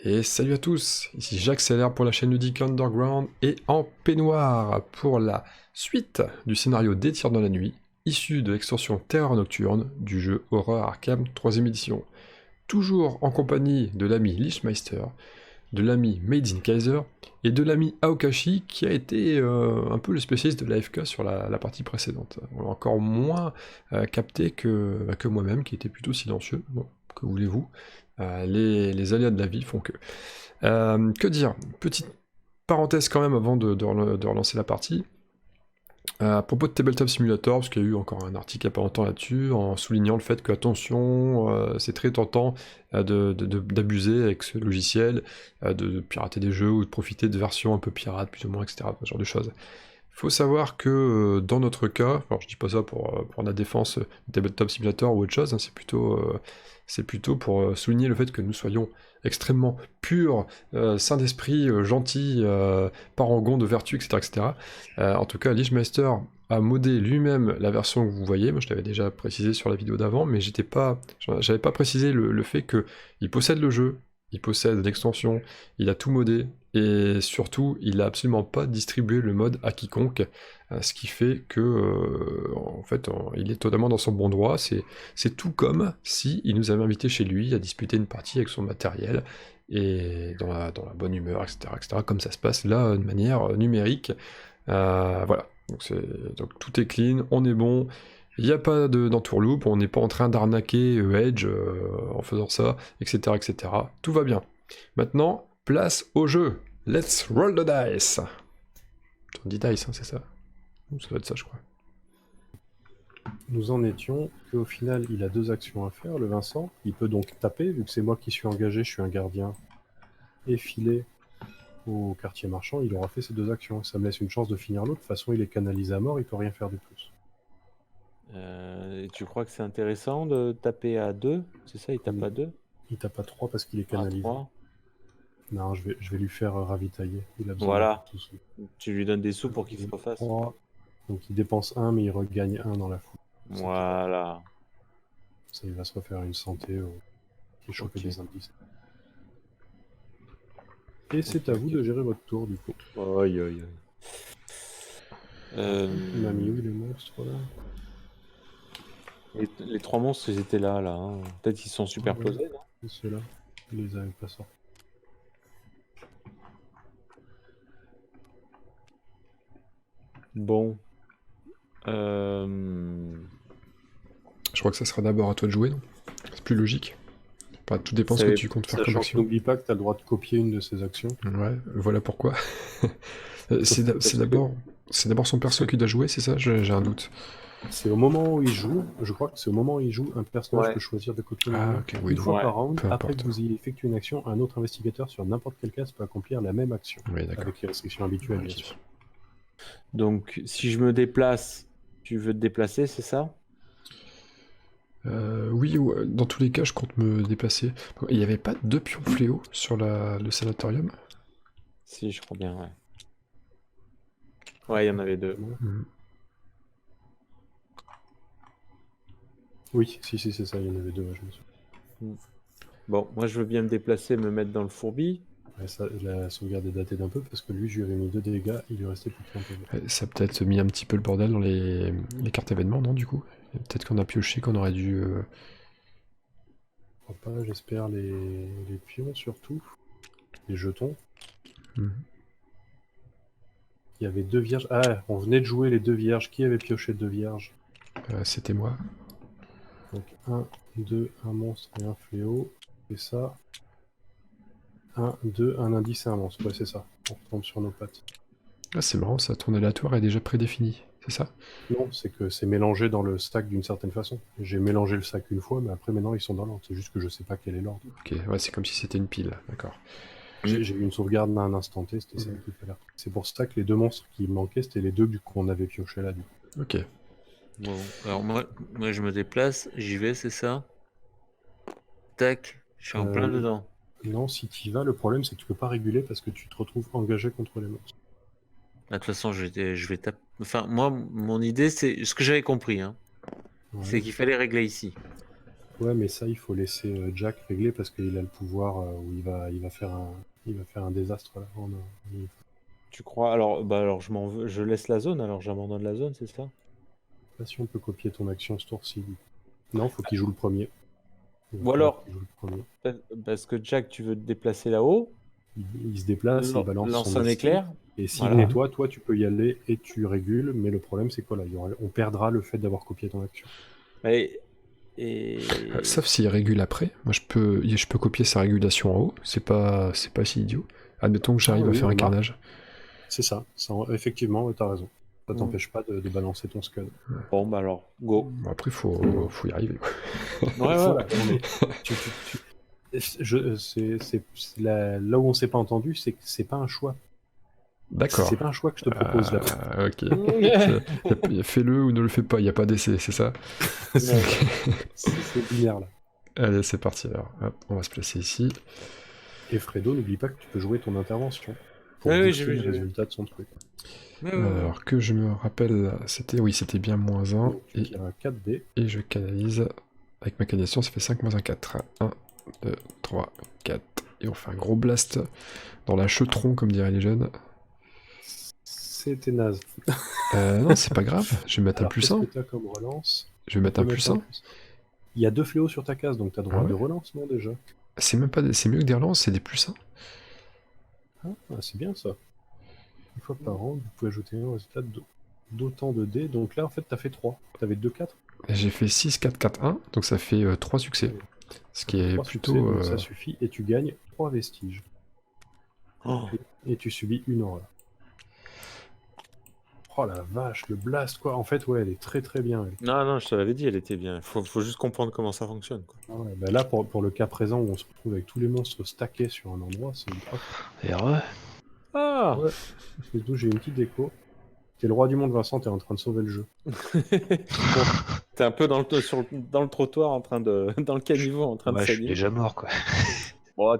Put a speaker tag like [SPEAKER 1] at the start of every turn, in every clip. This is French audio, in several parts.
[SPEAKER 1] Et salut à tous, ici j'accélère pour la chaîne ludique Underground et en peignoir pour la suite du scénario des Tirs dans la nuit, issu de l'extension Terreur Nocturne du jeu Horror Arkham 3ème édition. Toujours en compagnie de l'ami Lichmeister, de l'ami Made in Kaiser et de l'ami Aokashi qui a été un peu le spécialiste de l'AFK sur la partie précédente. On l'a encore moins capté que moi-même qui était plutôt silencieux. Bon, que voulez-vous, les aléas de la vie font que. Que dire? Petite parenthèse quand même avant de relancer la partie. À propos de Tabletop Simulator, parce qu'il y a eu encore un article il n'y a pas longtemps là-dessus, en soulignant le fait que, attention, c'est très tentant d'abuser avec ce logiciel, de pirater des jeux ou de profiter de versions un peu pirates, plus ou moins, etc. Ce genre de choses. Il faut savoir que dans notre cas, alors je dis pas ça pour la défense de Tabletop Simulator ou autre chose, hein, c'est plutôt pour souligner le fait que nous soyons extrêmement purs, sains d'esprit, gentils, parangons de vertu, etc. etc. En tout cas, Lichmeister a modé lui-même la version que vous voyez. Moi, je l'avais déjà précisé sur la vidéo d'avant, mais j'avais pas précisé le fait qu'il possède le jeu, il possède l'extension, il a tout modé, et surtout, il n'a absolument pas distribué le mode à quiconque, ce qui fait que, en fait, il est totalement dans son bon droit. C'est tout comme si il nous avait invités chez lui à disputer une partie avec son matériel, et dans la bonne humeur, etc., etc., comme ça se passe là, de manière numérique. Voilà, donc tout est clean, on est bon, il n'y a pas d'entourloupe, on n'est pas en train d'arnaquer Edge en faisant ça, etc., etc. Tout va bien. Maintenant, place au jeu. Let's roll the dice. On dit dice, hein, c'est ça? Ça doit être ça, je crois.
[SPEAKER 2] Nous en étions qu'au final, il a deux actions à faire, le Vincent. Il peut donc taper, vu que c'est moi qui suis engagé, je suis un gardien, et filer au quartier marchand. Il aura fait ces deux actions. Ça me laisse une chance de finir l'autre. De toute façon, il est canalisé à mort, il peut rien faire de plus.
[SPEAKER 3] Tu crois que c'est intéressant de taper à 2? C'est ça, il tape à 2?
[SPEAKER 2] Il tape à 3 parce qu'il est
[SPEAKER 3] À
[SPEAKER 2] canalisé.
[SPEAKER 3] 3?
[SPEAKER 2] Non, je vais lui faire ravitailler. Il a besoin
[SPEAKER 3] Voilà.
[SPEAKER 2] de sous.
[SPEAKER 3] Tu lui donnes des sous pour qu'il se refasse.
[SPEAKER 2] 3. Donc il dépense 1, mais il regagne 1 dans la foule.
[SPEAKER 3] Voilà.
[SPEAKER 2] Ça, il va se refaire une santé qui choper des indices. Et c'est à vous de gérer votre tour, du coup.
[SPEAKER 3] Aïe, aïe, aïe.
[SPEAKER 2] Il m'a mis où les monstres, là?
[SPEAKER 3] Les trois monstres, ils étaient là. Hein. Peut-être qu'ils sont superposés, non?
[SPEAKER 2] Et ceux-là, il les avait pas sortis.
[SPEAKER 3] Bon.
[SPEAKER 1] Je crois que ça sera d'abord à toi de jouer, non? C'est plus logique. Enfin, tout dépend ce que tu comptes faire comme action.
[SPEAKER 2] N'oublie pas que tu as le droit de copier une de ces actions.
[SPEAKER 1] Ouais, voilà pourquoi. C'est d'abord son perso qui doit jouer, c'est ça? J'ai un doute.
[SPEAKER 2] C'est au moment où il joue, je crois que c'est au moment où il joue, un personnage peut choisir de copier une
[SPEAKER 1] ok, oui,
[SPEAKER 2] une fois par round.
[SPEAKER 1] peu
[SPEAKER 2] Après
[SPEAKER 1] importe.
[SPEAKER 2] que vous ayez effectué une action, un autre investigateur sur n'importe quelle case peut accomplir la même action.
[SPEAKER 1] Oui, d'accord.
[SPEAKER 2] Avec les restrictions habituelles, bien
[SPEAKER 1] Ok.
[SPEAKER 2] sûr.
[SPEAKER 3] Donc, si je me déplace, tu veux te déplacer, c'est ça?
[SPEAKER 1] Oui, dans tous les cas, je compte me déplacer. Il n'y avait pas deux pions fléaux sur le sanatorium?
[SPEAKER 3] Si, je crois bien, ouais. Ouais, il y en avait deux.
[SPEAKER 2] Oui, si, c'est ça, il y en avait deux, ouais, je me souviens.
[SPEAKER 3] Bon, moi je veux bien me déplacer, me mettre dans le fourbi.
[SPEAKER 2] Ouais, ça, la sauvegarde est datée d'un peu parce que lui, je lui avais mis 2 dégâts, il lui restait plus que 1 PV.
[SPEAKER 1] Ça a peut-être mis un petit peu le bordel dans les cartes événements, non, du coup? Peut-être qu'on a pioché, qu'on aurait dû...
[SPEAKER 2] Je crois pas, j'espère les pions surtout. Les jetons. Il y avait 2 vierges. Ah, on venait de jouer les 2 vierges. Qui avait pioché 2 vierges?
[SPEAKER 1] C'était moi.
[SPEAKER 2] Donc 1, 2, un monstre et un fléau. Et ça. 1, 2, un indice et un monstre. Ouais, c'est ça. On retombe sur nos pattes.
[SPEAKER 1] Ah, c'est marrant, ça, ton aléatoire est déjà prédéfini, c'est ça?
[SPEAKER 2] Non, c'est que c'est mélangé dans le stack d'une certaine façon. J'ai mélangé le stack une fois, mais après maintenant ils sont dans l'ordre. C'est juste que je sais pas quel est l'ordre.
[SPEAKER 1] Ok, ouais, c'est comme si c'était une pile, d'accord.
[SPEAKER 2] J'ai eu une sauvegarde à un instant T, c'était ça qu'il fallait. C'est pour ça que les 2 monstres qui manquaient, c'était les 2 qu'on avait pioché là. Du coup.
[SPEAKER 1] Ok.
[SPEAKER 3] Bon, alors moi je me déplace, j'y vais, c'est ça? Tac, je suis en plein dedans.
[SPEAKER 2] Non, si tu y vas, le problème c'est que tu peux pas réguler parce que tu te retrouves engagé contre les monstres.
[SPEAKER 3] De toute façon, je vais taper. Enfin, moi, mon idée, c'est ce que j'avais compris, hein.
[SPEAKER 2] Ouais.
[SPEAKER 3] C'est qu'il fallait régler ici.
[SPEAKER 2] Ouais, mais ça, il faut laisser Jack régler parce qu'il a le pouvoir où il va faire un désastre là.
[SPEAKER 4] Tu crois? Alors, bah alors je m'en veux, je laisse la zone, alors j'abandonne la zone, c'est ça?
[SPEAKER 2] Je sais pas si on peut copier ton action ce tour-ci. Non, faut qu'il joue le premier. Il va
[SPEAKER 4] Ou
[SPEAKER 2] falloir
[SPEAKER 4] alors,
[SPEAKER 2] qu'il joue le premier.
[SPEAKER 4] parce que Jack, tu veux te déplacer là-haut,
[SPEAKER 2] Il se déplace, il balance
[SPEAKER 4] lance
[SPEAKER 2] son
[SPEAKER 4] un
[SPEAKER 2] esquive,
[SPEAKER 4] éclair.
[SPEAKER 2] et s'il
[SPEAKER 4] Voilà.
[SPEAKER 2] nettoie, toi tu peux y aller et tu régules, mais le problème c'est quoi là? On perdra le fait d'avoir copié ton action.
[SPEAKER 4] Et
[SPEAKER 1] Sauf s'il régule après. Moi, je peux copier sa régulation en haut. C'est pas si idiot. Admettons que j'arrive
[SPEAKER 2] Ah
[SPEAKER 1] à
[SPEAKER 2] oui,
[SPEAKER 1] faire un
[SPEAKER 2] remarque.
[SPEAKER 1] carnage.
[SPEAKER 2] C'est ça, effectivement, t'as raison. Ça
[SPEAKER 4] Mm.
[SPEAKER 2] t'empêche pas de balancer ton scud.
[SPEAKER 4] bon, bah alors, go.
[SPEAKER 1] Bon, après, faut y arriver, quoi.
[SPEAKER 4] Ouais,
[SPEAKER 2] Voilà,
[SPEAKER 4] ouais.
[SPEAKER 2] non, mais c'est là où on s'est pas entendu, c'est que c'est pas un choix.
[SPEAKER 1] D'accord.
[SPEAKER 2] C'est pas un choix que je te propose là.
[SPEAKER 1] Ok. Fais-le ou ne le fais pas, il n'y a pas d'essai, c'est ça?
[SPEAKER 2] C'est binaire là.
[SPEAKER 1] Allez, c'est parti alors. Hop, on va se placer ici.
[SPEAKER 2] Et Fredo, n'oublie pas que tu peux jouer ton intervention pour
[SPEAKER 4] Oui,
[SPEAKER 2] booster
[SPEAKER 4] j'ai vu,
[SPEAKER 2] les
[SPEAKER 4] j'ai vu.
[SPEAKER 2] résultats de son truc.
[SPEAKER 1] Alors que je me rappelle, c'était bien -1.
[SPEAKER 2] Donc, tu tires un 4D.
[SPEAKER 1] Et je canalise. Avec ma canalisation, ça fait 5 -1, 4. 1, 2, 3, 4. Et on fait un gros blast dans la cheutron, comme diraient les jeunes.
[SPEAKER 2] C'était naze.
[SPEAKER 1] Non, c'est pas grave. Je vais mettre un
[SPEAKER 2] Alors,
[SPEAKER 1] plus
[SPEAKER 2] qu'est-ce
[SPEAKER 1] 1.
[SPEAKER 2] que t'as comme relance?
[SPEAKER 1] Je vais mettre un
[SPEAKER 2] Tu peux
[SPEAKER 1] plus
[SPEAKER 2] mettre
[SPEAKER 1] 1.
[SPEAKER 2] Il y a 2 fléaux sur ta case, donc t'as droit
[SPEAKER 1] Ah ouais.
[SPEAKER 2] de relance, non, déjà?
[SPEAKER 1] C'est même pas c'est mieux que des relances, c'est des plus 1.
[SPEAKER 2] Ah, c'est bien ça. Une fois par an, vous pouvez ajouter un résultat d'autant de dés. Donc là, en fait, t'as fait 3. T'avais 2 4.
[SPEAKER 1] J'ai fait 6, 4, 4, 1. Donc ça fait 3 succès. Ce qui est
[SPEAKER 2] 3
[SPEAKER 1] plutôt.
[SPEAKER 2] succès, donc ça suffit. Et tu gagnes 3 vestiges.
[SPEAKER 4] Oh.
[SPEAKER 2] Et tu subis une aura. Oh la vache, le blast, quoi. En fait, ouais, elle est très très bien. Elle.
[SPEAKER 4] Non, non, je te l'avais dit, elle était bien. Faut juste comprendre comment ça fonctionne, quoi.
[SPEAKER 2] Ah ouais, bah là, pour le cas présent où on se retrouve avec tous les monstres stackés sur un endroit, c'est ultra.
[SPEAKER 5] Et heureux.
[SPEAKER 4] Ah
[SPEAKER 2] Ouais. Et d'où j'ai une petite déco. T'es le roi du monde, Vincent, t'es en train de sauver le jeu.
[SPEAKER 4] T'es un peu dans le trottoir en train de. Dans le caniveau en train de
[SPEAKER 5] Ouais, je suis
[SPEAKER 4] saigner.
[SPEAKER 5] déjà mort, quoi.
[SPEAKER 4] Oh,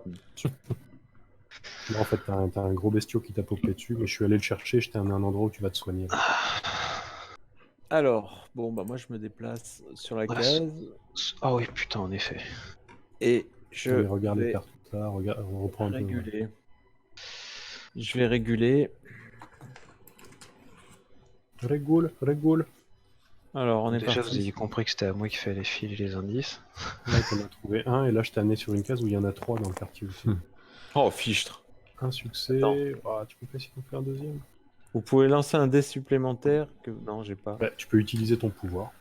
[SPEAKER 2] Là, en fait, t'as un gros bestiau qui t'a popé dessus, mais je suis allé le chercher, je t'ai amené à un endroit où tu vas te soigner. Là.
[SPEAKER 4] alors, bon, bah moi je me déplace sur la
[SPEAKER 5] Ouais,
[SPEAKER 4] case
[SPEAKER 5] Ah oui, putain, en effet.
[SPEAKER 4] et je
[SPEAKER 2] Allez, regarde les
[SPEAKER 4] vais
[SPEAKER 2] cartes là, regarde, on reprend un peu.
[SPEAKER 4] réguler. Je vais réguler.
[SPEAKER 2] Régule.
[SPEAKER 4] Alors, on est
[SPEAKER 5] Déjà, vous
[SPEAKER 4] parti.
[SPEAKER 5] avez compris que c'était à moi qui fallait filer les indices.
[SPEAKER 2] Là, t'en as trouvé un, et là, je t'ai amené sur une case où il y en a 3 dans le quartier aussi.
[SPEAKER 4] Oh, fichtre.
[SPEAKER 2] Un succès.
[SPEAKER 4] Attends.
[SPEAKER 2] Ah, tu peux pas essayer d'en faire un deuxième?
[SPEAKER 4] Vous pouvez lancer un dé supplémentaire que. Non, j'ai pas.
[SPEAKER 2] Bah, tu peux utiliser ton pouvoir.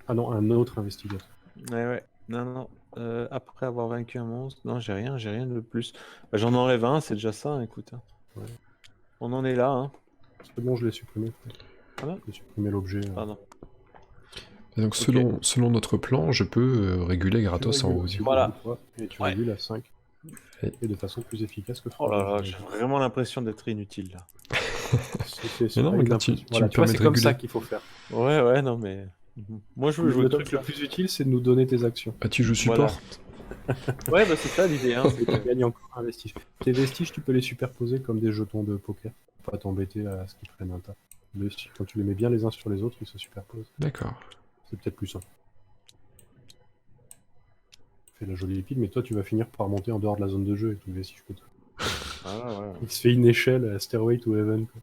[SPEAKER 2] Ah non, un autre investigateur.
[SPEAKER 4] Ouais. Non, non. Après avoir vaincu un monstre. Non, j'ai rien de plus. Bah, j'en enlève un, c'est déjà ça, hein, écoute. Hein.
[SPEAKER 2] Ouais.
[SPEAKER 4] On en est là, hein.
[SPEAKER 2] C'est bon, je l'ai supprimé.
[SPEAKER 4] Voilà.
[SPEAKER 2] J'ai supprimé l'objet.
[SPEAKER 4] Pardon.
[SPEAKER 1] Et donc, selon notre plan, je peux réguler gratos en haut.
[SPEAKER 4] Voilà.
[SPEAKER 2] Et tu
[SPEAKER 4] Ouais.
[SPEAKER 2] régules à 5.
[SPEAKER 1] Et-
[SPEAKER 2] Et de façon plus efficace que
[SPEAKER 4] Oh là là,
[SPEAKER 2] Fredo.
[SPEAKER 4] j'ai vraiment l'impression d'être inutile là.
[SPEAKER 2] C'est
[SPEAKER 1] Mais non,
[SPEAKER 2] pas
[SPEAKER 1] mais
[SPEAKER 2] une
[SPEAKER 1] là, tu
[SPEAKER 2] impression.
[SPEAKER 1] me
[SPEAKER 2] Voilà, tu vois,
[SPEAKER 1] permets
[SPEAKER 2] c'est
[SPEAKER 1] de
[SPEAKER 2] comme
[SPEAKER 1] réguler.
[SPEAKER 2] ça qu'il faut faire.
[SPEAKER 4] Ouais, non, mais. Moi je veux jouer
[SPEAKER 2] Le
[SPEAKER 4] comme
[SPEAKER 2] truc
[SPEAKER 4] ça.
[SPEAKER 2] le plus utile, c'est de nous donner tes actions.
[SPEAKER 1] Ah, tu joues support.
[SPEAKER 4] Ouais, bah c'est ça l'idée, hein.
[SPEAKER 2] Et tu gagnes encore un vestige. Tes vestiges, tu peux les superposer comme des jetons de poker. Faut pas t'embêter à ce qu'ils prennent un tas. Quand tu les mets bien les uns sur les autres, ils se superposent.
[SPEAKER 1] D'accord.
[SPEAKER 2] C'est peut-être plus simple. Fais la jolie épine, mais toi, tu vas finir par monter en dehors de la zone de jeu et tout le vestige que t'as.
[SPEAKER 4] Ah, ouais.
[SPEAKER 2] Il se fait une échelle, Stairway to Heaven. Quoi.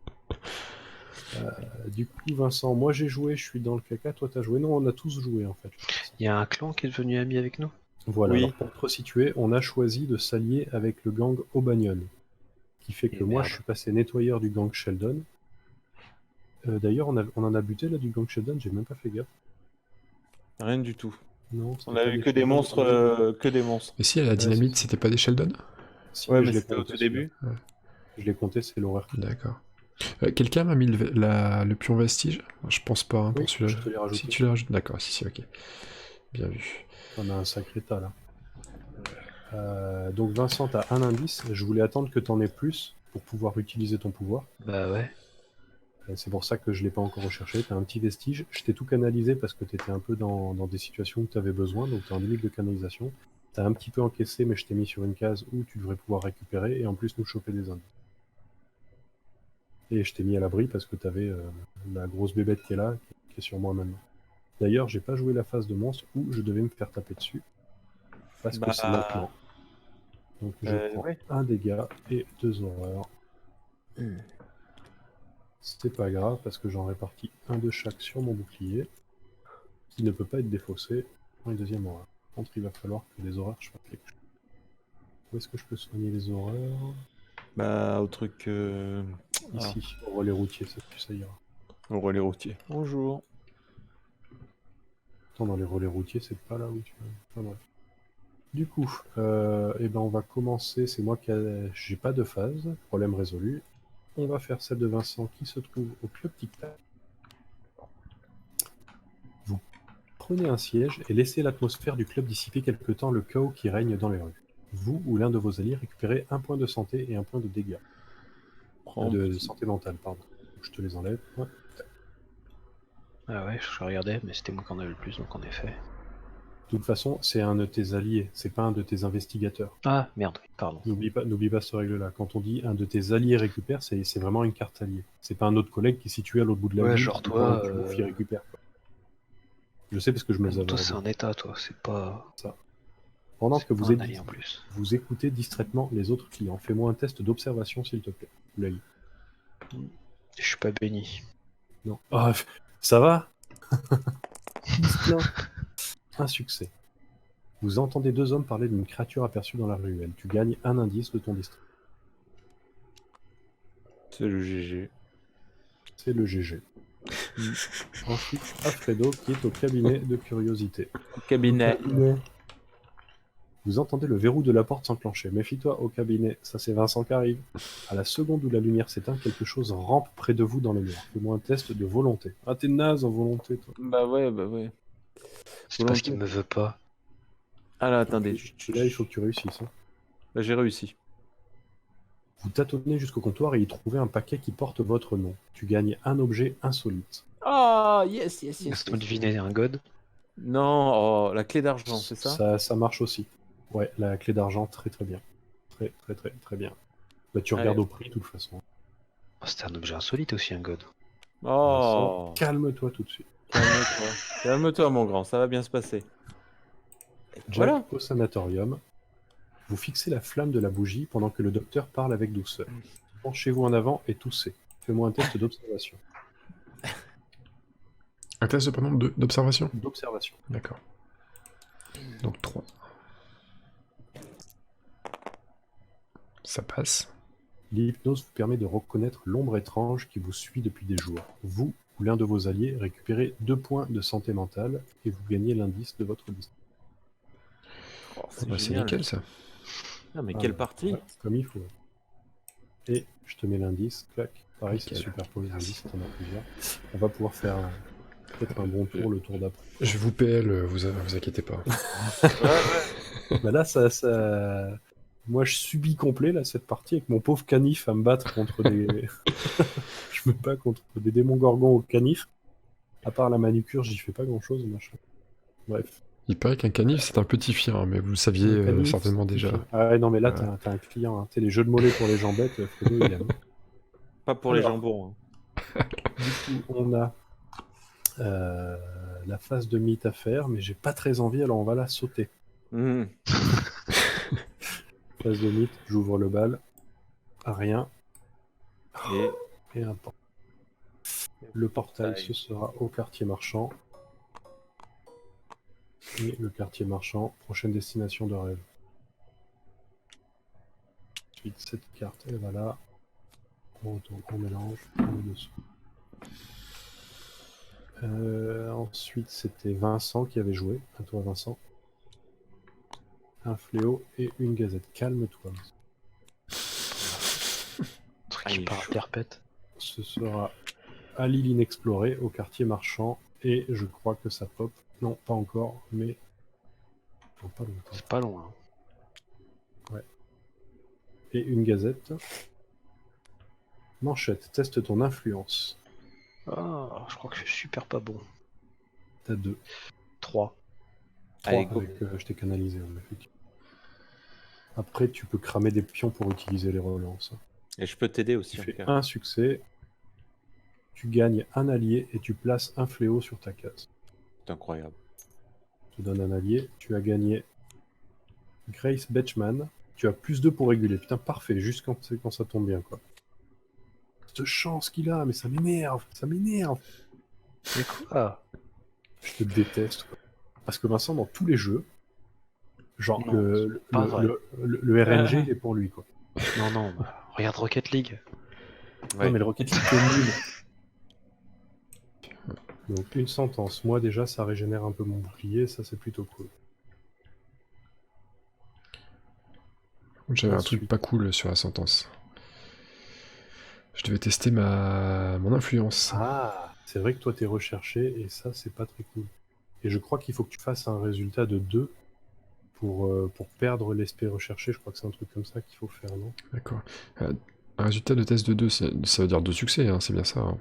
[SPEAKER 2] Du coup, Vincent, moi j'ai joué, je suis dans le caca, toi t'as joué. Non, on a tous joué en fait.
[SPEAKER 5] Il y a un clan qui est devenu ami avec nous.
[SPEAKER 2] Voilà,
[SPEAKER 4] Oui.
[SPEAKER 2] alors pour te resituer, on a choisi de s'allier avec le gang O'Banion, qui fait que
[SPEAKER 5] Et
[SPEAKER 2] moi
[SPEAKER 5] merde.
[SPEAKER 2] je suis passé nettoyeur du gang Sheldon. D'ailleurs, on en a buté là du gang Sheldon, j'ai même pas fait gaffe.
[SPEAKER 4] Rien du tout.
[SPEAKER 2] Non,
[SPEAKER 4] On a eu que des monstres, que des monstres.
[SPEAKER 1] Et si à la dynamite, c'était pas des Sheldon?
[SPEAKER 2] Si,
[SPEAKER 4] Ouais,
[SPEAKER 2] je
[SPEAKER 4] mais
[SPEAKER 2] l'ai
[SPEAKER 4] c'était au
[SPEAKER 2] compté,
[SPEAKER 4] tout début.
[SPEAKER 2] celui-là. Je l'ai compté, c'est l'horreur.
[SPEAKER 1] D'accord. Quelqu'un m'a mis le pion vestige? Je pense pas, hein, pour
[SPEAKER 2] Oui,
[SPEAKER 1] celui-là.
[SPEAKER 2] je te l'ai rajouté.
[SPEAKER 1] Si tu l'as rajouté, d'accord, si, ok. Bien vu.
[SPEAKER 2] On a un sacré tas là. Donc Vincent, t'as un indice. Je voulais attendre que t'en aies plus pour pouvoir utiliser ton pouvoir.
[SPEAKER 5] Bah ouais.
[SPEAKER 2] C'est pour ça que je l'ai pas encore recherché. T'as un petit vestige. Je t'ai tout canalisé parce que t'étais un peu dans des situations où t'avais besoin, donc t'es en limite de canalisation. T'as un petit peu encaissé, mais je t'ai mis sur une case où tu devrais pouvoir récupérer et en plus nous choper des indices. Et je t'ai mis à l'abri parce que t'avais la grosse bébête qui est là, qui est sur moi maintenant. D'ailleurs, j'ai pas joué la phase de monstre où je devais me faire taper dessus. Parce que c'est maintenant. Donc je prends
[SPEAKER 4] ouais.
[SPEAKER 2] un dégât et 2 horreurs. C'est pas grave parce que j'en répartis un de chaque sur mon bouclier, qui ne peut pas être défaussé pour une deuxième horreur. Par contre, il va falloir que les horreurs, je fasse quelque chose. Où est-ce que je peux soigner les horreurs?
[SPEAKER 4] Bah, au truc.
[SPEAKER 2] Ici, au relais routier, ça ira.
[SPEAKER 4] Au relais routier. Bonjour.
[SPEAKER 2] Attends, dans les relais routiers, c'est pas là où tu... Enfin, bref. Du coup, eh ben on va commencer. C'est moi qui j'ai pas de phase. Problème résolu. On va faire celle de Vincent qui se trouve au club Tic Tac. Vous prenez un siège et laissez l'atmosphère du club dissiper quelque temps le chaos qui règne dans les rues. Vous ou l'un de vos alliés récupérez un point de santé et un point de dégâts. De santé mentale, pardon. Je te les enlève. Ouais.
[SPEAKER 5] Ah ouais, je regardais, mais c'était moi qui en avais le plus, donc en effet.
[SPEAKER 2] De toute façon, c'est un de tes alliés, c'est pas un de tes investigateurs.
[SPEAKER 5] Ah, merde, pardon.
[SPEAKER 2] N'oublie pas cette règle-là. Quand on dit un de tes alliés récupère, c'est vraiment une carte alliée. C'est pas un autre collègue qui est situé à l'autre bout de la
[SPEAKER 5] Ouais,
[SPEAKER 2] ville.
[SPEAKER 5] genre toi,
[SPEAKER 2] il récupère. Quoi. Je sais parce que je me les avais.
[SPEAKER 5] Toi, c'est un état, toi, c'est pas.
[SPEAKER 2] Ça. Pendant
[SPEAKER 5] c'est
[SPEAKER 2] que
[SPEAKER 5] pas
[SPEAKER 2] vous
[SPEAKER 5] un
[SPEAKER 2] êtes
[SPEAKER 5] allié en plus.
[SPEAKER 2] vous écoutez distraitement les autres clients. Fais-moi un test d'observation, s'il te plaît. L'œil.
[SPEAKER 5] Je suis pas béni.
[SPEAKER 2] Non. Ah, ça va. Il se plaint. Un succès. Vous entendez 2 hommes parler d'une créature aperçue dans la ruelle. Tu gagnes un indice de ton district.
[SPEAKER 4] C'est le GG.
[SPEAKER 2] C'est le GG. Ensuite, Alfredo qui est au cabinet de curiosité.
[SPEAKER 4] Cabinet.
[SPEAKER 2] Vous entendez le verrou de la porte s'enclencher. Méfie-toi au cabinet, ça c'est Vincent qui arrive. À la seconde où la lumière s'éteint, quelque chose rampe près de vous dans le mur. Fais-moi un test de volonté. Ah, t'es naze en volonté, toi.
[SPEAKER 4] Bah ouais.
[SPEAKER 5] C'est parce qu'il me veut pas.
[SPEAKER 4] Ah là, attendez.
[SPEAKER 2] Là, il faut que tu réussisses. Hein.
[SPEAKER 4] Bah, j'ai réussi.
[SPEAKER 2] Vous tâtonnez jusqu'au comptoir et y trouvez un paquet qui porte votre nom. Tu gagnes un objet insolite.
[SPEAKER 4] Ah, yes.
[SPEAKER 5] Laisse-moi deviner un god.
[SPEAKER 4] Non, oh, la clé d'argent, c'est ça?
[SPEAKER 2] Ça marche aussi. Ouais, la clé d'argent, très bien. Très bien. Bah, tu regardes
[SPEAKER 4] Allez.
[SPEAKER 2] au prix, de toute façon.
[SPEAKER 5] Oh, c'était un objet insolite aussi, un god.
[SPEAKER 4] Oh,
[SPEAKER 2] Vincent, calme-toi tout de suite.
[SPEAKER 4] calme-toi. Calme-toi, mon grand, ça va bien se passer.
[SPEAKER 2] Jack,
[SPEAKER 4] Voilà.
[SPEAKER 2] au sanatorium, vous fixez la flamme de la bougie pendant que le docteur parle avec douceur. Penchez-vous en avant et toussez. Fais-moi un test d'observation.
[SPEAKER 1] Un test d'observation.
[SPEAKER 2] D'observation.
[SPEAKER 1] D'accord. Donc 3. Ça passe.
[SPEAKER 2] L'hypnose vous permet de reconnaître l'ombre étrange qui vous suit depuis des jours. Vous ou l'un de vos alliés récupérez 2 points de santé mentale et vous gagnez l'indice de votre district.
[SPEAKER 4] Oh,
[SPEAKER 1] C'est
[SPEAKER 4] génial.
[SPEAKER 1] nickel ça.
[SPEAKER 4] Ah, mais quelle partie?
[SPEAKER 2] Ouais, comme il faut. Et je te mets l'indice, clac. Pareil,
[SPEAKER 1] Nickel.
[SPEAKER 2] c'est super pour les indices, t'en as plusieurs. On va pouvoir faire peut-être un bon tour, le tour d'après.
[SPEAKER 1] Je vous PL, vous inquiétez pas.
[SPEAKER 2] Bah là, moi, je subis complet là, cette partie avec mon pauvre canif à me battre contre des. Je me bats contre des démons gorgons au canif. À part la manucure, j'y fais pas grand chose, machin. Bref.
[SPEAKER 1] Il paraît qu'un canif c'est un petit chien, hein, mais vous le saviez
[SPEAKER 2] Le canif,
[SPEAKER 1] certainement
[SPEAKER 2] c'est-
[SPEAKER 1] déjà.
[SPEAKER 2] Ah ouais, non, mais là,
[SPEAKER 1] Ouais.
[SPEAKER 2] t'as un client. Hein. Tu sais, les jeux de mollets pour les jambettes, Fredo, il aime.
[SPEAKER 4] Pas pour les
[SPEAKER 2] Alors.
[SPEAKER 4] jambons.
[SPEAKER 2] Du coup, on a la phase de mythe à faire, mais j'ai pas très envie, alors on va la sauter.
[SPEAKER 4] Hein.
[SPEAKER 2] Phase de mythe, j'ouvre le bal. Rien.
[SPEAKER 4] Et
[SPEAKER 2] Et un portail. Le portail, ce sera au quartier marchand. Et le quartier marchand, prochaine destination de rêve. Ensuite, cette carte, elle va là. On retourne, on mélange, on met dessous. Ensuite, c'était Vincent qui avait joué. À toi, Vincent. Un fléau et une gazette. Calme-toi.
[SPEAKER 5] Truc
[SPEAKER 4] Ah,
[SPEAKER 5] qui
[SPEAKER 4] il est
[SPEAKER 5] part à
[SPEAKER 4] chaud.
[SPEAKER 5] perpète.
[SPEAKER 2] Ce sera à l'île inexplorée, au quartier marchand. Et je crois que ça pop. Non, pas encore, mais dans pas longtemps.
[SPEAKER 5] C'est pas loin.
[SPEAKER 2] Et une gazette. Manchette, teste ton influence.
[SPEAKER 5] Ah, je crois que je suis super pas bon.
[SPEAKER 2] T'as 2.
[SPEAKER 5] 3.
[SPEAKER 2] 3
[SPEAKER 4] Allez, go.
[SPEAKER 2] avec je t'ai canalisé, effectivement. Après, tu peux cramer des pions pour utiliser les relances.
[SPEAKER 4] Et je peux t'aider aussi.
[SPEAKER 2] Tu
[SPEAKER 4] en
[SPEAKER 2] fais
[SPEAKER 4] cas.
[SPEAKER 2] un succès, tu gagnes un allié et tu places un fléau sur ta case.
[SPEAKER 4] C'est incroyable.
[SPEAKER 2] Je te donne un allié. Tu as gagné Grace Betchman. Tu as +2 pour réguler. Putain, parfait, juste quand ça tombe bien, quoi. Cette chance qu'il a, mais ça m'énerve, ça m'énerve.
[SPEAKER 5] Mais quoi?
[SPEAKER 2] Je te déteste, quoi. Parce que Vincent, dans tous les jeux, genre,
[SPEAKER 5] Non,
[SPEAKER 2] le
[SPEAKER 5] pas vrai.
[SPEAKER 2] RNG, il est pour lui, quoi.
[SPEAKER 5] Non, bah, regarde Rocket League.
[SPEAKER 4] Ouais.
[SPEAKER 2] Non, mais le Rocket League, c'est nul. Donc, une sentence. Moi, déjà, ça régénère un peu mon bouclier, ça, c'est plutôt cool.
[SPEAKER 1] J'avais un
[SPEAKER 2] Ensuite.
[SPEAKER 1] truc pas cool sur la sentence. Je devais tester mon influence.
[SPEAKER 2] Ah, c'est vrai que toi, t'es recherché, et ça, c'est pas très cool. Et je crois qu'il faut que tu fasses un résultat de 2 pour perdre l'esprit recherché. Je crois que c'est un truc comme ça qu'il faut faire, non?
[SPEAKER 1] D'accord. Un résultat de test de 2, ça veut dire 2 succès, hein, c'est bien ça. Hein.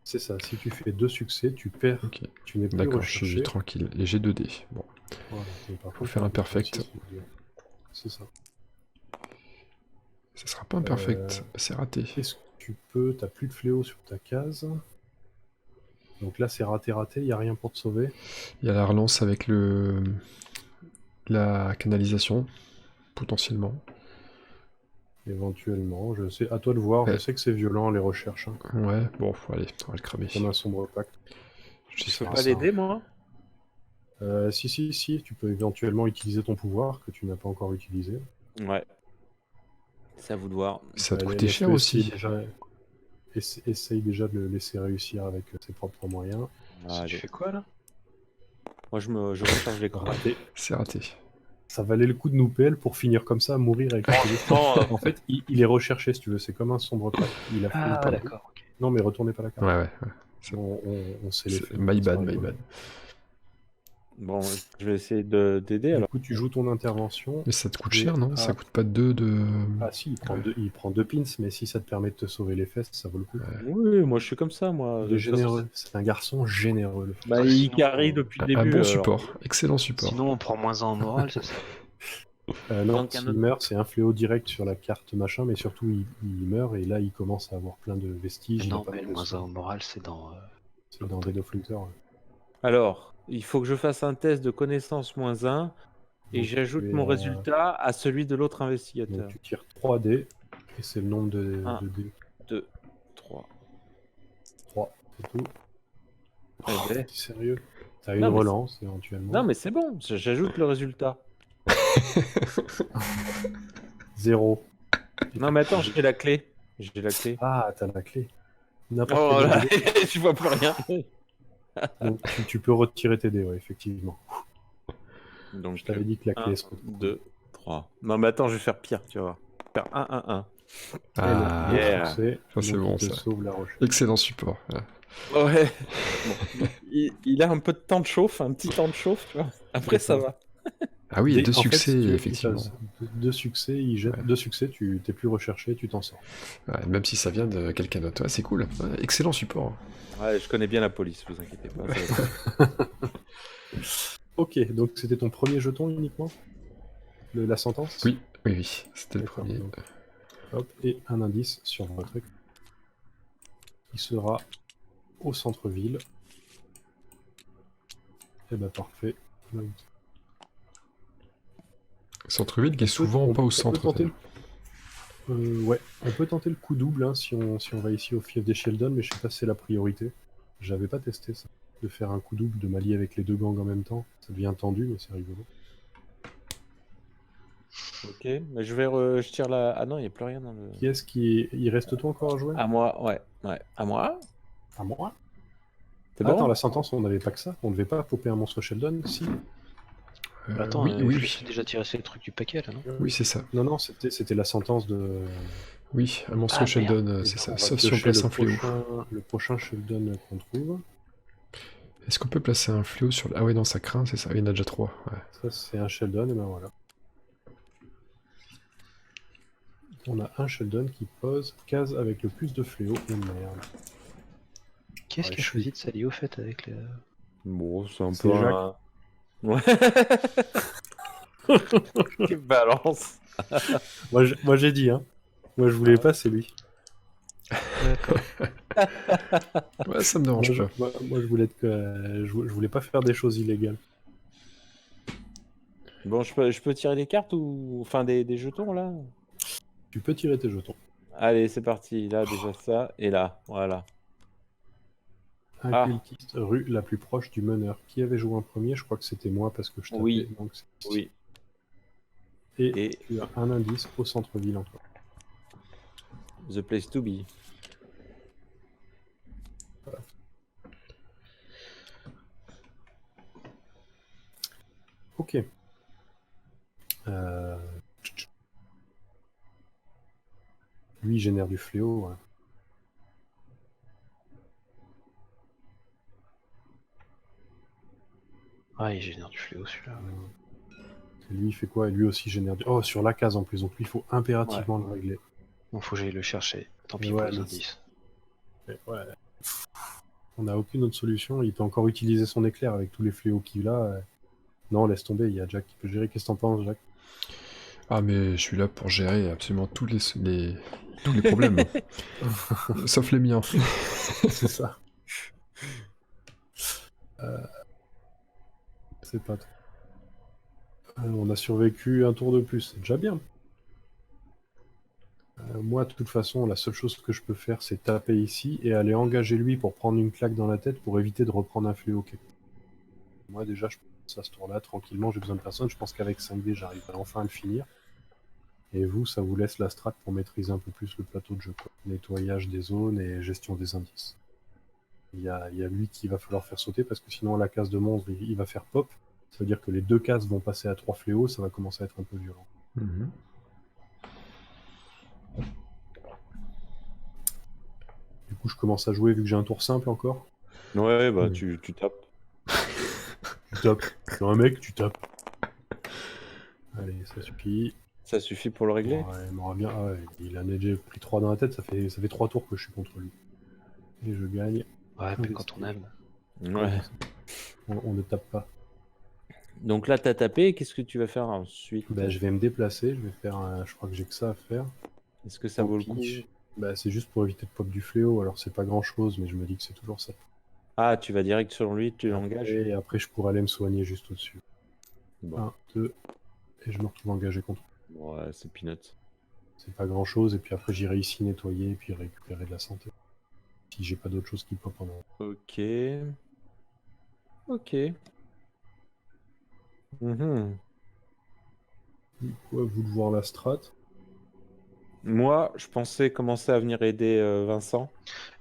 [SPEAKER 2] C'est ça, si tu fais 2 succès, tu perds,
[SPEAKER 1] Ok.
[SPEAKER 2] tu n'es plus
[SPEAKER 1] D'accord, je
[SPEAKER 2] recherché.
[SPEAKER 1] suis tranquille. Et j'ai 2 dés. Bon.
[SPEAKER 2] Voilà, mais par
[SPEAKER 1] Faut
[SPEAKER 2] contre,
[SPEAKER 1] faire
[SPEAKER 2] tu
[SPEAKER 1] un
[SPEAKER 2] as
[SPEAKER 1] perfect.
[SPEAKER 2] 6 ou 2. C'est ça.
[SPEAKER 1] Ça sera pas un perfect, c'est raté.
[SPEAKER 2] Est-ce que tu peux... T'as plus de fléau sur ta case. Donc là, c'est raté, il n'y a rien pour te sauver.
[SPEAKER 1] Il y a la relance avec la canalisation, potentiellement.
[SPEAKER 2] Éventuellement, je sais. À toi de voir,
[SPEAKER 1] Ouais.
[SPEAKER 2] je sais que c'est violent, les recherches. Hein.
[SPEAKER 1] Ouais, bon, allez, on va le cramer.
[SPEAKER 2] Comme un sombre pacte.
[SPEAKER 1] Je
[SPEAKER 4] Je
[SPEAKER 1] sais
[SPEAKER 4] peux
[SPEAKER 1] pas
[SPEAKER 4] pas
[SPEAKER 1] ça.
[SPEAKER 4] l'aider, moi?
[SPEAKER 2] Si, tu peux éventuellement utiliser ton pouvoir que tu n'as pas encore utilisé.
[SPEAKER 4] Ouais. C'est à vous de voir.
[SPEAKER 1] Ça va te
[SPEAKER 2] Allez,
[SPEAKER 1] coûter cher
[SPEAKER 2] laisse-le
[SPEAKER 1] aussi.
[SPEAKER 2] essaye déjà de le laisser réussir avec ses propres moyens.
[SPEAKER 5] Tu
[SPEAKER 4] Allez.
[SPEAKER 5] fais quoi là?
[SPEAKER 4] Moi, je recharge l'écran.
[SPEAKER 2] Raté.
[SPEAKER 1] C'est raté.
[SPEAKER 2] Ça valait le coup de nous PL pour finir comme ça, mourir avec le téléphone. En fait, il est recherché, si tu veux. C'est comme un sombre pacte. Il a fait
[SPEAKER 5] Ah,
[SPEAKER 2] le temps.
[SPEAKER 5] d'accord, ok.
[SPEAKER 2] Non, mais retournez pas la carte.
[SPEAKER 1] Ouais.
[SPEAKER 2] On sait les
[SPEAKER 1] C'est-
[SPEAKER 2] faire.
[SPEAKER 1] My
[SPEAKER 2] ça
[SPEAKER 1] bad, my
[SPEAKER 2] rigole.
[SPEAKER 1] bad.
[SPEAKER 4] Bon, je vais essayer d'aider
[SPEAKER 2] Du
[SPEAKER 4] alors.
[SPEAKER 2] coup, tu joues ton intervention.
[SPEAKER 1] Mais ça te coûte
[SPEAKER 2] Et
[SPEAKER 1] cher, non?
[SPEAKER 2] à-
[SPEAKER 1] Ça coûte pas 2 de...
[SPEAKER 2] Ah si,
[SPEAKER 1] Ouais.
[SPEAKER 2] il prend 2 pins, mais si ça te permet de te sauver les fesses, ça vaut le coup.
[SPEAKER 4] Oui, moi je suis comme ça, moi.
[SPEAKER 2] Il
[SPEAKER 4] De
[SPEAKER 2] est
[SPEAKER 4] toute façon,
[SPEAKER 2] généreux. C'est un garçon généreux. Le
[SPEAKER 4] Bah,
[SPEAKER 5] Ah,
[SPEAKER 4] il
[SPEAKER 5] sinon,
[SPEAKER 4] carry depuis le
[SPEAKER 1] Un
[SPEAKER 4] début.
[SPEAKER 1] bon
[SPEAKER 4] alors.
[SPEAKER 1] support, excellent support.
[SPEAKER 5] Sinon, on prend moins 1 en morale, c'est ça?
[SPEAKER 2] Non,
[SPEAKER 4] Donc, un
[SPEAKER 2] s'il
[SPEAKER 4] autre-
[SPEAKER 2] meurt, c'est un fléau direct sur la carte machin, mais surtout il meurt et là il commence à avoir plein de vestiges. il a
[SPEAKER 5] Non,
[SPEAKER 2] pas
[SPEAKER 5] mais
[SPEAKER 2] mal
[SPEAKER 5] le
[SPEAKER 2] de
[SPEAKER 5] moins 1
[SPEAKER 2] soins.
[SPEAKER 5] en morale, c'est dans.
[SPEAKER 2] C'est dans Dead of Winter. Ouais.
[SPEAKER 4] Alors, il faut que je fasse un test de connaissance -1 et
[SPEAKER 2] Donc,
[SPEAKER 4] j'ajoute
[SPEAKER 2] tu es
[SPEAKER 4] mon
[SPEAKER 2] à-
[SPEAKER 4] résultat à celui de l'autre
[SPEAKER 2] Donc
[SPEAKER 4] investigateur.
[SPEAKER 2] tu tires 3 dés et c'est le nombre
[SPEAKER 4] Un.
[SPEAKER 2] de dés.
[SPEAKER 4] 2, 3.
[SPEAKER 2] 3, c'est tout.
[SPEAKER 4] Eh ben.
[SPEAKER 2] T'es sérieux? T'as une
[SPEAKER 4] Non, mais
[SPEAKER 2] relance éventuellement.
[SPEAKER 4] Non, mais c'est bon, j'ajoute le résultat.
[SPEAKER 2] 0.
[SPEAKER 4] Non, mais attends, j'ai la clé. J'ai la clé.
[SPEAKER 2] Ah, t'as la clé. N'importe
[SPEAKER 4] Oh
[SPEAKER 2] quel
[SPEAKER 4] là,
[SPEAKER 2] dé.
[SPEAKER 4] je vois plus rien.
[SPEAKER 2] Donc tu peux retirer tes dés, ouais, effectivement.
[SPEAKER 4] Donc,
[SPEAKER 2] Je t'avais dit que la clé
[SPEAKER 4] 1,
[SPEAKER 2] se retrouve.
[SPEAKER 4] 2, 3. Non, mais attends, je vais faire pire, tu vois. Faire 1, 1, 1.
[SPEAKER 1] Ah,
[SPEAKER 4] Yeah.
[SPEAKER 2] Succès,
[SPEAKER 1] Ça, c'est
[SPEAKER 2] donc
[SPEAKER 1] bon,
[SPEAKER 2] il te
[SPEAKER 1] ça.
[SPEAKER 2] sauve la recherche.
[SPEAKER 1] excellent support. Ouais.
[SPEAKER 4] Ouais. Bon, il a un peu de temps de chauffe, un petit temps de chauffe, tu vois. Après, ça va.
[SPEAKER 1] Ah oui, 2
[SPEAKER 2] En fait,
[SPEAKER 1] succès,
[SPEAKER 2] si tu veux qu'il
[SPEAKER 1] effectivement.
[SPEAKER 2] fasse 2 succès, il jette
[SPEAKER 1] Ouais.
[SPEAKER 2] 2 succès, tu t'es plus recherché, tu t'en sors.
[SPEAKER 1] Ouais, même si ça vient de quelqu'un d'autre. Ouais, c'est cool. Ouais, excellent support.
[SPEAKER 4] Ouais, je connais bien la police, vous inquiétez pas. ça va.
[SPEAKER 2] Ok, donc c'était ton premier jeton uniquement la sentence?
[SPEAKER 1] Oui, c'était le
[SPEAKER 2] D'accord,
[SPEAKER 1] premier.
[SPEAKER 2] donc. Hop, et un indice sur votre écran. Il sera au centre-ville. Et bah parfait.
[SPEAKER 1] Centre-ville qui est souvent
[SPEAKER 2] On
[SPEAKER 1] pas
[SPEAKER 2] peut
[SPEAKER 1] au centre.
[SPEAKER 2] tenter
[SPEAKER 1] d'ailleurs.
[SPEAKER 2] ouais, on peut tenter le coup double hein, si on va ici au fief des Sheldon, mais je sais pas si c'est la priorité. J'avais pas testé ça. De faire un coup double, de m'allier avec les deux gangs en même temps. Ça devient tendu, mais c'est rigolo.
[SPEAKER 4] Ok, mais je tire la. Ah non, il n'y a plus rien dans le.
[SPEAKER 2] Qui est-ce qui. Il reste toi encore à jouer?
[SPEAKER 4] À moi, ouais. À moi.
[SPEAKER 2] À moi?
[SPEAKER 4] C'est
[SPEAKER 2] Ah,
[SPEAKER 4] bon.
[SPEAKER 2] attends, la sentence, on n'avait pas que ça. On devait pas popper un monstre Sheldon, si.
[SPEAKER 5] Bah, attends,
[SPEAKER 1] oui,
[SPEAKER 5] j'ai déjà tiré ces trucs du paquet là, non?
[SPEAKER 1] oui, c'est ça.
[SPEAKER 2] Non, c'était la sentence de.
[SPEAKER 1] Oui, un monstre
[SPEAKER 5] Ah,
[SPEAKER 1] Sheldon,
[SPEAKER 5] merde.
[SPEAKER 1] c'est ça.
[SPEAKER 2] On va
[SPEAKER 1] Sauf si on
[SPEAKER 2] piocher
[SPEAKER 1] place un fléau.
[SPEAKER 2] le prochain Sheldon qu'on trouve.
[SPEAKER 1] Est-ce qu'on peut placer un fléau sur... Ah ouais, non, ça craint, c'est ça. Il y en a déjà 3. Ouais.
[SPEAKER 2] Ça, c'est un Sheldon, et ben voilà. On a un Sheldon qui pose case avec le plus de fléaux. Oh merde.
[SPEAKER 5] Qui est-ce
[SPEAKER 2] Ouais,
[SPEAKER 5] qui a
[SPEAKER 2] je
[SPEAKER 5] choisi de s'allier au fait avec les.
[SPEAKER 4] Bon, c'est un
[SPEAKER 2] C'est
[SPEAKER 4] peu.
[SPEAKER 2] Jacques.
[SPEAKER 4] Ouais. Quelle balance.
[SPEAKER 2] Moi j'ai dit, hein. Moi je voulais pas, c'est lui.
[SPEAKER 5] D'accord.
[SPEAKER 1] Ouais, ça me
[SPEAKER 2] Moi,
[SPEAKER 1] dérange
[SPEAKER 2] je,
[SPEAKER 1] pas.
[SPEAKER 2] moi, je voulais je voulais pas faire des choses illégales.
[SPEAKER 4] Bon, je peux tirer des cartes ou. Enfin, des jetons là?
[SPEAKER 2] Tu peux tirer tes jetons.
[SPEAKER 4] Allez, c'est parti. Là, déjà ça. Et là, voilà.
[SPEAKER 2] Un
[SPEAKER 4] Ah.
[SPEAKER 2] cultiste rue la plus proche du meneur. Qui avait joué en premier? Je crois que c'était moi parce que je tapais.
[SPEAKER 4] Oui.
[SPEAKER 2] Donc c'est ici.
[SPEAKER 4] Oui.
[SPEAKER 2] Et
[SPEAKER 4] Et
[SPEAKER 2] tu as un indice au centre-ville encore.
[SPEAKER 4] the place to be.
[SPEAKER 2] Ok. Euh, Lui, il génère du fléau. Ouais.
[SPEAKER 5] Ah, il génère du fléau celui-là.
[SPEAKER 2] Et lui, il fait quoi? Et lui aussi génère du... Oh, sur la case en plus. Donc lui, il faut impérativement le régler.
[SPEAKER 5] Bon, faut que j'aille le chercher. Tant pis
[SPEAKER 2] Mais
[SPEAKER 5] pour
[SPEAKER 2] ouais,
[SPEAKER 5] les
[SPEAKER 2] mais
[SPEAKER 5] indices.
[SPEAKER 2] Mais ouais. On n'a aucune autre solution. Il peut encore utiliser son éclair avec tous les fléaux qu'il a. Non, laisse tomber. Il y a Jack qui peut gérer. Qu'est-ce que t'en penses, Jack?
[SPEAKER 1] Ah, mais je suis là pour gérer absolument tous les problèmes. Sauf les miens.
[SPEAKER 2] C'est ça. C'est pas trop. On a survécu un tour de plus. C'est déjà bien. Moi, de toute façon, la seule chose que je peux faire, c'est taper ici et aller engager lui pour prendre une claque dans la tête pour éviter de reprendre un fléau. Moi, déjà, je pense à ce tour-là, tranquillement, j'ai besoin de personne. Je pense qu'avec 5D, j'arriverai enfin à le finir. Et vous, ça vous laisse la strat pour maîtriser un peu plus le plateau de jeu, quoi. Nettoyage des zones et gestion des indices. Il y a lui qu'il va falloir faire sauter parce que sinon, la case de monstre, il va faire pop. Ça veut dire que les deux cases vont passer à 3 fléaux, ça va commencer à être un peu violent.
[SPEAKER 1] Mhm.
[SPEAKER 2] Du coup, je commence à jouer vu que j'ai un tour simple encore.
[SPEAKER 4] Ouais, bah
[SPEAKER 1] Oui.
[SPEAKER 4] tu tapes.
[SPEAKER 2] Tu tapes. T'es un mec, tu tapes. Allez, ça suffit.
[SPEAKER 4] Ça suffit pour le régler?
[SPEAKER 2] Ouais, il m'aura bien. Ah ouais, il en a déjà pris 3 dans la tête, ça fait 3 tours que je suis contre lui. Et je gagne.
[SPEAKER 5] Ouais, mais quand on aime.
[SPEAKER 4] Ouais.
[SPEAKER 2] On ne tape pas.
[SPEAKER 4] Donc là, t'as tapé. Qu'est-ce que tu vas faire ensuite?
[SPEAKER 2] Bah, je vais me déplacer, je vais faire je crois que j'ai que ça à faire.
[SPEAKER 4] Est-ce que ça vaut le coup?
[SPEAKER 2] Pige. Bah, c'est juste pour éviter de pop du fléau, alors c'est pas grand chose, mais je me dis que c'est toujours ça.
[SPEAKER 4] Ah, tu vas direct sur lui, tu l'engages?
[SPEAKER 2] Et après, je pourrais aller me soigner juste au-dessus.
[SPEAKER 4] Bon.
[SPEAKER 2] 1, 2, et je me retrouve engagé contre.
[SPEAKER 4] Ouais, c'est peanuts.
[SPEAKER 2] C'est pas grand chose, et puis après, j'irai ici nettoyer et puis récupérer de la santé. Si j'ai pas d'autre chose qui pop pendant.
[SPEAKER 4] Ok. Ok. Mhm.
[SPEAKER 2] Du coup, à vous de voir la strat.
[SPEAKER 4] Moi, je pensais commencer à venir aider Vincent.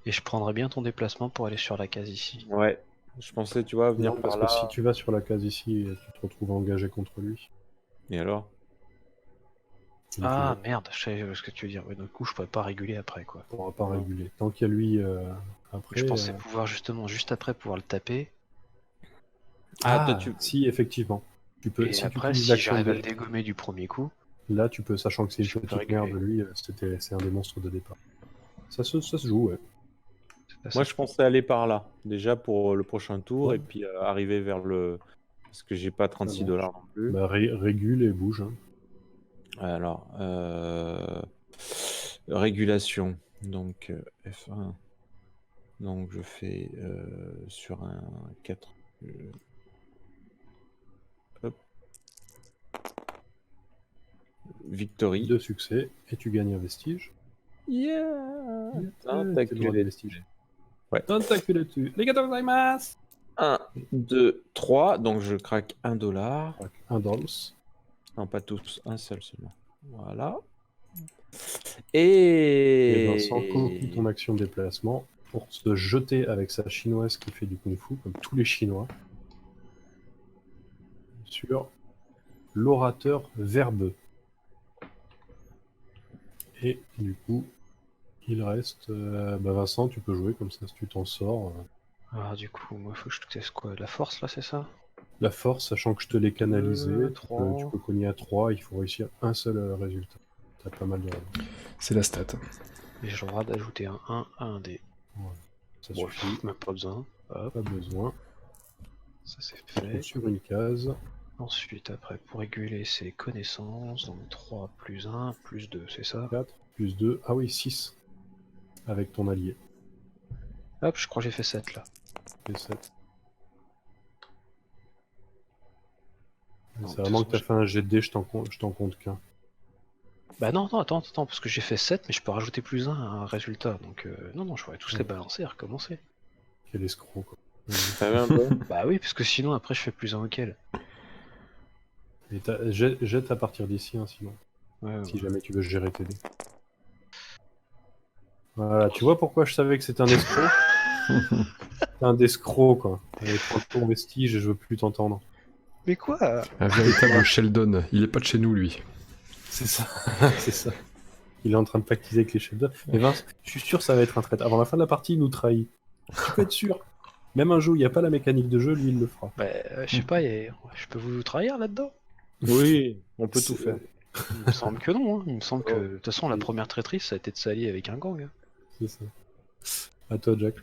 [SPEAKER 5] Et je prendrais bien ton déplacement pour aller sur la case ici.
[SPEAKER 4] Ouais. Je pensais, tu vois, venir
[SPEAKER 2] Non,
[SPEAKER 4] par
[SPEAKER 2] parce
[SPEAKER 4] là.
[SPEAKER 2] que si tu vas sur la case ici, tu te retrouves engagé contre lui.
[SPEAKER 4] Et alors?
[SPEAKER 2] Donc,
[SPEAKER 5] Ah
[SPEAKER 2] il
[SPEAKER 5] merde, je sais ce que tu veux dire. Ouais, du coup, je pourrais pas réguler après quoi.
[SPEAKER 2] ne pourra pas
[SPEAKER 4] Non.
[SPEAKER 2] réguler. Tant qu'il y a lui après.
[SPEAKER 5] Je pensais pouvoir justement juste après pouvoir le taper.
[SPEAKER 4] Ah, toi, tu.
[SPEAKER 2] Si, effectivement. Tu peux,
[SPEAKER 5] Et
[SPEAKER 2] si tu
[SPEAKER 5] après,
[SPEAKER 2] utilises
[SPEAKER 5] si
[SPEAKER 2] l'action
[SPEAKER 5] j'arrive à le
[SPEAKER 2] de...
[SPEAKER 5] dégommer du premier coup,
[SPEAKER 2] Là, tu peux, sachant que c'est une
[SPEAKER 5] Je peux
[SPEAKER 2] petite
[SPEAKER 5] réguler.
[SPEAKER 2] merde, lui, c'est un des monstres de départ. Ça se joue, ouais.
[SPEAKER 4] Moi, je pensais aller par là, déjà pour le prochain tour,
[SPEAKER 2] Ouais.
[SPEAKER 4] et puis arriver vers le. Parce que j'ai pas 36
[SPEAKER 2] marche.
[SPEAKER 4] $ non plus.
[SPEAKER 2] Bah, régule et bouge. Hein.
[SPEAKER 4] Alors, régulation. Donc, F1. Donc, je fais sur un 4. Hop. Victory.
[SPEAKER 2] 2 succès, et tu gagnes un vestige.
[SPEAKER 4] Yeah!
[SPEAKER 2] T'es le droit des vestiges.
[SPEAKER 4] Ouais.
[SPEAKER 2] Tentacule dessus. Arigato gozaimasu.
[SPEAKER 4] 1, 2, 3. Donc, je craque 1 $.
[SPEAKER 2] Un dols.
[SPEAKER 4] Non, pas tous, un seul seulement. Voilà.
[SPEAKER 2] Et
[SPEAKER 4] Et
[SPEAKER 2] Vincent copie ton action de déplacement pour se jeter avec sa chinoise qui fait du kung-fu, comme tous les Chinois, sur l'orateur verbeux. Et du coup, il reste... Vincent, tu peux jouer comme ça si tu t'en sors.
[SPEAKER 5] ah, du coup, moi, faut que je teste quoi? La force là, c'est ça?
[SPEAKER 2] La force, sachant que je te l'ai canalisé, tu
[SPEAKER 5] 3.
[SPEAKER 2] peux cogner à 3, il faut réussir un seul résultat. T'as pas mal de raisons.
[SPEAKER 1] C'est la stat.
[SPEAKER 5] Et j'ai le droit d'ajouter un 1 à un dé.
[SPEAKER 2] Ça
[SPEAKER 5] Bon,
[SPEAKER 2] suffit,
[SPEAKER 5] même pas besoin. Hop,
[SPEAKER 2] pas besoin.
[SPEAKER 5] ça c'est
[SPEAKER 2] Tu
[SPEAKER 5] fait.
[SPEAKER 2] trouves sur une case.
[SPEAKER 5] Ensuite, après, pour réguler ses connaissances, donc 3 plus 1 plus 2, c'est ça?
[SPEAKER 2] 4 plus 2. Ah oui, 6. avec ton allié.
[SPEAKER 5] Hop, je crois que j'ai fait 7 là.
[SPEAKER 2] Et 7.
[SPEAKER 5] Non,
[SPEAKER 2] C'est
[SPEAKER 5] de
[SPEAKER 2] vraiment
[SPEAKER 5] toute
[SPEAKER 2] que t'as
[SPEAKER 5] façon,
[SPEAKER 2] fait un jet de dés, je t'en compte qu'un.
[SPEAKER 5] Bah non, attends, parce que j'ai fait 7, mais je peux rajouter plus 1 à un résultat. Donc non, je pourrais tous les balancer et recommencer.
[SPEAKER 2] Quel escroc, quoi.
[SPEAKER 4] Ça va un peu.
[SPEAKER 5] Bah oui, parce que sinon après je fais plus 1 auquel.
[SPEAKER 2] Et jette à partir d'ici, hein, sinon.
[SPEAKER 5] Ouais,
[SPEAKER 2] Si jamais tu veux gérer tes dés. Voilà, tu vois pourquoi je savais que c'était un escroc? C'est un escroc, quoi. Allez, prends ton vestige et je veux plus t'entendre.
[SPEAKER 5] Mais quoi?
[SPEAKER 1] Un véritable Sheldon. Il est pas de chez nous, lui.
[SPEAKER 2] C'est ça, c'est ça. Il est en train de pactiser avec les chefs d'œuvre. Mais Vince, je suis sûr que ça va être un traître. Avant la fin de la partie, il nous trahit. Tu peux être sûr. Même un jeu où il n'y a pas la mécanique de jeu, lui, il le fera.
[SPEAKER 5] Bah je sais pas, je peux vous trahir là-dedans?
[SPEAKER 4] Oui, on peut tout
[SPEAKER 2] C'est-
[SPEAKER 4] faire.
[SPEAKER 5] Il me semble que non, hein. Il me semble que de toute façon la
[SPEAKER 2] Oui.
[SPEAKER 5] première traîtrise ça a été de s'allier avec un gang. Hein.
[SPEAKER 2] C'est ça. À toi, Jack.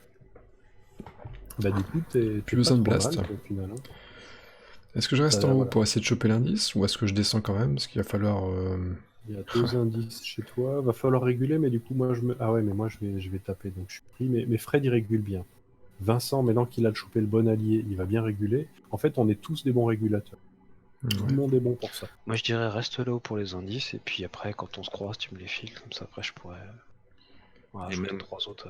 [SPEAKER 2] Bah du coup, t'es
[SPEAKER 1] Plus besoin de
[SPEAKER 2] pas trop
[SPEAKER 1] blast.
[SPEAKER 2] mal, au final. Hein.
[SPEAKER 1] Est-ce que je reste en haut
[SPEAKER 2] Voilà.
[SPEAKER 1] pour essayer de choper l'indice ou est-ce que je descends quand même? Parce qu'il va falloir.
[SPEAKER 2] Il y a 2 indices chez toi. Va falloir réguler, mais du coup, moi, Ah ouais, mais moi, je vais taper, donc je suis pris. Mais Fred, il régule bien. Vincent, maintenant qu'il a chopé le bon allié, il va bien réguler. En fait, on est tous des bons régulateurs. Tout
[SPEAKER 1] Ouais.
[SPEAKER 2] le monde est bon pour ça.
[SPEAKER 5] Moi je dirais reste là-haut pour les indices et puis après quand on se croise tu me les files comme ça après je pourrais rajouter
[SPEAKER 3] même-
[SPEAKER 5] 3 autres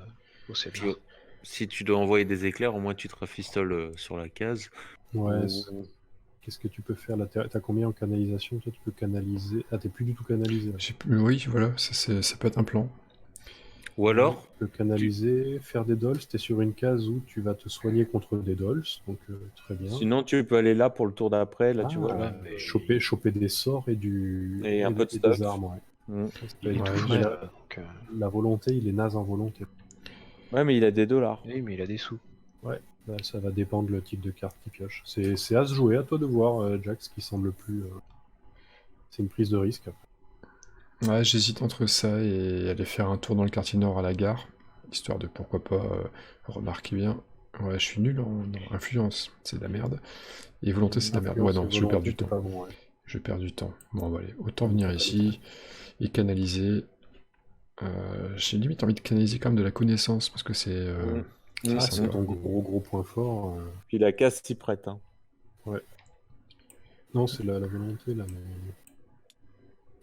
[SPEAKER 5] au
[SPEAKER 3] Tu
[SPEAKER 5] cellulaire.
[SPEAKER 3] veux- Si tu dois envoyer des éclairs, au moins tu te rafistoles sur la case.
[SPEAKER 2] Ouais.
[SPEAKER 3] Ou-
[SPEAKER 2] Qu'est-ce que tu peux faire là? T'as combien en canalisation? Toi, tu peux canaliser. Ah, t'es plus du tout canalisé. Là.
[SPEAKER 1] Oui, voilà, ça peut être un plan.
[SPEAKER 3] Ou alors,
[SPEAKER 2] Tu peux canaliser, faire des dolls. T'es sur une case où tu vas te soigner contre des dolls. Donc, très bien.
[SPEAKER 4] Sinon, tu peux aller là pour le tour d'après. Là, tu
[SPEAKER 2] Ah,
[SPEAKER 4] vois.
[SPEAKER 5] ouais,
[SPEAKER 4] Là.
[SPEAKER 5] mais-
[SPEAKER 2] choper des sorts et du
[SPEAKER 4] Et un peu de
[SPEAKER 2] des
[SPEAKER 4] stuff.
[SPEAKER 2] armes. Ouais.
[SPEAKER 4] Mm.
[SPEAKER 2] Ça peut
[SPEAKER 5] il est
[SPEAKER 2] être
[SPEAKER 5] tout
[SPEAKER 2] cool.
[SPEAKER 5] frais
[SPEAKER 2] Mais
[SPEAKER 5] là, donc,
[SPEAKER 2] la volonté, il est naze en volonté.
[SPEAKER 4] Ouais, mais il a des dollars.
[SPEAKER 5] oui mais il a des sous.
[SPEAKER 2] Bah, ça va dépendre le type de carte qu'il pioche. C'est à se jouer, à toi de voir, Jack, ce qui semble plus. C'est une prise de risque.
[SPEAKER 1] Ouais, j'hésite entre ça et aller faire un tour dans le quartier nord à la gare, histoire de pourquoi pas remarquer bien. Ouais, je suis nul en influence, c'est de la merde. Et volonté, c'est de la merde. Ouais, non, je vais perdre du temps.
[SPEAKER 2] Pas bon, ouais.
[SPEAKER 1] Je perds du temps. Bon, bah, allez, autant venir ici et canaliser. J'ai limite envie de canaliser quand même de la connaissance parce que c'est.
[SPEAKER 2] Ah,
[SPEAKER 1] c'est
[SPEAKER 2] c'est
[SPEAKER 1] sympa.
[SPEAKER 2] ton gros point fort.
[SPEAKER 4] Puis la case s'y prête. Hein.
[SPEAKER 2] Non, c'est la volonté là, mais.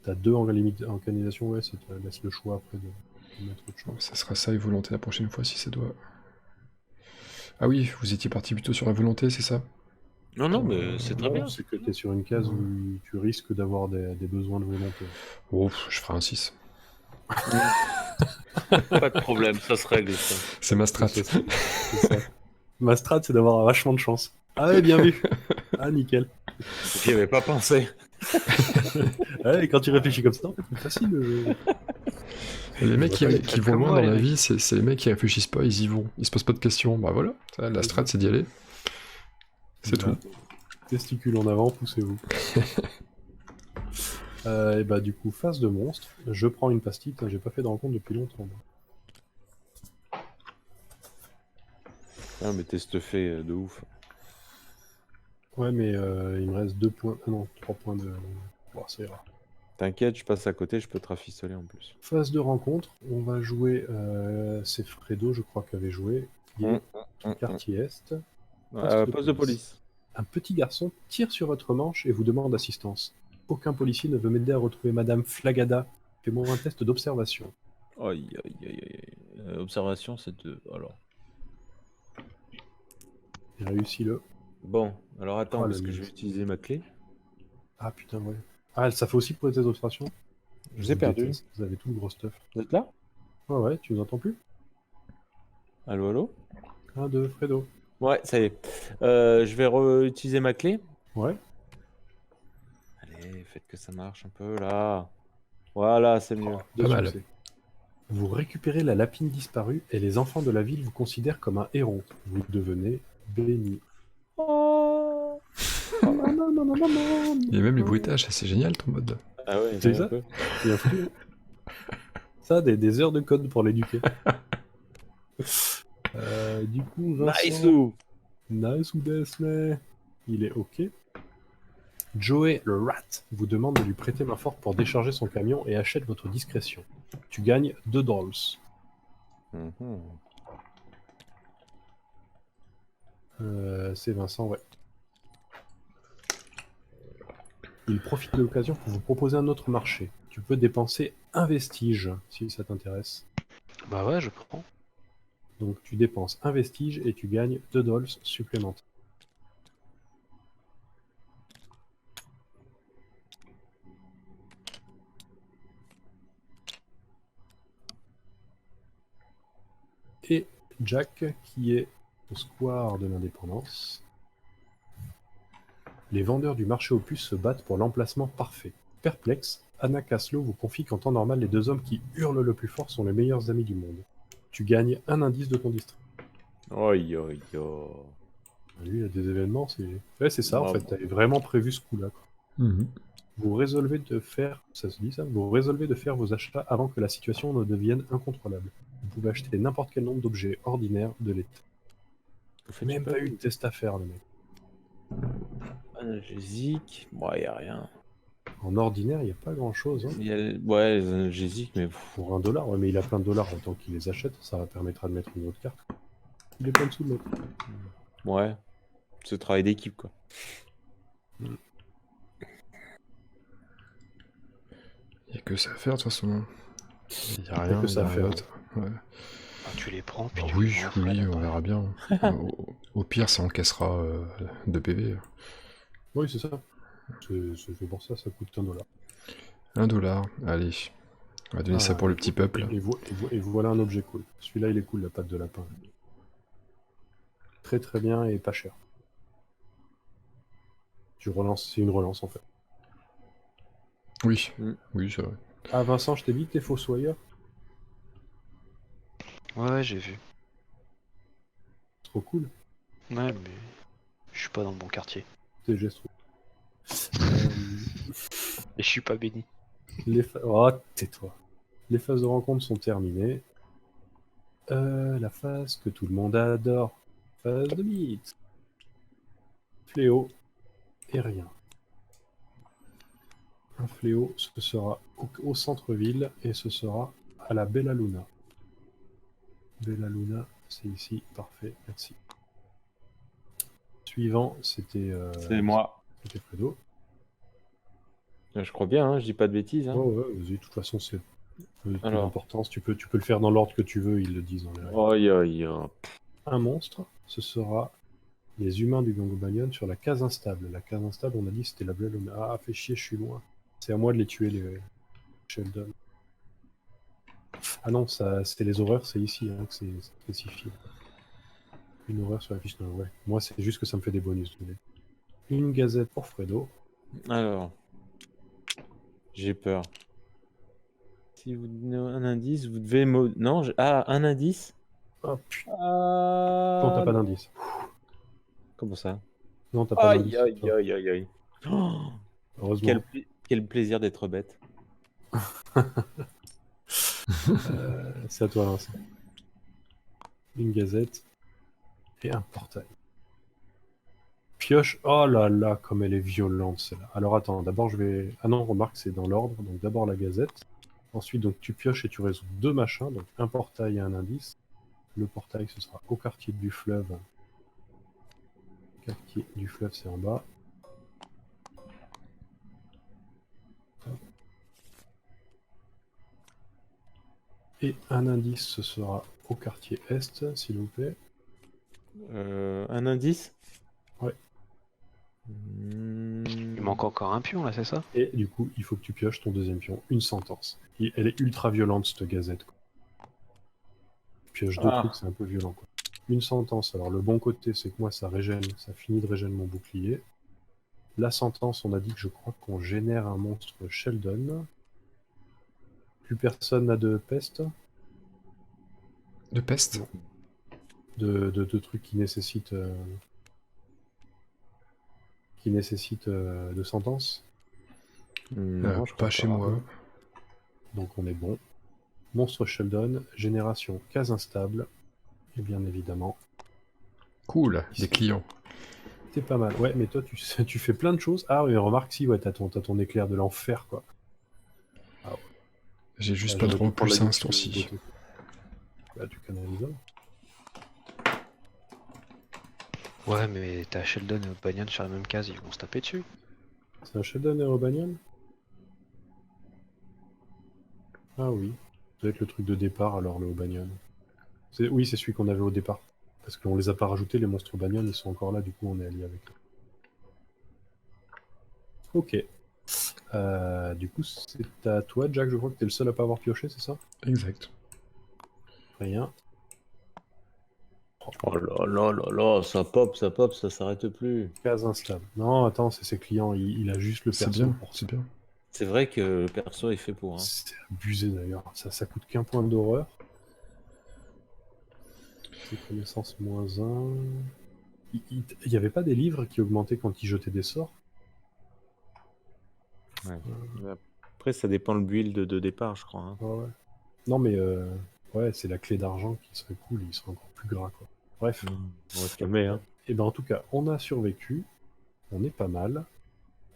[SPEAKER 2] T'as 2 en limite en canalisation, ouais, ça te laisse le choix après de mettre autre
[SPEAKER 1] Bon,
[SPEAKER 2] chose.
[SPEAKER 1] ça sera ça et volonté la prochaine fois si ça doit. Ah oui, vous étiez parti plutôt sur la volonté, c'est ça?
[SPEAKER 3] non, non, mais c'est très
[SPEAKER 2] Non,
[SPEAKER 3] bien.
[SPEAKER 2] C'est que t'es sur une case où tu risques d'avoir des besoins de volonté.
[SPEAKER 1] Oh, je ferai un 6.
[SPEAKER 3] Pas de problème, ça se règle. Ça.
[SPEAKER 1] C'est ma strat.
[SPEAKER 2] C'est ça. Ma strat, c'est d'avoir vachement de chance. Ah ouais, bien vu. Ah, nickel.
[SPEAKER 4] J'y avais pas pensé.
[SPEAKER 2] Ouais, et quand tu réfléchis comme ça, en fait, c'est facile.
[SPEAKER 1] Les mecs qui
[SPEAKER 5] faites
[SPEAKER 1] vont
[SPEAKER 5] comme
[SPEAKER 1] loin
[SPEAKER 5] moi,
[SPEAKER 1] dans
[SPEAKER 5] les
[SPEAKER 1] la
[SPEAKER 5] mecs.
[SPEAKER 1] vie, c'est les mecs qui réfléchissent pas, ils y vont. Ils se posent pas de questions. Bah voilà, ça, la strat c'est d'y aller. C'est
[SPEAKER 2] Voilà.
[SPEAKER 1] tout.
[SPEAKER 2] Testicule en avant, poussez-vous. Et bah, du coup, phase de monstre. Je prends une pastille. J'ai pas fait de rencontre depuis longtemps. moi.
[SPEAKER 4] Ah, mais t'es stuffé de ouf.
[SPEAKER 2] Ouais, mais il me reste 2 points. Ah non, 3 points de. Bon, ça ira.
[SPEAKER 4] T'inquiète, je passe à côté, je peux te rafistoler en plus.
[SPEAKER 2] Phase de rencontre. On va jouer. C'est Fredo, je crois, qui avait joué. Qui est quartier Est.
[SPEAKER 4] Poste de police.
[SPEAKER 2] Un petit garçon tire sur votre manche et vous demande assistance. Aucun policier ne veut m'aider à retrouver Madame Flagada. Fais-moi un test d'observation.
[SPEAKER 4] Aïe, aïe, aïe, aïe. Observation, c'est 2. Alors.
[SPEAKER 2] Réussis-le.
[SPEAKER 4] Bon, alors attends,
[SPEAKER 2] Oh,
[SPEAKER 4] parce
[SPEAKER 2] le
[SPEAKER 4] que je vais
[SPEAKER 2] mix.
[SPEAKER 4] utiliser ma clé.
[SPEAKER 2] Ah putain, ouais. Ah, ça fait aussi pour les tests d'observation.
[SPEAKER 4] Je vous ai perdu.
[SPEAKER 2] déteste, vous avez tout le gros stuff.
[SPEAKER 4] Vous êtes là?
[SPEAKER 2] Ouais, tu nous entends plus?
[SPEAKER 4] Allô, allô?
[SPEAKER 2] 1, 2, Fredo.
[SPEAKER 4] Ouais, ça y est. Je vais réutiliser ma clé.
[SPEAKER 2] Ouais.
[SPEAKER 4] Allez, faites que ça marche un peu là. Voilà, c'est mieux.
[SPEAKER 2] Deux
[SPEAKER 1] Pas mal.
[SPEAKER 2] succès. Vous récupérez la lapine disparue et les enfants de la ville vous considèrent comme un héros. Vous devenez béni.
[SPEAKER 4] Oh.
[SPEAKER 1] Il y a même les bruitages, c'est génial ton mode.
[SPEAKER 4] Ah ouais,
[SPEAKER 2] C'est
[SPEAKER 4] un
[SPEAKER 2] ça
[SPEAKER 4] peu.
[SPEAKER 2] Bien foutu. Ça, des heures de code pour l'éduquer. Du coup, Vincent...
[SPEAKER 4] Nice ou.
[SPEAKER 2] Nice ou Desley. Il est OK. Joey le rat vous demande de lui prêter main forte pour décharger son camion et achète votre discrétion. Tu gagnes 2 dolls.
[SPEAKER 4] Mhm.
[SPEAKER 2] C'est Vincent, ouais. Il profite de l'occasion pour vous proposer un autre marché. Tu peux dépenser un vestige, si ça t'intéresse.
[SPEAKER 5] Bah ouais, je prends.
[SPEAKER 2] Donc tu dépenses un vestige et tu gagnes 2 dollars supplémentaires. Et Jack, qui est au square de l'Indépendance. Les vendeurs du marché aux puces se battent pour l'emplacement parfait. Perplexe, Anna Caslow vous confie qu'en temps normal, les deux hommes qui hurlent le plus fort sont les meilleurs amis du monde. Tu gagnes un indice de ton district.
[SPEAKER 4] Oi, oi, oi.
[SPEAKER 2] Lui, il y a des événements, c'est... Ouais, c'est ça, en
[SPEAKER 4] Ouais,
[SPEAKER 2] fait, t'avais vraiment prévu ce coup-là, quoi.
[SPEAKER 1] Mhm.
[SPEAKER 2] Vous résolvez de faire... Ça se dit, ça? Vous résolvez de faire vos achats avant que la situation ne devienne incontrôlable. Vous pouvez acheter n'importe quel nombre d'objets ordinaires de l'état.
[SPEAKER 4] Vous faites
[SPEAKER 2] Même pas eu de test à faire, le mec.
[SPEAKER 4] analgésique. Bon, y a rien.
[SPEAKER 2] En ordinaire, il n'y a pas grand-chose, hein.
[SPEAKER 4] Il y a... Ouais, les analgésiques, mais
[SPEAKER 2] Pour $1, ouais, mais il a plein de dollars, autant qu'il les achète, ça permettra de mettre une autre carte. Il est plein de sous, le mec.
[SPEAKER 4] ouais, ce travail d'équipe, quoi.
[SPEAKER 1] Il n'y a que ça à faire de toute façon. Il n'y a
[SPEAKER 2] Y a
[SPEAKER 1] rien,
[SPEAKER 2] que ça
[SPEAKER 1] y a
[SPEAKER 2] à
[SPEAKER 1] rien
[SPEAKER 2] faire,
[SPEAKER 1] d'autre. Ouais.
[SPEAKER 5] Ah, tu les prends, puis
[SPEAKER 1] Bah
[SPEAKER 5] tu
[SPEAKER 1] oui,
[SPEAKER 5] les offres à
[SPEAKER 1] oui,
[SPEAKER 5] la
[SPEAKER 1] on
[SPEAKER 5] base.
[SPEAKER 1] verra bien. Au pire, ça encaissera 2 PV.
[SPEAKER 2] Oui, c'est ça. C'est fait pour ça, ça coûte $1.
[SPEAKER 1] $1, allez. On va donner ça pour le petit peuple.
[SPEAKER 2] Et voilà un objet cool. Celui-là, il est cool, la patte de lapin. Très très bien et pas cher. Tu relances, c'est une relance en fait.
[SPEAKER 1] Oui,
[SPEAKER 4] Mm.
[SPEAKER 1] oui, c'est vrai.
[SPEAKER 2] Ah Vincent, je t'ai dit que t'es fossoyeur.
[SPEAKER 5] Ouais, j'ai vu.
[SPEAKER 2] Trop cool.
[SPEAKER 5] Ouais, mais je suis pas dans le bon quartier.
[SPEAKER 2] Tes gestes.
[SPEAKER 5] Et je suis pas béni.
[SPEAKER 2] Oh, tais-toi. Les phases de rencontre sont terminées. La phase que tout le monde adore. Phase de mythe. Fléau et rien. Un fléau, ce sera au centre-ville et ce sera à la Bella Luna. Bella Luna, c'est ici, parfait, merci. Suivant, c'était
[SPEAKER 4] C'est moi.
[SPEAKER 2] Fredo.
[SPEAKER 4] Je crois bien, hein, je dis pas de bêtises. Hein.
[SPEAKER 2] Ouais, vas-y, de toute façon, c'est peu
[SPEAKER 4] Alors.
[SPEAKER 2] d'importance. Tu peux le faire dans l'ordre que tu veux, ils le disent dans les règles.
[SPEAKER 4] Oi, oi, oi.
[SPEAKER 2] Un monstre, ce sera les humains du Gangobanion sur la case instable. La case instable, on a dit, c'était la Bella Luna. Ah, fais chier, je suis loin. C'est à moi de les tuer, les Sheldon. Ah non, ça, c'était les horreurs, c'est ici hein, que c'est spécifié. Une horreur sur la fiche, non, ouais. Moi, c'est juste que ça me fait des bonus. Une gazette pour Fredo.
[SPEAKER 4] Alors. J'ai peur. Si vous donnez un indice, vous devez... Non, ah, un indice.
[SPEAKER 2] Oh putain,
[SPEAKER 4] Ah...
[SPEAKER 2] non, t'as pas d'indice.
[SPEAKER 4] Comment ça?
[SPEAKER 2] Non, t'as pas d'indice.
[SPEAKER 4] Aïe, aïe,
[SPEAKER 2] toi.
[SPEAKER 4] aïe, aïe, aïe. Oh,
[SPEAKER 2] Heureusement.
[SPEAKER 4] quel plaisir d'être bête.
[SPEAKER 2] C'est à toi, Vincent. Une gazette et un portail. Pioche, oh là là, comme elle est violente celle-là. Alors attends, d'abord je vais... Ah non, remarque, c'est dans l'ordre. Donc d'abord la gazette. Ensuite, donc tu pioches et tu résous 2 machins. Donc un portail et un indice. Le portail, ce sera au quartier du fleuve. Le quartier du fleuve, c'est en bas. Et un indice, ce sera au quartier est, s'il vous plaît.
[SPEAKER 4] Un indice?
[SPEAKER 2] Ouais.
[SPEAKER 5] Il manque encore un pion là, c'est ça?
[SPEAKER 2] Et du coup, il faut que tu pioches ton deuxième pion. Une sentence. Et elle est ultra violente, cette gazette. Quoi. Tu pioches 2 trucs, c'est un peu violent. Quoi. Une sentence. Alors, le bon côté, c'est que moi, ça régène, ça finit de régénérer mon bouclier. La sentence, on a dit que je crois qu'on génère un monstre Sheldon. Plus personne n'a de peste.
[SPEAKER 1] De peste?
[SPEAKER 2] De trucs qui nécessitent... de sentence.
[SPEAKER 4] Non, je
[SPEAKER 1] Pas
[SPEAKER 4] crois
[SPEAKER 1] chez moi.
[SPEAKER 2] Donc on est bon. Monstre Sheldon, génération case instable. Et bien évidemment,
[SPEAKER 1] Cool, des clients.
[SPEAKER 2] t'es pas mal. Ouais, mais toi, tu fais plein de choses. Ah oui, remarque, si, ouais, t'as ton éclair de l'enfer, quoi.
[SPEAKER 1] J'ai juste
[SPEAKER 2] Ah,
[SPEAKER 1] pas de
[SPEAKER 2] j'aurais
[SPEAKER 1] rôle
[SPEAKER 2] pu prendre
[SPEAKER 1] plus
[SPEAKER 2] la
[SPEAKER 1] 1 ce
[SPEAKER 2] beauté.
[SPEAKER 1] tour-ci.
[SPEAKER 2] Bah, tu canalises.
[SPEAKER 5] Ouais, mais t'as Sheldon et O'Banion sur la même case, ils vont se taper dessus.
[SPEAKER 2] C'est un Sheldon et O'Banion? Ah oui. Ça doit être le truc de départ alors, le O'Banion. Oui, c'est celui qu'on avait au départ. Parce qu'on les a pas rajoutés, les monstres O'Banion, ils sont encore là, du coup on est alliés avec eux. Ok. Du coup, c'est à toi, Jack, je crois que t'es le seul à pas avoir pioché, c'est ça?
[SPEAKER 1] Exact.
[SPEAKER 2] Rien.
[SPEAKER 4] Oh là là là là, ça pop, ça s'arrête plus.
[SPEAKER 2] Case instable. Non, attends, c'est ses clients, il a juste le
[SPEAKER 1] C'est
[SPEAKER 2] perso
[SPEAKER 1] bien,
[SPEAKER 2] pour ça.
[SPEAKER 1] c'est bien.
[SPEAKER 4] C'est vrai que le perso est fait pour. Hein.
[SPEAKER 2] C'est abusé d'ailleurs. Ça coûte qu'un point d'horreur. C'est connaissance -1. Il y avait pas des livres qui augmentaient quand il jetait des sorts?
[SPEAKER 4] Après, ça dépend le build de départ, je crois. Hein.
[SPEAKER 2] Ouais. Non, mais ouais, c'est la clé d'argent qui serait cool, il serait encore plus gras, quoi. Bref.
[SPEAKER 4] On va se calmer. Hein.
[SPEAKER 2] Et ben en tout cas, on a survécu. On est pas mal.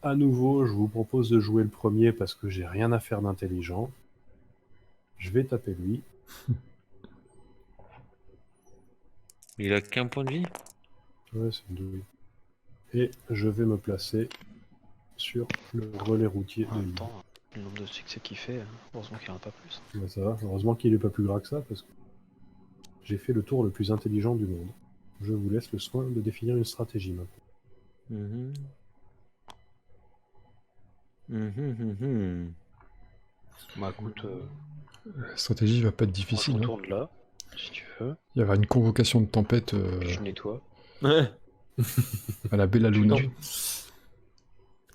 [SPEAKER 2] À nouveau, je vous propose de jouer le premier parce que j'ai rien à faire d'intelligent. Je vais taper lui.
[SPEAKER 3] Il a qu'un point de vie.
[SPEAKER 2] Ouais, c'est une douille. Et je vais me placer sur le relais routier
[SPEAKER 5] En
[SPEAKER 2] de
[SPEAKER 5] même
[SPEAKER 2] lui.
[SPEAKER 5] temps, le nombre de succès qu'il fait, heureusement qu'il en a pas plus.
[SPEAKER 2] Ouais, ça va. Heureusement qu'il est pas plus gras que ça parce que j'ai fait le tour le plus intelligent du monde. Je vous laisse le soin de définir une stratégie maintenant.
[SPEAKER 4] Mhm. Mhm.
[SPEAKER 5] Bah écoute,
[SPEAKER 1] La stratégie va pas être
[SPEAKER 5] moi je
[SPEAKER 1] difficile. Hein.
[SPEAKER 5] retourne là, si tu veux,
[SPEAKER 1] Il y aura une convocation de tempête
[SPEAKER 5] puis je nettoie.
[SPEAKER 4] Ouais.
[SPEAKER 1] à la Bella Luna.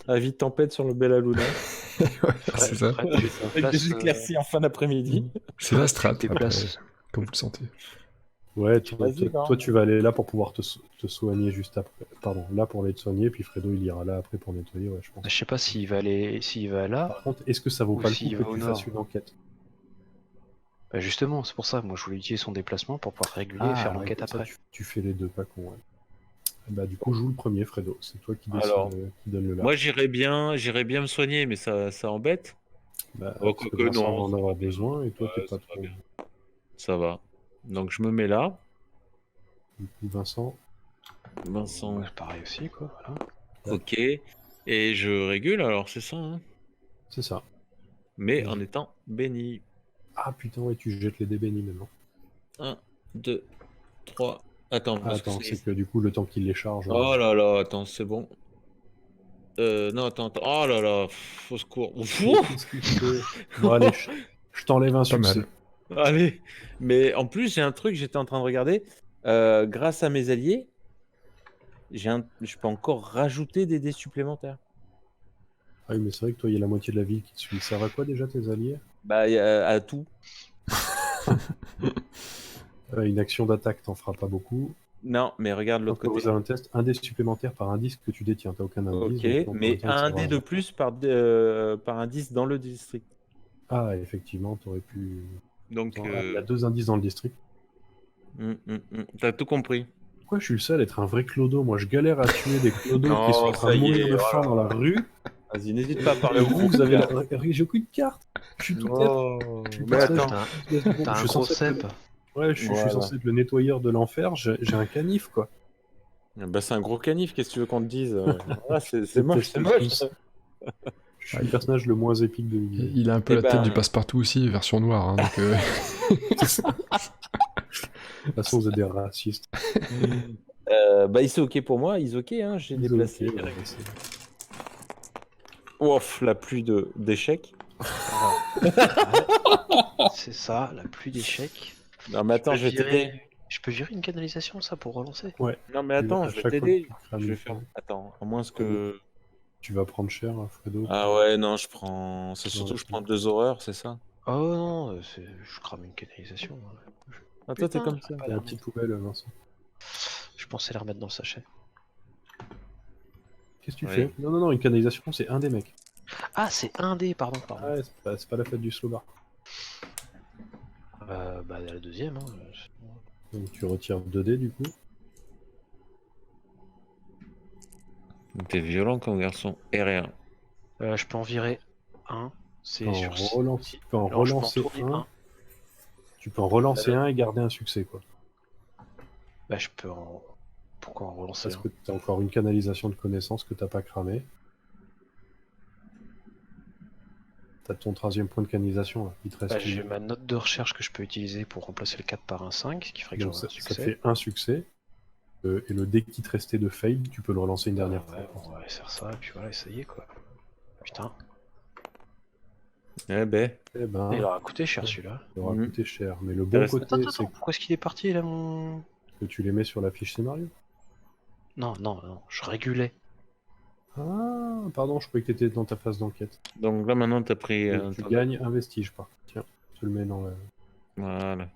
[SPEAKER 4] Avis de tempête sur le Bella Luna.
[SPEAKER 1] Ouais, c'est ça.
[SPEAKER 5] Fred, tu te
[SPEAKER 4] Avec
[SPEAKER 5] déplaces,
[SPEAKER 4] des éclaircies en fin d'après-midi.
[SPEAKER 1] C'est la strat,
[SPEAKER 5] tu te
[SPEAKER 1] après,
[SPEAKER 5] déplaces.
[SPEAKER 1] comme vous le sentez.
[SPEAKER 2] Ouais, toi,
[SPEAKER 4] Vas-y, va.
[SPEAKER 2] toi, tu vas aller là pour pouvoir te soigner juste après. Pardon, là pour aller te soigner, puis Fredo il ira là après pour nettoyer, ouais, je pense.
[SPEAKER 5] Je sais pas s'il va là.
[SPEAKER 2] Par contre, est-ce que ça vaut
[SPEAKER 5] Ou
[SPEAKER 2] pas le
[SPEAKER 5] s'il
[SPEAKER 2] coup
[SPEAKER 5] va
[SPEAKER 2] que
[SPEAKER 5] au
[SPEAKER 2] tu
[SPEAKER 5] nord.
[SPEAKER 2] fasses une enquête?
[SPEAKER 5] Bah justement, c'est pour ça, moi je voulais utiliser son déplacement pour pouvoir réguler et faire
[SPEAKER 2] ouais,
[SPEAKER 5] l'enquête
[SPEAKER 2] comme ça,
[SPEAKER 5] après.
[SPEAKER 2] tu fais les deux, pas con, ouais. Bah du coup, joue le premier, Fredo. C'est toi qui décide,
[SPEAKER 3] Alors,
[SPEAKER 2] qui donne le là.
[SPEAKER 3] Moi, j'irais bien me soigner, mais ça embête.
[SPEAKER 2] Bah,
[SPEAKER 3] Oh,
[SPEAKER 2] parce que
[SPEAKER 3] quoique,
[SPEAKER 2] Vincent
[SPEAKER 3] non,
[SPEAKER 2] va en
[SPEAKER 3] ça
[SPEAKER 2] avoir
[SPEAKER 3] va bien.
[SPEAKER 2] besoin, et toi,
[SPEAKER 3] Ouais,
[SPEAKER 2] t'es pas
[SPEAKER 3] ça va
[SPEAKER 2] trop...
[SPEAKER 3] bien. Ça va. Donc, je me mets là.
[SPEAKER 2] Du coup, Vincent,
[SPEAKER 3] Vincent,
[SPEAKER 5] Ouais, pareil aussi, quoi, voilà.
[SPEAKER 3] ok. Et je régule, alors, c'est ça. Hein.
[SPEAKER 2] c'est ça.
[SPEAKER 3] Mais en étant béni.
[SPEAKER 2] Ah putain, ouais, tu jettes les dés bénis maintenant.
[SPEAKER 3] 1, 2, 3. Attends,
[SPEAKER 2] Ah,
[SPEAKER 3] parce que
[SPEAKER 2] attends,
[SPEAKER 3] c'est...
[SPEAKER 2] c'est que du coup, le temps qu'il les charge...
[SPEAKER 3] Oh là là, attends, c'est bon. Non, attends. Oh là là, au secours. Ouf.
[SPEAKER 2] Qu'est-ce qu'il fait? Bon, allez, je t'enlève un
[SPEAKER 1] Pas
[SPEAKER 2] succès.
[SPEAKER 1] mal.
[SPEAKER 3] Allez.
[SPEAKER 4] Mais en plus, j'ai un truc, j'étais en train de regarder. Grâce à mes alliés, je peux encore rajouter des dés supplémentaires.
[SPEAKER 2] Ah oui, mais c'est vrai que toi, il y a la moitié de la ville qui te suit. Ça va quoi déjà, tes alliés?
[SPEAKER 4] Bah, à tout.
[SPEAKER 2] Une action d'attaque, t'en feras pas beaucoup.
[SPEAKER 4] Non, mais regarde l'autre
[SPEAKER 2] Donc,
[SPEAKER 4] côté.
[SPEAKER 2] vous avez un test, un dé supplémentaire par indice que tu détiens. T'as aucun indice.
[SPEAKER 4] Ok,
[SPEAKER 2] donc,
[SPEAKER 4] mais
[SPEAKER 2] en même temps,
[SPEAKER 4] un
[SPEAKER 2] ça
[SPEAKER 4] dé
[SPEAKER 2] va.
[SPEAKER 4] de plus par indice dans le district.
[SPEAKER 2] Ah, effectivement, t'aurais pu...
[SPEAKER 3] Donc,
[SPEAKER 2] Attends, il y a 2 indices dans le district.
[SPEAKER 3] T'as tout compris.
[SPEAKER 2] Pourquoi je suis le seul à être un vrai clodo? Moi, je galère à tuer des clodos
[SPEAKER 4] Non,
[SPEAKER 2] qui sont en train
[SPEAKER 4] ça
[SPEAKER 2] de
[SPEAKER 4] y
[SPEAKER 2] mourir
[SPEAKER 4] est,
[SPEAKER 2] de faim dans la rue.
[SPEAKER 4] Vas-y, n'hésite pas à parler
[SPEAKER 2] Et
[SPEAKER 4] au
[SPEAKER 2] vous,
[SPEAKER 4] groupe.
[SPEAKER 2] vous avez
[SPEAKER 4] gars.
[SPEAKER 2] j'ai aucune carte. Je suis tout tête.
[SPEAKER 4] Oh,
[SPEAKER 2] Je suis
[SPEAKER 4] mais
[SPEAKER 2] personnage
[SPEAKER 4] attends.
[SPEAKER 2] du groupe.
[SPEAKER 5] T'as
[SPEAKER 2] Je
[SPEAKER 5] un
[SPEAKER 2] suis
[SPEAKER 5] gros
[SPEAKER 2] censé être
[SPEAKER 5] cep.
[SPEAKER 2] Ouais, je suis
[SPEAKER 4] Voilà.
[SPEAKER 2] censé être le nettoyeur de l'enfer. J'ai un canif, quoi.
[SPEAKER 4] Bah, c'est un gros canif, qu'est-ce que tu veux qu'on te dise? Ah, c'est
[SPEAKER 2] C'est
[SPEAKER 4] moche, c'est
[SPEAKER 2] peut-être
[SPEAKER 4] moche.
[SPEAKER 2] Je suis le personnage le moins épique de l'univers.
[SPEAKER 1] Il a un peu
[SPEAKER 4] Eh
[SPEAKER 1] la tête
[SPEAKER 4] ben-
[SPEAKER 1] du passe-partout aussi, version noire. Hein, donc,
[SPEAKER 2] De toute façon, vous êtes des racistes.
[SPEAKER 4] Bah, c'est ok pour moi, ok, hein, j'ai déplacé.
[SPEAKER 2] Ok, ouais, c'est-
[SPEAKER 4] Ouf, la pluie d'échecs.
[SPEAKER 5] C'est ça, la pluie d'échecs.
[SPEAKER 4] Non, mais attends, je vais t'aider.
[SPEAKER 5] Je peux virer une canalisation, ça, pour relancer?
[SPEAKER 4] Non, mais attends,
[SPEAKER 2] À
[SPEAKER 4] je vais
[SPEAKER 2] chaque fois
[SPEAKER 4] t'aider.
[SPEAKER 2] que tu crames
[SPEAKER 4] Je vais
[SPEAKER 2] une
[SPEAKER 4] faire.
[SPEAKER 2] fois,
[SPEAKER 4] Attends, à moins que.
[SPEAKER 2] Tu vas prendre cher, Fredo.
[SPEAKER 4] Ah ouais, non, je prends. C'est surtout,
[SPEAKER 2] Ouais,
[SPEAKER 4] je prends 2 horreurs, c'est ça?
[SPEAKER 5] Oh non, je crame une canalisation.
[SPEAKER 4] Ah, toi, t'es
[SPEAKER 5] Putain,
[SPEAKER 4] comme ça.
[SPEAKER 5] j'aurais pas
[SPEAKER 2] Il y a
[SPEAKER 5] la
[SPEAKER 2] la petite poubelle, Vincent.
[SPEAKER 5] Je pensais la remettre dans le sachet.
[SPEAKER 2] Qu'est-ce que tu
[SPEAKER 3] Oui.
[SPEAKER 2] fais? Non, non, non, une canalisation, c'est un des mecs.
[SPEAKER 5] Ah, c'est un dé, pardon.
[SPEAKER 2] Ah ouais, c'est pas la fête du slow bar.
[SPEAKER 5] Bah, la deuxième. Hein.
[SPEAKER 2] Donc tu retires 2 dés, du coup.
[SPEAKER 3] T'es violent comme garçon. Et rien.
[SPEAKER 5] Je peux en virer un. C'est
[SPEAKER 2] Quand
[SPEAKER 5] sur
[SPEAKER 2] relancer
[SPEAKER 5] Alors, je peux en
[SPEAKER 2] relancer
[SPEAKER 5] tourner
[SPEAKER 2] un,
[SPEAKER 5] un.
[SPEAKER 2] Tu peux en relancer un et garder un succès, quoi.
[SPEAKER 5] Bah, je peux en. Pourquoi en relancer
[SPEAKER 2] Parce
[SPEAKER 5] un
[SPEAKER 2] que tu as encore une canalisation de connaissances que t'as pas cramé. T'as ton 13e point de canalisation, là. Il te reste
[SPEAKER 5] Bah, j'ai
[SPEAKER 2] une.
[SPEAKER 5] ma note de recherche que je peux utiliser pour remplacer le 4 par un 5, ce qui ferait que
[SPEAKER 2] Donc
[SPEAKER 5] j'aurai un
[SPEAKER 2] ça te
[SPEAKER 5] succès.
[SPEAKER 2] fait un succès. Et le dé qui te restait de fail, tu peux le relancer une dernière
[SPEAKER 5] Ouais,
[SPEAKER 2] fois.
[SPEAKER 5] on va faire ça, et puis voilà, essayer quoi. Putain,
[SPEAKER 4] Eh ben,
[SPEAKER 2] Eh ben,
[SPEAKER 5] il aura coûté cher celui-là.
[SPEAKER 2] il aura
[SPEAKER 4] Mhm.
[SPEAKER 2] coûté cher. Mais le bon
[SPEAKER 4] reste-
[SPEAKER 2] côté,
[SPEAKER 5] Attends,
[SPEAKER 2] c'est
[SPEAKER 5] pourquoi est-ce qu'il est parti là mon.
[SPEAKER 2] que tu les mets sur la fiche scénario.
[SPEAKER 5] Non, non, non, je régulais.
[SPEAKER 2] Ah, pardon, je croyais que tu étais dans ta phase d'enquête.
[SPEAKER 3] Donc là, maintenant, t'as pris.
[SPEAKER 2] Donc, tu gagnes un vestige, par contre. Tiens, je te le mets dans la...
[SPEAKER 3] Voilà.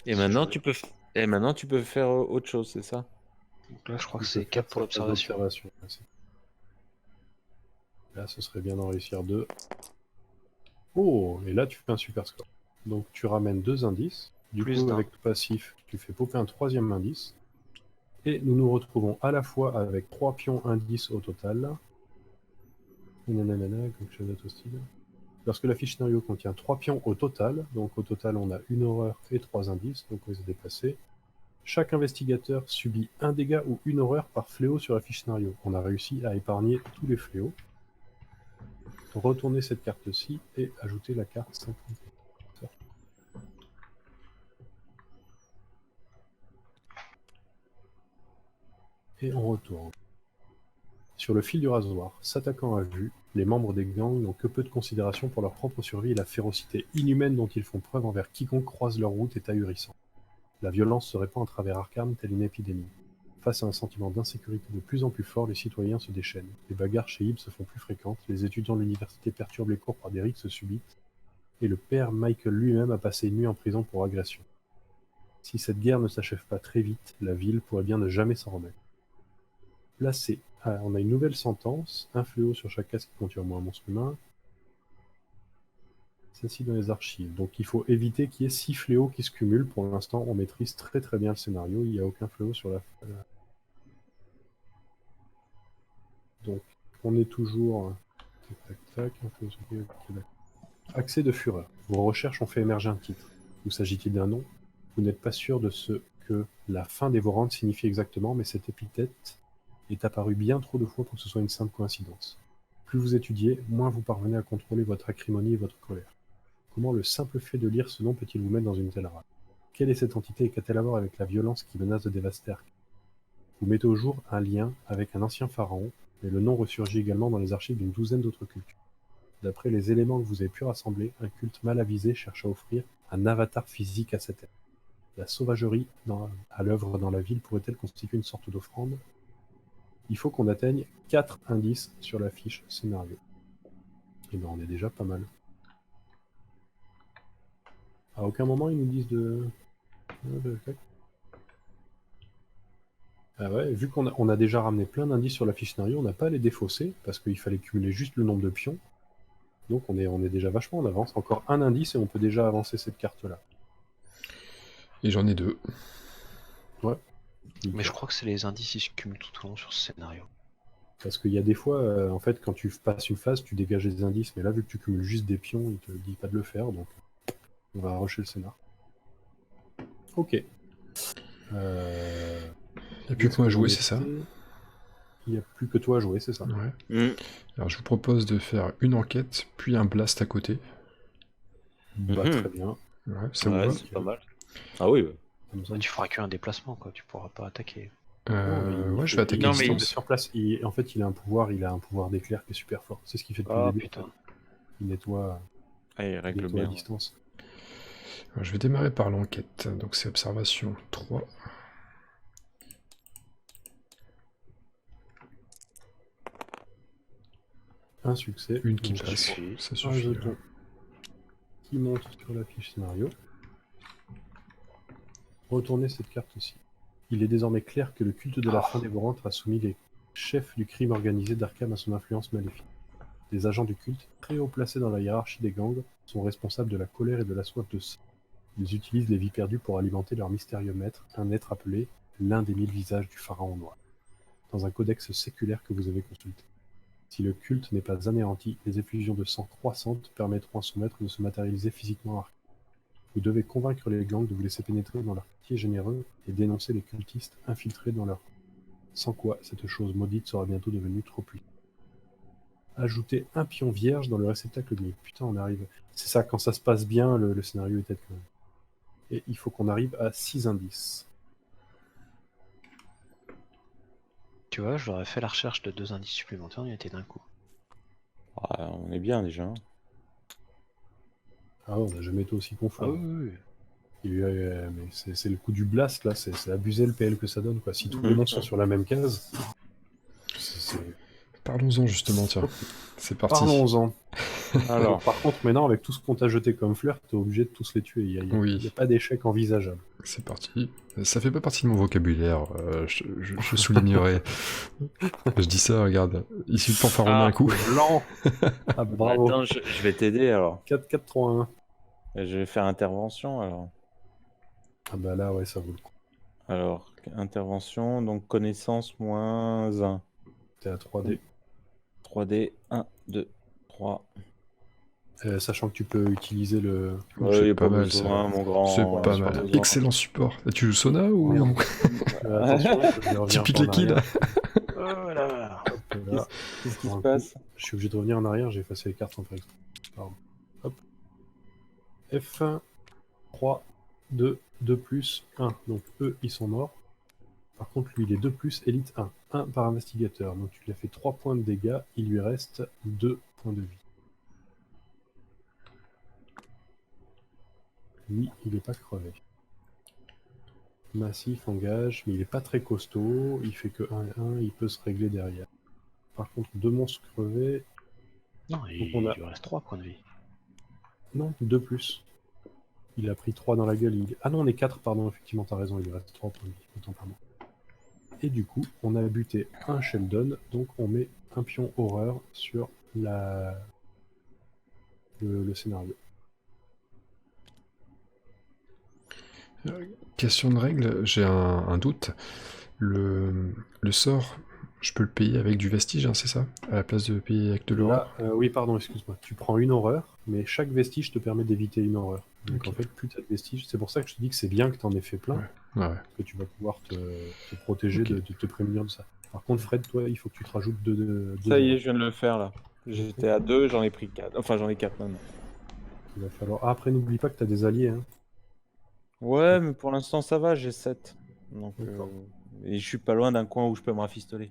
[SPEAKER 3] Et
[SPEAKER 5] Si
[SPEAKER 3] maintenant,
[SPEAKER 5] je-
[SPEAKER 3] Et maintenant, tu peux faire autre chose, c'est ça?
[SPEAKER 5] Donc là, je crois que
[SPEAKER 2] Tu peux
[SPEAKER 5] c'est
[SPEAKER 2] faire
[SPEAKER 5] 4 pour
[SPEAKER 2] ta phase
[SPEAKER 5] l'observation.
[SPEAKER 2] d'observation. Là, ce serait bien d'en réussir 2. Oh, et là, tu fais un super score. Donc, tu ramènes 2 indices. Du
[SPEAKER 5] Plus
[SPEAKER 2] coup,
[SPEAKER 5] d'un.
[SPEAKER 2] avec le passif, tu fais popper un 3e indice. Et nous nous retrouvons à la fois avec 3 pions indices au total. Nanana, comme chose hostile. Lorsque la fiche scénario contient 3 pions au total, donc au total on a une horreur et 3 indices, donc on les a dépassés. Chaque investigateur subit un dégât ou une horreur par fléau sur la fiche scénario. On a réussi à épargner tous les fléaux. Retournez cette carte-ci et ajoutez la carte 50. Et on retourne. Sur le fil du rasoir, s'attaquant à vue, les membres des gangs n'ont que peu de considération pour leur propre survie et la férocité inhumaine dont ils font preuve envers quiconque croise leur route est ahurissante. La violence se répand à travers Arkham telle une épidémie. Face à un sentiment d'insécurité de plus en plus fort, les citoyens se déchaînent. Les bagarres chez Hibb se font plus fréquentes, les étudiants de l'université perturbent les cours par des rixes subites, et le père Michael lui-même a passé une nuit en prison pour agression. Si cette guerre ne s'achève pas très vite, la ville pourrait bien ne jamais s'en remettre. Placé. Ah, on a une nouvelle sentence, un fléau sur chaque casque qui contient au moins un monstre humain. Celle-ci dans les archives. Donc il faut éviter qu'il y ait 6 fléaux qui se cumulent. Pour l'instant, on maîtrise très très bien le scénario. Il n'y a aucun fléau sur la... Donc on est toujours... Tac, tac, tac. Un fléau sur... Ok, d'accord. Accès de fureur. Vos recherches ont fait émerger un titre. Vous s'agit-il d'un nom? Vous n'êtes pas sûr de ce que la fin dévorante signifie exactement, mais cette épithète est apparue bien trop de fois pour que ce soit une simple coïncidence. Plus vous étudiez, moins vous parvenez à contrôler votre acrimonie et votre colère. Comment le simple fait de lire ce nom peut-il vous mettre dans une telle rage? Quelle est cette entité et qu'a-t-elle à voir avec la violence qui menace de dévaster Arkham? Vous mettez au jour un lien avec un ancien pharaon, mais le nom ressurgit également dans les archives d'une douzaine d'autres cultures. D'après les éléments que vous avez pu rassembler, un culte mal avisé cherche à offrir un avatar physique à cet être. La sauvagerie à l'œuvre dans la ville pourrait-elle constituer une sorte d'offrande? Il faut qu'on atteigne 4 indices sur la fiche scénario. Et ben on est déjà pas mal. À aucun moment ils nous disent de... Ah ouais, vu qu'on a déjà ramené plein d'indices sur la fiche scénario, on n'a pas à les défausser, parce qu'il fallait cumuler juste le nombre de pions. Donc on est déjà vachement en avance. Encore un indice et on peut déjà avancer cette carte-là.
[SPEAKER 1] Et j'en ai 2.
[SPEAKER 5] Mais je crois que c'est les indices qui se cumulent tout au long sur ce scénario.
[SPEAKER 2] Parce qu'il y a des fois, en fait, quand tu passes une phase, tu dégages des indices, mais là, vu que tu cumules juste des pions, il te dit pas de le faire, donc on va rusher le scénar. Ok.
[SPEAKER 1] Il n'y a plus que moi à jouer, c'est ça?
[SPEAKER 2] Il n'y a plus que toi à jouer, c'est ça.
[SPEAKER 1] Ouais.
[SPEAKER 3] Mm.
[SPEAKER 1] Alors je vous propose de faire une enquête, puis un blast à côté.
[SPEAKER 2] Bah,
[SPEAKER 3] Mhm.
[SPEAKER 2] très bien.
[SPEAKER 1] Ouais, ça vous
[SPEAKER 3] Ouais,
[SPEAKER 1] va?
[SPEAKER 3] c'est pas mal. Ah oui, ouais.
[SPEAKER 2] Comme ça,
[SPEAKER 5] Bah, tu feras qu'un déplacement, quoi. Tu pourras pas attaquer.
[SPEAKER 1] Ouais, je vais attaquer
[SPEAKER 3] Non,
[SPEAKER 1] à
[SPEAKER 3] mais
[SPEAKER 1] distance.
[SPEAKER 2] sur place. En fait, il a un pouvoir d'éclair qui est super fort. C'est ce qu'il fait depuis
[SPEAKER 5] Ah
[SPEAKER 2] le début.
[SPEAKER 5] putain.
[SPEAKER 2] Il nettoie,
[SPEAKER 3] Ah, il
[SPEAKER 2] il
[SPEAKER 3] règle
[SPEAKER 2] nettoie à
[SPEAKER 3] bien.
[SPEAKER 2] distance.
[SPEAKER 1] Alors, je vais démarrer par l'enquête. Donc c'est observation 3.
[SPEAKER 2] Un succès.
[SPEAKER 1] Une qui
[SPEAKER 2] Donc,
[SPEAKER 1] passe,
[SPEAKER 5] suffit.
[SPEAKER 1] ça
[SPEAKER 2] un
[SPEAKER 1] suffit.
[SPEAKER 2] jeton qui monte sur la fiche scénario. Retournez cette carte-ci. Il est désormais clair que le culte de la fin dévorante a soumis les chefs du crime organisé d'Arkham à son influence maléfique. Des agents du culte, très haut placés dans la hiérarchie des gangs, sont responsables de la colère et de la soif de sang. Ils utilisent les vies perdues pour alimenter leur mystérieux maître, un être appelé l'un des 1000 visages du pharaon noir, dans un codex séculaire que vous avez consulté. Si le culte n'est pas anéanti, les effusions de sang croissantes permettront à son maître de se matérialiser physiquement à Arkham. Vous devez convaincre les gangs de vous laisser pénétrer dans leur quartier généreux et dénoncer les cultistes infiltrés dans leur... Sans quoi, cette chose maudite sera bientôt devenue trop puissante. Ajoutez un pion vierge dans le réceptacle gris. Putain, on arrive. C'est ça, quand ça se passe bien, le scénario est peut-être quand même. Et il faut qu'on arrive à 6 indices.
[SPEAKER 5] Tu vois, j'aurais fait la recherche de 2 indices supplémentaires, on y était d'un coup.
[SPEAKER 4] Ah, on est bien déjà. Hein.
[SPEAKER 2] Ah, on n'a jamais été aussi confort.
[SPEAKER 5] Ah oui.
[SPEAKER 2] Mais c'est le coup du blast, là. C'est abuser le PL que ça donne, quoi. Si tous les monstres sont sur la même case...
[SPEAKER 1] Parlons-en justement, tiens. C'est parti.
[SPEAKER 2] Parlons-en.
[SPEAKER 4] Alors,
[SPEAKER 2] Par contre, maintenant, avec tout ce qu'on t'a jeté comme fleurs, t'es obligé de tous les tuer. Il
[SPEAKER 1] Oui.
[SPEAKER 2] n'y a pas d'échec envisageable.
[SPEAKER 1] C'est parti. Ça fait pas partie de mon vocabulaire, je soulignerai. Je dis ça, regarde. Il suffit pour faire un coup.
[SPEAKER 2] Blanc. Ah, bravo.
[SPEAKER 4] attends, je vais t'aider alors.
[SPEAKER 2] 4, 4, 3, 1.
[SPEAKER 4] Je vais faire intervention alors.
[SPEAKER 2] Ah bah là, ouais, ça vaut le coup.
[SPEAKER 4] Alors, intervention, donc connaissance moins 1.
[SPEAKER 2] T'es à 3D.
[SPEAKER 4] 3D, 1, 2, 3.
[SPEAKER 2] Sachant que tu peux utiliser le...
[SPEAKER 1] C'est
[SPEAKER 4] y a
[SPEAKER 1] pas mal,
[SPEAKER 4] besoin,
[SPEAKER 1] ça.
[SPEAKER 4] mon grand.
[SPEAKER 1] C'est pas
[SPEAKER 4] j'ai
[SPEAKER 1] mal.
[SPEAKER 4] besoin.
[SPEAKER 1] Excellent support. Et tu joues Sona ou
[SPEAKER 2] Merde. Attention, je vais
[SPEAKER 1] tu
[SPEAKER 2] revenir
[SPEAKER 1] piques
[SPEAKER 2] en
[SPEAKER 1] les kills?
[SPEAKER 2] arrière.
[SPEAKER 5] Voilà.
[SPEAKER 2] Hop, là.
[SPEAKER 4] Qu'est-ce qui
[SPEAKER 2] Pour
[SPEAKER 4] se
[SPEAKER 2] un
[SPEAKER 4] passe?
[SPEAKER 2] coup, je suis obligé de revenir en arrière, j'ai effacé les cartes sans faire exprès. Pardon. Hop. F1, 3, 2, 2 +, 1. Donc eux, ils sont morts. Par contre, lui, il est 2 +, élite 1. 1 par investigateur. Donc tu lui as fait 3 points de dégâts, il lui reste 2 points de vie. Lui, il n'est pas crevé. Massif, engage, mais il n'est pas très costaud. Il fait que 1 et 1, il peut se régler derrière. Par contre, 2 monstres crevés.
[SPEAKER 5] Non, il lui reste 3 points de vie.
[SPEAKER 2] Non, 2 +. Il a pris 3 dans la gueule. Ah non, on est 4, pardon, effectivement, t'as raison, il lui reste 3 points de vie. Autant pour moi. Et du coup, on a buté un Sheldon, donc on met un pion horreur sur le scénario.
[SPEAKER 1] Question de règle, j'ai un doute. Le sort, je peux le payer avec du vestige, hein, c'est ça? À la place de payer avec de l'horreur?
[SPEAKER 2] Là, oui, pardon, excuse-moi. Tu prends une horreur, mais chaque vestige te permet d'éviter une horreur. Donc
[SPEAKER 1] Ok.
[SPEAKER 2] en fait, plus tu as de vestiges, c'est pour ça que je te dis que c'est bien que tu en aies fait plein,
[SPEAKER 1] Ouais. Ouais.
[SPEAKER 2] que tu vas pouvoir te protéger,
[SPEAKER 1] Ok.
[SPEAKER 2] de te prémunir de ça. Par contre, Fred, toi, il faut que tu te rajoutes deux
[SPEAKER 4] Ça y est,
[SPEAKER 2] horreurs.
[SPEAKER 4] je viens de le faire là. J'étais à 2, j'en ai pris 4. Enfin, j'en ai 4 maintenant.
[SPEAKER 2] Il va falloir... Ah, après, n'oublie pas que tu as des alliés. Hein.
[SPEAKER 4] Ouais, mais pour l'instant, ça va, j'ai 7. Donc,
[SPEAKER 2] D'accord.
[SPEAKER 4] et je suis pas loin d'un coin où je peux me rafistoler.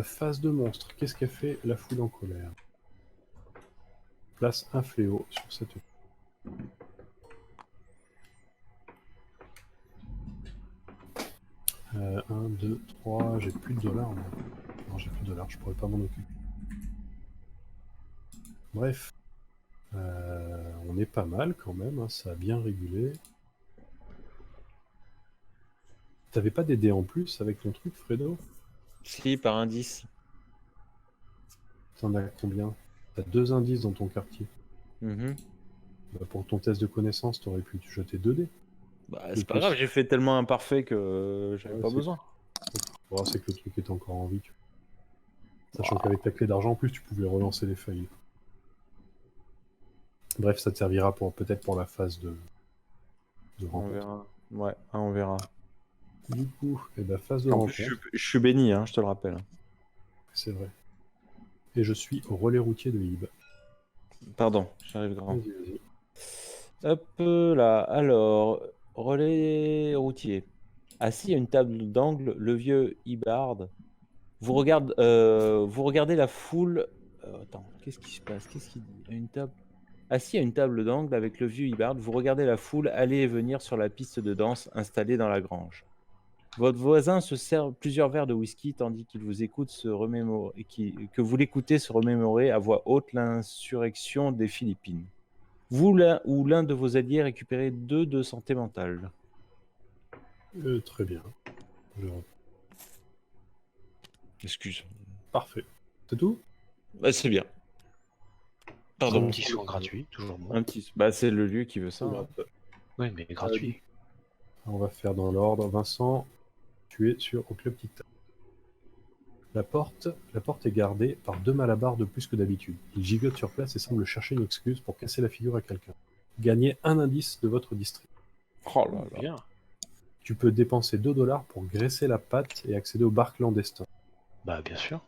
[SPEAKER 2] Phase de monstre. Qu'est-ce qu'a fait la foule en colère? Place un fléau sur cette... 1, 2, 3, j'ai plus de dollars. Moi. Non, j'ai plus de dollars, je pourrais pas m'en occuper. Bref. On est pas mal quand même, hein, ça a bien régulé. T'avais pas des dés en plus avec ton truc, Fredo?
[SPEAKER 4] Si, par indice.
[SPEAKER 2] T'en as combien? T'as 2 indices dans ton quartier.
[SPEAKER 4] Mhm.
[SPEAKER 2] Bah, pour ton test de connaissance, t'aurais pu te jeter 2 dés.
[SPEAKER 4] Bah,
[SPEAKER 2] Le
[SPEAKER 4] c'est pas
[SPEAKER 2] plus.
[SPEAKER 4] grave, j'ai fait tellement imparfait que j'avais
[SPEAKER 2] Ouais,
[SPEAKER 4] pas
[SPEAKER 2] c'est-
[SPEAKER 4] besoin.
[SPEAKER 2] Bon, c'est que le truc est encore en vie. Sachant qu'avec ta clé d'argent, en plus, tu pouvais relancer les feuilles. Bref, ça te servira peut-être pour la phase de
[SPEAKER 4] On
[SPEAKER 2] rencontre.
[SPEAKER 4] verra. Ouais, on verra.
[SPEAKER 2] Du coup, phase de
[SPEAKER 4] En
[SPEAKER 2] rencontre,
[SPEAKER 4] plus, je suis béni, hein, je te le rappelle.
[SPEAKER 2] c'est vrai. Et je suis au relais routier de Ib.
[SPEAKER 4] Pardon, j'arrive grand.
[SPEAKER 2] Vas-y, vas-y.
[SPEAKER 4] Hop là, alors, relais routier. Assis à une table d'angle, le vieux Ibarde vous regardez la foule. Attends, qu'est-ce qui se passe? Qu'est-ce qu'il dit? Assis à une table d'angle avec le vieux Ibarde, vous regardez la foule aller et venir sur la piste de danse installée dans la grange. Votre voisin se sert plusieurs verres de whisky tandis qu'il vous écoute se remémorer, que vous l'écoutez se remémorer à voix haute l'insurrection des Philippines. Vous ou l'un de vos alliés récupérez 2 de santé mentale.
[SPEAKER 2] Très bien. Je-
[SPEAKER 4] Excuse.
[SPEAKER 2] Parfait. C'est tout?
[SPEAKER 4] Bah, c'est bien.
[SPEAKER 5] Un
[SPEAKER 4] Pardon.
[SPEAKER 5] petit soin gratuit, toujours bon.
[SPEAKER 4] Un petit. Bah, c'est le lieu qui veut ça.
[SPEAKER 2] Voilà.
[SPEAKER 5] Oui, mais gratuit.
[SPEAKER 2] On va faire dans l'ordre. Vincent, tu es au club Tic Tac. La porte est gardée par 2 malabars de plus que d'habitude. Il gigote sur place et semble chercher une excuse pour casser la figure à quelqu'un. Gagnez un indice de votre district.
[SPEAKER 4] Oh là là.
[SPEAKER 5] Bien.
[SPEAKER 2] Tu peux dépenser 2 $ pour graisser la pâte et accéder au bar clandestin.
[SPEAKER 5] Bah, bien sûr.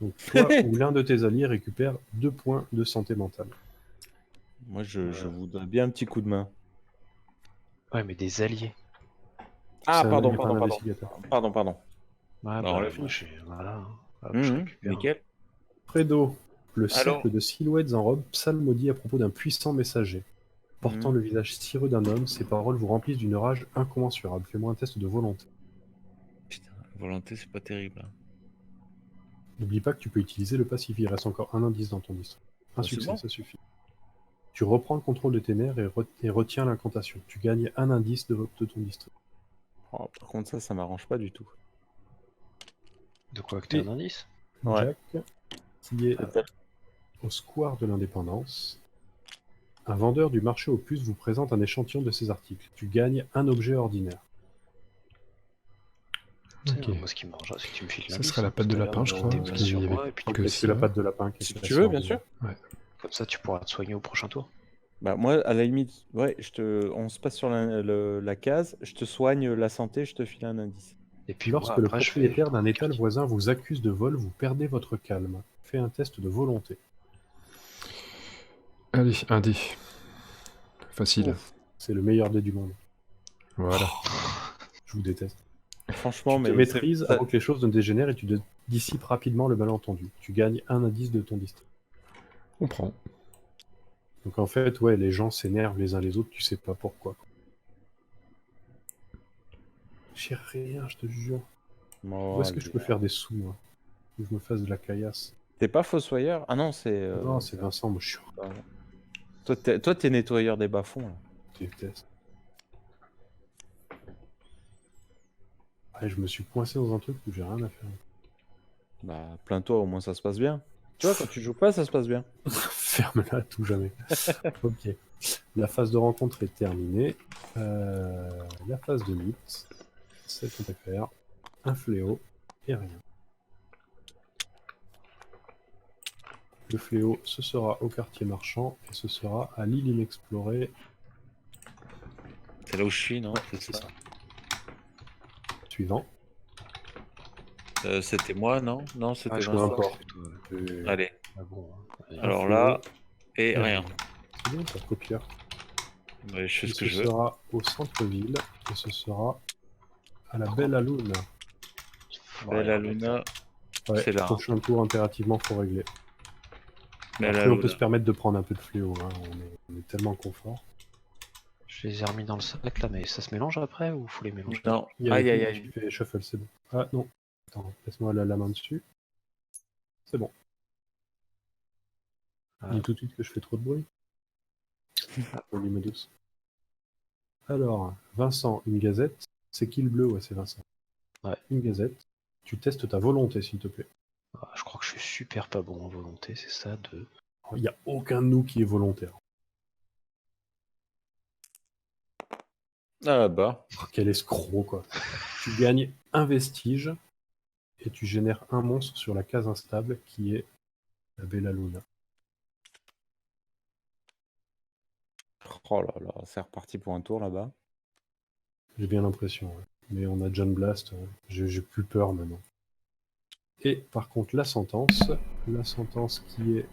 [SPEAKER 2] Donc toi ou l'un de tes alliés récupère 2 points de santé mentale.
[SPEAKER 4] Moi, je voudrais bien un petit coup de main.
[SPEAKER 5] Ouais, mais des alliés.
[SPEAKER 4] Ah,
[SPEAKER 2] C'est
[SPEAKER 4] pardon,
[SPEAKER 2] un
[SPEAKER 4] pardon.
[SPEAKER 2] investigateur.
[SPEAKER 4] Pardon.
[SPEAKER 5] Ouais,
[SPEAKER 3] Bah, enlève-le.
[SPEAKER 5] moi, voilà. Hop, je récupère.
[SPEAKER 3] Nickel.
[SPEAKER 2] Fredo, le
[SPEAKER 3] Alors
[SPEAKER 2] cercle de silhouettes en robe psalmodie à propos d'un puissant messager. Portant le visage cireux d'un homme, ces paroles vous remplissent d'une rage incommensurable. Fais-moi un test de volonté.
[SPEAKER 3] Putain, la volonté, c'est pas terrible. Hein.
[SPEAKER 2] N'oublie pas que tu peux utiliser le passif. Il reste encore un indice dans ton district. Un
[SPEAKER 3] c'est
[SPEAKER 2] succès,
[SPEAKER 3] bon.
[SPEAKER 2] ça suffit. Tu reprends le contrôle de tes nerfs et retiens l'incantation. Tu gagnes un indice de ton district.
[SPEAKER 4] Oh, par contre, ça m'arrange pas du tout.
[SPEAKER 5] De quoi que t'as un indice?
[SPEAKER 4] Ouais.
[SPEAKER 2] Jack, qui est au square de l'Indépendance. Un vendeur du marché aux puces vous présente un échantillon de ses articles. Tu gagnes un objet ordinaire.
[SPEAKER 1] Ok.
[SPEAKER 5] Moi, ce qui m'arrange, c'est que tu me files
[SPEAKER 1] Ça
[SPEAKER 5] l'indice,
[SPEAKER 1] serait la
[SPEAKER 5] hein,
[SPEAKER 1] patte de
[SPEAKER 5] tout à
[SPEAKER 1] lapin,
[SPEAKER 5] l'heure,
[SPEAKER 1] je crois,
[SPEAKER 5] t'es
[SPEAKER 1] parce
[SPEAKER 5] pas
[SPEAKER 1] qu'il y
[SPEAKER 5] sur
[SPEAKER 1] avait
[SPEAKER 5] moi, et puis
[SPEAKER 1] que
[SPEAKER 2] C'est
[SPEAKER 1] ça.
[SPEAKER 2] la patte de lapin qui est
[SPEAKER 4] Si
[SPEAKER 2] sur
[SPEAKER 4] tu
[SPEAKER 2] la
[SPEAKER 4] veux, bien
[SPEAKER 2] corde.
[SPEAKER 4] sûr.
[SPEAKER 5] comme ça, tu pourras te soigner au prochain tour.
[SPEAKER 4] Bah, moi, à la limite, ouais, on se passe sur la case, je te soigne la santé, je te file un indice.
[SPEAKER 5] Et puis,
[SPEAKER 2] Lorsque
[SPEAKER 5] moi,
[SPEAKER 2] le
[SPEAKER 5] après, je
[SPEAKER 2] propriétaire
[SPEAKER 5] vais
[SPEAKER 2] d'un
[SPEAKER 5] dans le
[SPEAKER 2] étal
[SPEAKER 5] quartier.
[SPEAKER 2] voisin vous accuse de vol, vous perdez votre calme. Fais un test de volonté.
[SPEAKER 1] Allez, un dé. Facile.
[SPEAKER 4] Ouf.
[SPEAKER 2] C'est le meilleur dé du monde.
[SPEAKER 1] Voilà.
[SPEAKER 2] Je vous déteste.
[SPEAKER 4] Franchement,
[SPEAKER 2] Tu te
[SPEAKER 4] mais
[SPEAKER 2] maîtrises
[SPEAKER 4] ça-
[SPEAKER 2] avant que les choses ne dégénèrent et tu dissipes rapidement le malentendu. Tu gagnes un indice de ton district.
[SPEAKER 1] On prend.
[SPEAKER 2] Donc en fait, ouais, les gens s'énervent les uns les autres, tu sais pas pourquoi. J'ai rien, je te jure.
[SPEAKER 4] Bon,
[SPEAKER 2] Où est-ce que je
[SPEAKER 4] allez.
[SPEAKER 2] peux faire des sous, moi? Que je me fasse de la caillasse.
[SPEAKER 4] T'es pas fossoyeur? Ah non, c'est.
[SPEAKER 2] Non, c'est Vincent, moi je suis
[SPEAKER 4] Toi, t'es nettoyeur des bas-fonds. Là.
[SPEAKER 2] je déteste. Ouais, je me suis coincé dans un truc où j'ai rien à faire.
[SPEAKER 4] Bah, plains-toi, au moins ça se passe bien. Tu vois, quand tu joues pas, ça se passe bien.
[SPEAKER 2] Ferme-la à tout jamais. Ok. La phase de rencontre est terminée. La phase de mythe, c'est qu'on peut faire un fléau et rien. Le fléau, ce sera au quartier marchand et ce sera à l'île inexplorée.
[SPEAKER 3] C'est là où je suis, non?
[SPEAKER 2] Ouais,
[SPEAKER 3] C'est
[SPEAKER 2] c'est
[SPEAKER 3] ça.
[SPEAKER 2] ça. Suivant.
[SPEAKER 3] C'était moi, non? Non, c'était
[SPEAKER 2] je
[SPEAKER 3] Vincent.
[SPEAKER 2] vois encore.
[SPEAKER 3] Allez,
[SPEAKER 5] Ah bon, hein.
[SPEAKER 3] alors
[SPEAKER 2] Un
[SPEAKER 3] là,
[SPEAKER 2] fléau
[SPEAKER 3] et rien.
[SPEAKER 2] C'est bien, ça, copieur.
[SPEAKER 3] Ouais, je fais
[SPEAKER 2] Et
[SPEAKER 3] ce que je
[SPEAKER 2] ce
[SPEAKER 3] veux.
[SPEAKER 2] sera au centre-ville et ce sera à la Belle Lune.
[SPEAKER 3] Bella Luna,
[SPEAKER 2] Ouais,
[SPEAKER 3] c'est là.
[SPEAKER 2] prochain tour, impérativement, faut régler.
[SPEAKER 3] Bella
[SPEAKER 2] Après, on peut
[SPEAKER 3] Luna.
[SPEAKER 2] se permettre de prendre un peu de fléau. Hein. On est tellement confort.
[SPEAKER 5] Je les ai remis dans le sac là, mais ça se mélange après ou faut les mélanger?
[SPEAKER 3] Non,
[SPEAKER 2] Il y a
[SPEAKER 3] aïe aïe
[SPEAKER 2] une
[SPEAKER 3] aïe.
[SPEAKER 2] qui fait shuffle, c'est bon. Ah non. Attends, laisse-moi la main dessus. C'est bon.
[SPEAKER 5] Ah.
[SPEAKER 2] Dis tout de suite que je fais trop de bruit. Volume douce. Alors, Vincent, une gazette. C'est qui le bleu? Ouais, c'est Vincent.
[SPEAKER 5] Ouais.
[SPEAKER 2] Une gazette. Tu testes ta volonté, s'il te plaît.
[SPEAKER 5] Ah, je crois que je suis super pas bon en volonté, c'est ça de.
[SPEAKER 2] Il n'y a aucun de nous qui est volontaire.
[SPEAKER 4] Ah bah.
[SPEAKER 2] Oh, quel escroc, quoi. Tu gagnes un vestige et tu génères un monstre sur la case instable qui est la Bella Luna.
[SPEAKER 4] Oh là là, c'est reparti pour un tour là-bas.
[SPEAKER 2] J'ai bien l'impression. Ouais. Mais on a John Blast. J'ai plus peur maintenant. Et par contre, la sentence qui est...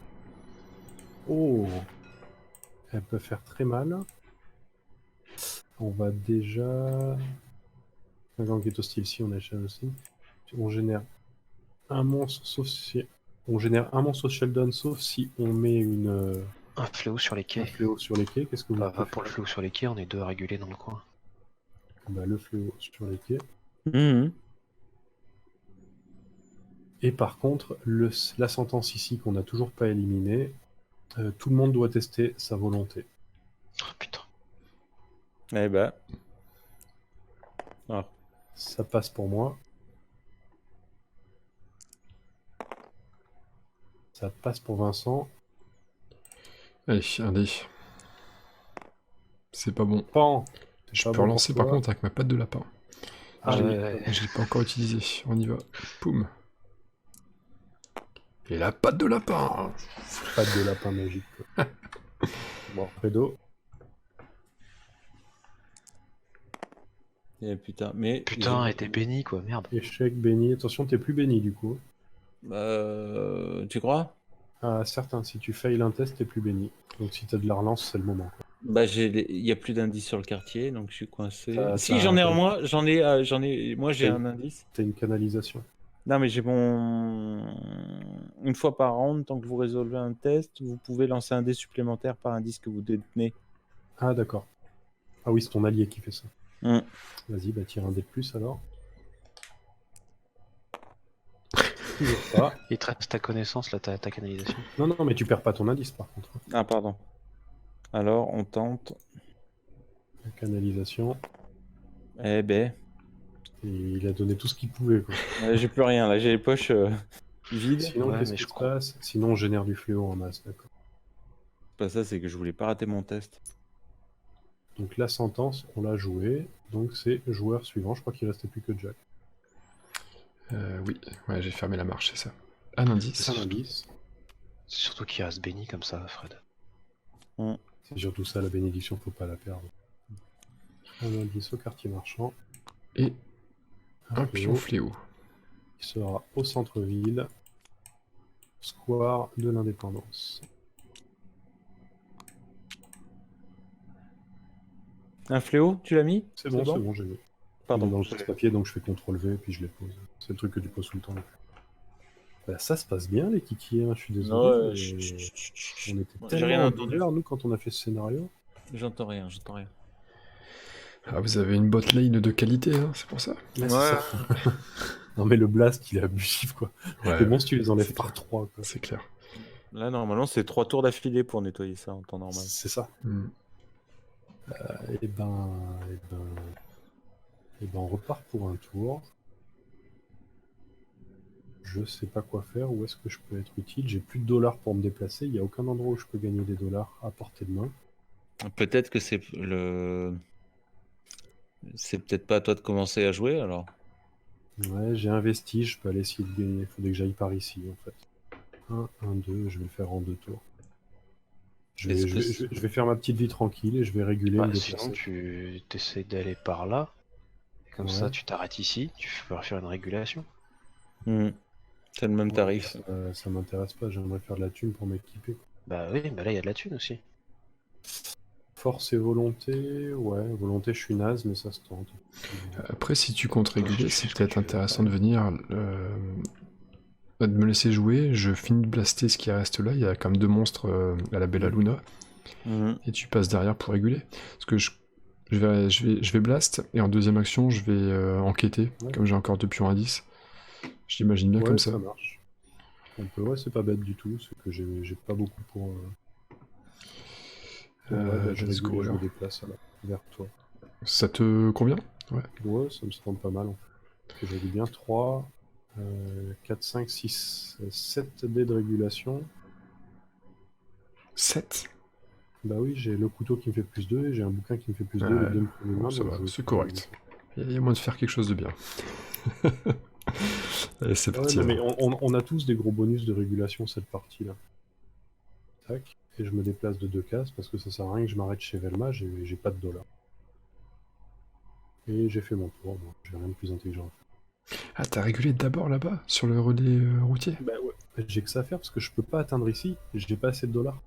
[SPEAKER 2] Oh, elle peut faire très mal. On va déjà... Un gang qui est hostile, si on achète aussi. On génère un monstre, sauf si... On génère un monstre Sheldon, sauf si on met une...
[SPEAKER 5] Un fléau sur les
[SPEAKER 2] un
[SPEAKER 5] quais.
[SPEAKER 2] fléau sur les quais. Qu'est-ce que vous
[SPEAKER 5] Bah,
[SPEAKER 2] préférez?
[SPEAKER 5] pour le fléau sur les quais, on est deux à réguler dans le coin.
[SPEAKER 2] Bah, le fléau sur les quais.
[SPEAKER 4] Mhm.
[SPEAKER 2] Et par contre, la sentence ici qu'on n'a toujours pas éliminée, tout le monde doit tester sa volonté.
[SPEAKER 5] Oh putain.
[SPEAKER 4] Eh ben. Ah.
[SPEAKER 2] Ça passe pour moi. Ça passe pour Vincent.
[SPEAKER 1] Allez, un dé. C'est pas bon.
[SPEAKER 2] Pan.
[SPEAKER 1] Je peux relancer par contre avec ma patte de lapin.
[SPEAKER 2] Ah,
[SPEAKER 5] Ouais,
[SPEAKER 2] oui.
[SPEAKER 5] ouais.
[SPEAKER 1] Je l'ai pas encore utilisé. On y va. Poum. Et la patte de lapin.
[SPEAKER 2] Pas de lapin magique. Quoi. Bon, Fredo,
[SPEAKER 4] Et putain, mais.
[SPEAKER 5] Putain, elle était bénie quoi, merde.
[SPEAKER 2] échec, béni. Attention, t'es plus béni du coup.
[SPEAKER 4] Tu crois?
[SPEAKER 2] Ah, certain, si tu failles un test, t'es plus béni. Donc si t'as de la relance, c'est le moment. Quoi.
[SPEAKER 4] Bah, il y a plus d'indices sur le quartier, donc je suis coincé.
[SPEAKER 2] Ça-
[SPEAKER 4] Si,
[SPEAKER 2] ça-
[SPEAKER 4] j'en ai un, moi, moi j'ai
[SPEAKER 2] C'est-
[SPEAKER 4] un indice.
[SPEAKER 2] T'as une canalisation.
[SPEAKER 4] Non, mais j'ai mon. Une fois par round, tant que vous résolvez un test, vous pouvez lancer un dé supplémentaire par indice que vous détenez.
[SPEAKER 2] Ah, d'accord. Ah oui, c'est ton allié qui fait ça.
[SPEAKER 4] Mm.
[SPEAKER 2] Vas-y, bah tire un dé de plus alors. Toujours pas.
[SPEAKER 5] Il te reste ta connaissance là, ta canalisation.
[SPEAKER 2] Non, non, mais tu perds pas ton indice par contre.
[SPEAKER 4] Ah, pardon. Alors, on tente.
[SPEAKER 2] La canalisation.
[SPEAKER 4] Eh ben,
[SPEAKER 2] Et il a donné tout ce qu'il pouvait. Quoi.
[SPEAKER 4] j'ai plus rien là, j'ai les poches vides.
[SPEAKER 2] Sinon,
[SPEAKER 5] Ouais,
[SPEAKER 2] qu'est-ce
[SPEAKER 5] mais
[SPEAKER 2] qui
[SPEAKER 5] je
[SPEAKER 2] se
[SPEAKER 5] crois-
[SPEAKER 2] passe? Sinon, on génère du fléau en masse, d'accord.
[SPEAKER 4] Pas ça, c'est que je voulais pas rater mon test.
[SPEAKER 2] Donc la sentence, on l'a jouée. Donc c'est joueur suivant. Je crois qu'il restait plus que Jack.
[SPEAKER 1] Oui, ouais, j'ai fermé la marche, c'est ça. Un indice.
[SPEAKER 2] C'est un indice.
[SPEAKER 5] C'est surtout qu'il reste béni comme ça, Fred.
[SPEAKER 2] C'est surtout ça, la bénédiction, faut pas la perdre. Un indice au quartier marchand.
[SPEAKER 1] Et un
[SPEAKER 2] fléau
[SPEAKER 1] pion fléau.
[SPEAKER 2] qui sera au centre-ville, square de l'Indépendance.
[SPEAKER 4] Un fléau, tu l'as mis?
[SPEAKER 2] C'est bon, j'ai mis.
[SPEAKER 4] Pardon.
[SPEAKER 2] Il est dans le presse-papier, donc je fais CTRL V, puis je les pose. C'est le truc que tu poses tout le temps. Bah, ça se passe bien, les kikis, hein, je suis désolé.
[SPEAKER 4] Ouais,
[SPEAKER 2] On était
[SPEAKER 4] J'ai
[SPEAKER 2] tellement
[SPEAKER 4] rien
[SPEAKER 2] en
[SPEAKER 4] entendu.
[SPEAKER 2] douleur, nous, quand on a fait ce scénario.
[SPEAKER 4] J'entends rien, j'entends rien.
[SPEAKER 1] Ah, vous avez une bot lane de qualité, hein, c'est pour ça.
[SPEAKER 2] Ouais, c'est ça. Non, mais le blast, il est abusif, quoi.
[SPEAKER 1] Ouais,
[SPEAKER 2] Les monstres, tu les enlèves
[SPEAKER 1] c'est
[SPEAKER 2] par
[SPEAKER 1] clair.
[SPEAKER 2] 3, quoi.
[SPEAKER 1] C'est clair.
[SPEAKER 4] Là, normalement, c'est 3 tours d'affilée pour nettoyer ça en temps normal.
[SPEAKER 2] C'est ça.
[SPEAKER 1] Hmm.
[SPEAKER 2] Et ben, on repart pour un tour. Je sais pas quoi faire, où est-ce que je peux être utile. J'ai plus de dollars pour me déplacer, il n'y a aucun endroit où je peux gagner des dollars à portée de main.
[SPEAKER 3] Peut-être que c'est le. C'est peut-être pas à toi de commencer à jouer alors.
[SPEAKER 2] Ouais, j'ai investi, je peux aller essayer de gagner. Il faudrait que j'aille par ici en fait. 1, 1, 2, je vais le faire en 2 tours. Je vais faire ma petite vie tranquille et je vais réguler.
[SPEAKER 5] Bah,
[SPEAKER 2] me
[SPEAKER 5] sinon,
[SPEAKER 2] déplacer.
[SPEAKER 5] tu essaies d'aller par là. Et comme
[SPEAKER 2] Ouais.
[SPEAKER 5] ça, tu t'arrêtes ici. Tu peux faire une régulation.
[SPEAKER 3] C'est le même
[SPEAKER 2] Ouais,
[SPEAKER 3] tarif.
[SPEAKER 2] ça m'intéresse pas, j'aimerais faire de la thune pour m'équiper.
[SPEAKER 5] Bah oui, bah là, il y a de la thune aussi.
[SPEAKER 2] Force et volonté, ouais, volonté je suis naze, mais ça se tente.
[SPEAKER 1] Après, si tu comptes réguler,
[SPEAKER 5] tu
[SPEAKER 1] c'est
[SPEAKER 5] fais ce que
[SPEAKER 1] peut-être
[SPEAKER 5] tu veux,
[SPEAKER 1] intéressant
[SPEAKER 5] ouais.
[SPEAKER 1] de venir de me laisser jouer. Je finis de blaster ce qui reste là. Il y a quand même 2 monstres à la Bella Luna. Et tu passes derrière pour réguler. Parce que je vais blast, et en deuxième action, je vais enquêter,
[SPEAKER 2] Ouais.
[SPEAKER 1] comme j'ai encore 2 pions à 10. Je l'imagine bien
[SPEAKER 2] Ouais,
[SPEAKER 1] comme ça.
[SPEAKER 2] marche. On peut, ouais, c'est pas bête du tout, c'est que j'ai pas beaucoup pour. Ouais, bah, je
[SPEAKER 1] let's
[SPEAKER 2] régule
[SPEAKER 1] go,
[SPEAKER 2] et je me
[SPEAKER 1] alors.
[SPEAKER 2] déplace alors, vers toi.
[SPEAKER 1] Ça te convient?
[SPEAKER 2] Ouais, ça me semble pas mal en fait. Parce que j'ai bien 3, 4, 5, 6, 7 dés de régulation.
[SPEAKER 1] 7.
[SPEAKER 2] Bah oui, j'ai le couteau qui me fait plus 2 et j'ai un bouquin qui me fait plus 2, les deux me font une main,
[SPEAKER 1] ça
[SPEAKER 2] donc
[SPEAKER 1] va,
[SPEAKER 2] je-
[SPEAKER 1] c'est correct. Il y a moyen de faire quelque chose de bien. Allez, c'est
[SPEAKER 2] Ouais,
[SPEAKER 1] parti.
[SPEAKER 2] non, mais
[SPEAKER 1] alors.
[SPEAKER 2] on a tous des gros bonus de régulation cette partie-là. Tac. Et je me déplace de 2 cases parce que ça sert à rien que je m'arrête chez Velma, j'ai pas de dollars. Et j'ai fait mon tour, donc j'ai rien de plus intelligent à faire.
[SPEAKER 1] Ah, t'as régulé d'abord là-bas, sur le relais routier?
[SPEAKER 2] Bah ouais, j'ai que ça à faire parce que je peux pas atteindre ici, j'ai pas assez de dollars.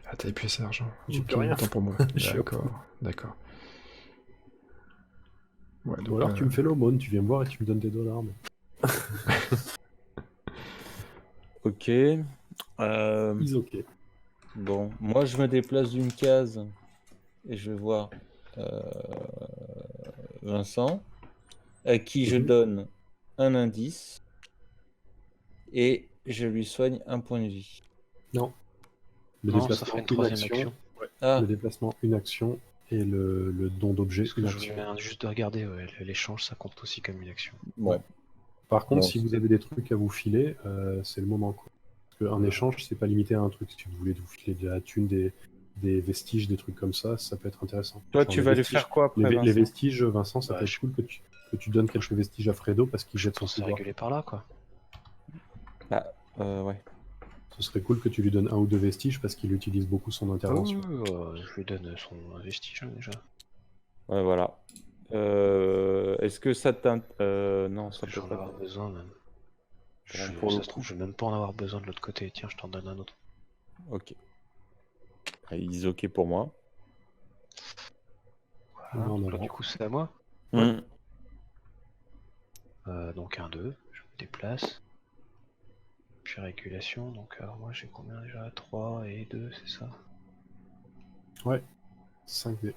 [SPEAKER 1] Ah, t'avais plus assez d'argent.
[SPEAKER 2] J'ai
[SPEAKER 1] Ok,
[SPEAKER 2] plus rien.
[SPEAKER 1] autant pour moi.
[SPEAKER 2] Je suis au
[SPEAKER 1] D'accord, d'accord. Ouais, donc,
[SPEAKER 2] Ou alors tu me fais l'aumône, tu viens me voir et tu me donnes des dollars. Mais...
[SPEAKER 4] Ok.
[SPEAKER 2] Is ok.
[SPEAKER 4] Bon, moi je me déplace d'une case et je vais voir Vincent, à qui je
[SPEAKER 2] Mhm.
[SPEAKER 4] donne un indice et je lui soigne un point de vie.
[SPEAKER 2] Non. Le
[SPEAKER 5] Non, ça
[SPEAKER 2] déplacement,
[SPEAKER 5] ferait une troisième action.
[SPEAKER 4] Ah,
[SPEAKER 2] Le déplacement, une action. Et le don d'objet,
[SPEAKER 5] Parce que
[SPEAKER 2] une
[SPEAKER 5] je
[SPEAKER 2] action.
[SPEAKER 5] viens juste de regarder, ouais, l'échange, ça compte aussi comme une action.
[SPEAKER 4] bon.
[SPEAKER 2] Ouais. Par contre,
[SPEAKER 4] Bon.
[SPEAKER 2] si vous avez des trucs à vous filer, c'est le moment. Quoi. Parce qu'un échange, c'est pas limité à un truc. Si vous voulez vous filer de la thune, des vestiges, des trucs comme ça peut être intéressant.
[SPEAKER 4] Toi,
[SPEAKER 2] Genre
[SPEAKER 4] tu
[SPEAKER 2] les
[SPEAKER 4] vas lui
[SPEAKER 2] vestiges-
[SPEAKER 4] faire quoi après,
[SPEAKER 2] les
[SPEAKER 4] Vincent?
[SPEAKER 2] vestiges, Vincent, ça
[SPEAKER 5] Bah,
[SPEAKER 2] peut être cool que tu donnes quelques vestiges à Fredo parce qu'il
[SPEAKER 5] Je
[SPEAKER 2] jette son
[SPEAKER 5] pense à
[SPEAKER 2] pouvoir.
[SPEAKER 5] réguler par là, quoi.
[SPEAKER 4] Ouais.
[SPEAKER 2] Ce serait cool que tu lui donnes un ou deux vestiges parce qu'il utilise beaucoup son intervention.
[SPEAKER 5] Je lui donne son vestige hein, déjà.
[SPEAKER 4] Ouais, voilà. Est-ce que ça non, ça
[SPEAKER 5] Je vais
[SPEAKER 4] peut
[SPEAKER 5] en
[SPEAKER 4] pas.
[SPEAKER 5] avoir besoin même.
[SPEAKER 4] Pour
[SPEAKER 5] Ça
[SPEAKER 4] le
[SPEAKER 5] se trouve,
[SPEAKER 4] coup.
[SPEAKER 5] je vais même pas en avoir besoin de l'autre côté. Tiens, je t'en donne un autre.
[SPEAKER 4] Ok. Ils ok pour moi.
[SPEAKER 5] Voilà.
[SPEAKER 2] En
[SPEAKER 5] Donc là,
[SPEAKER 2] avant.
[SPEAKER 5] du coup, c'est à moi.
[SPEAKER 2] Ouais.
[SPEAKER 5] Donc un 2, je me déplace. Puis régulation, donc alors moi j'ai combien déjà? 3 et 2, c'est ça?
[SPEAKER 2] Ouais. 5D.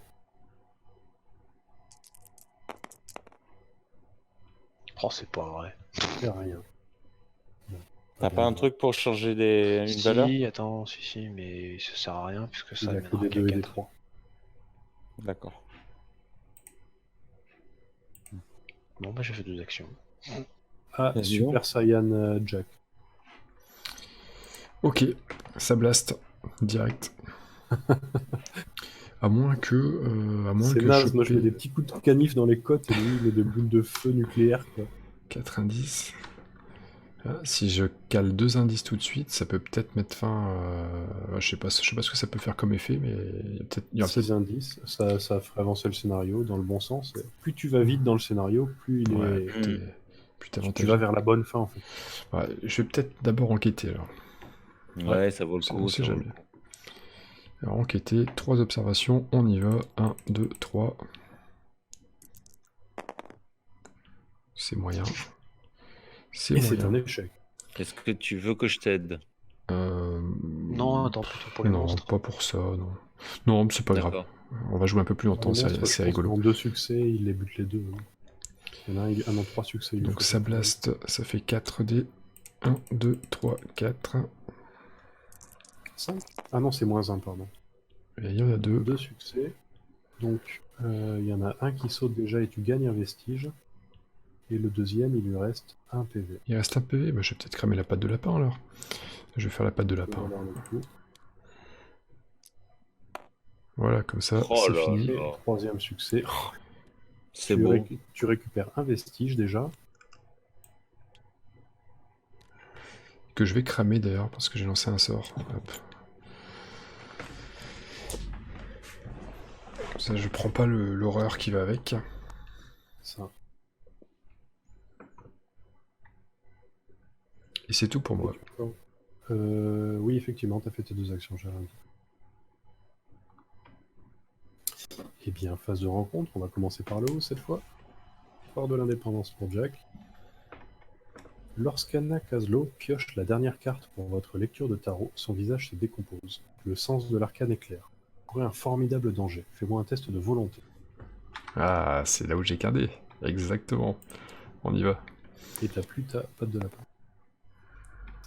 [SPEAKER 5] Oh, c'est pas vrai.
[SPEAKER 2] Y a rien.
[SPEAKER 4] T'as pas un truc pour changer une valeur?
[SPEAKER 5] Si, attends, si, mais ça sert à rien puisque ça
[SPEAKER 2] Il a que
[SPEAKER 5] mènera
[SPEAKER 2] des
[SPEAKER 5] qu'à
[SPEAKER 2] 2 et des
[SPEAKER 5] 4.
[SPEAKER 2] 3.
[SPEAKER 4] D'accord.
[SPEAKER 5] Bon, bah j'ai fait 2 actions.
[SPEAKER 2] Ah,
[SPEAKER 4] Vas-y,
[SPEAKER 2] Super Saiyan Jack.
[SPEAKER 1] Ok, ça blast direct. À moins que
[SPEAKER 2] C'est naze, moi je mets
[SPEAKER 1] choper
[SPEAKER 2] des petits coups de canif dans les côtes et lui il met des boules de feu nucléaires quoi.
[SPEAKER 1] 4 indices. Ah, si je cale 2 indices tout de suite, ça peut peut-être mettre fin. Je sais pas ce que ça peut faire comme effet, mais il y aura
[SPEAKER 2] 6 indices, ça ferait avancer le scénario dans le bon sens. Et plus tu vas vite dans le scénario, plus il
[SPEAKER 1] Ouais,
[SPEAKER 2] est.
[SPEAKER 1] plus
[SPEAKER 2] Tu
[SPEAKER 1] avantageux.
[SPEAKER 2] vas vers la bonne fin en fait.
[SPEAKER 1] Ouais, je vais peut-être d'abord enquêter alors.
[SPEAKER 4] Ouais, ça vaut le
[SPEAKER 1] Ça,
[SPEAKER 4] coup.
[SPEAKER 1] on sait
[SPEAKER 4] ça vaut le
[SPEAKER 1] jamais.
[SPEAKER 4] coup.
[SPEAKER 1] Alors enquêter, 3 observations, on y va. 1, 2, 3. C'est moyen. C'est
[SPEAKER 2] Et c'est
[SPEAKER 1] moyen.
[SPEAKER 2] un échec.
[SPEAKER 3] Est-ce que tu veux que je t'aide?
[SPEAKER 5] Non, attends, plutôt pour les
[SPEAKER 1] non,
[SPEAKER 5] monstres.
[SPEAKER 1] pas pour ça, non. Non, mais c'est pas grave.
[SPEAKER 3] D'accord.
[SPEAKER 1] On va jouer un peu plus
[SPEAKER 2] Pour
[SPEAKER 1] longtemps,
[SPEAKER 2] les monstres,
[SPEAKER 1] c'est
[SPEAKER 2] je pense
[SPEAKER 1] rigolo.
[SPEAKER 2] qu'en 2 succès, il les bute les deux. Il y en a un en 3 succès. Il lui
[SPEAKER 1] Donc
[SPEAKER 2] faut
[SPEAKER 1] ça
[SPEAKER 2] pas mal.
[SPEAKER 1] blast, ça fait 4 dés. 1, 2, 3, 4.
[SPEAKER 2] 5. Ah non, c'est -1, pardon.
[SPEAKER 1] Et il y en a 2.
[SPEAKER 2] 2 succès. Donc il y en a un qui saute déjà et tu gagnes un vestige. Et le deuxième, il lui reste un PV.
[SPEAKER 1] Il reste un PV, bah, je vais peut-être cramer la patte de lapin alors. Je vais faire la patte de lapin.
[SPEAKER 2] Voilà le coup.
[SPEAKER 1] Voilà, comme ça,
[SPEAKER 3] Oh
[SPEAKER 1] c'est
[SPEAKER 3] là
[SPEAKER 1] fini.
[SPEAKER 3] là.
[SPEAKER 2] Et troisième succès.
[SPEAKER 3] C'est beau.
[SPEAKER 2] Tu récupères un vestige déjà.
[SPEAKER 1] Que je vais cramer d'ailleurs, parce que j'ai lancé un sort. Hop. Comme ça, je prends pas l'horreur qui va avec.
[SPEAKER 2] Ça.
[SPEAKER 1] Et c'est tout pour moi.
[SPEAKER 2] Oui, effectivement, tu as fait tes 2 actions, Jérémy. Eh bien, phase de rencontre, on va commencer par le haut cette fois. Fort de l'indépendance pour Jack. Lorsqu'Anna Caslow pioche la dernière carte pour votre lecture de tarot, son visage se décompose. Le sens de l'arcane est clair. Vous courez un formidable danger. Fais-moi un test de volonté.
[SPEAKER 1] Ah, c'est là où j'ai qu'un dé. Exactement. On y va.
[SPEAKER 2] Et t'as plus ta patte de lapin.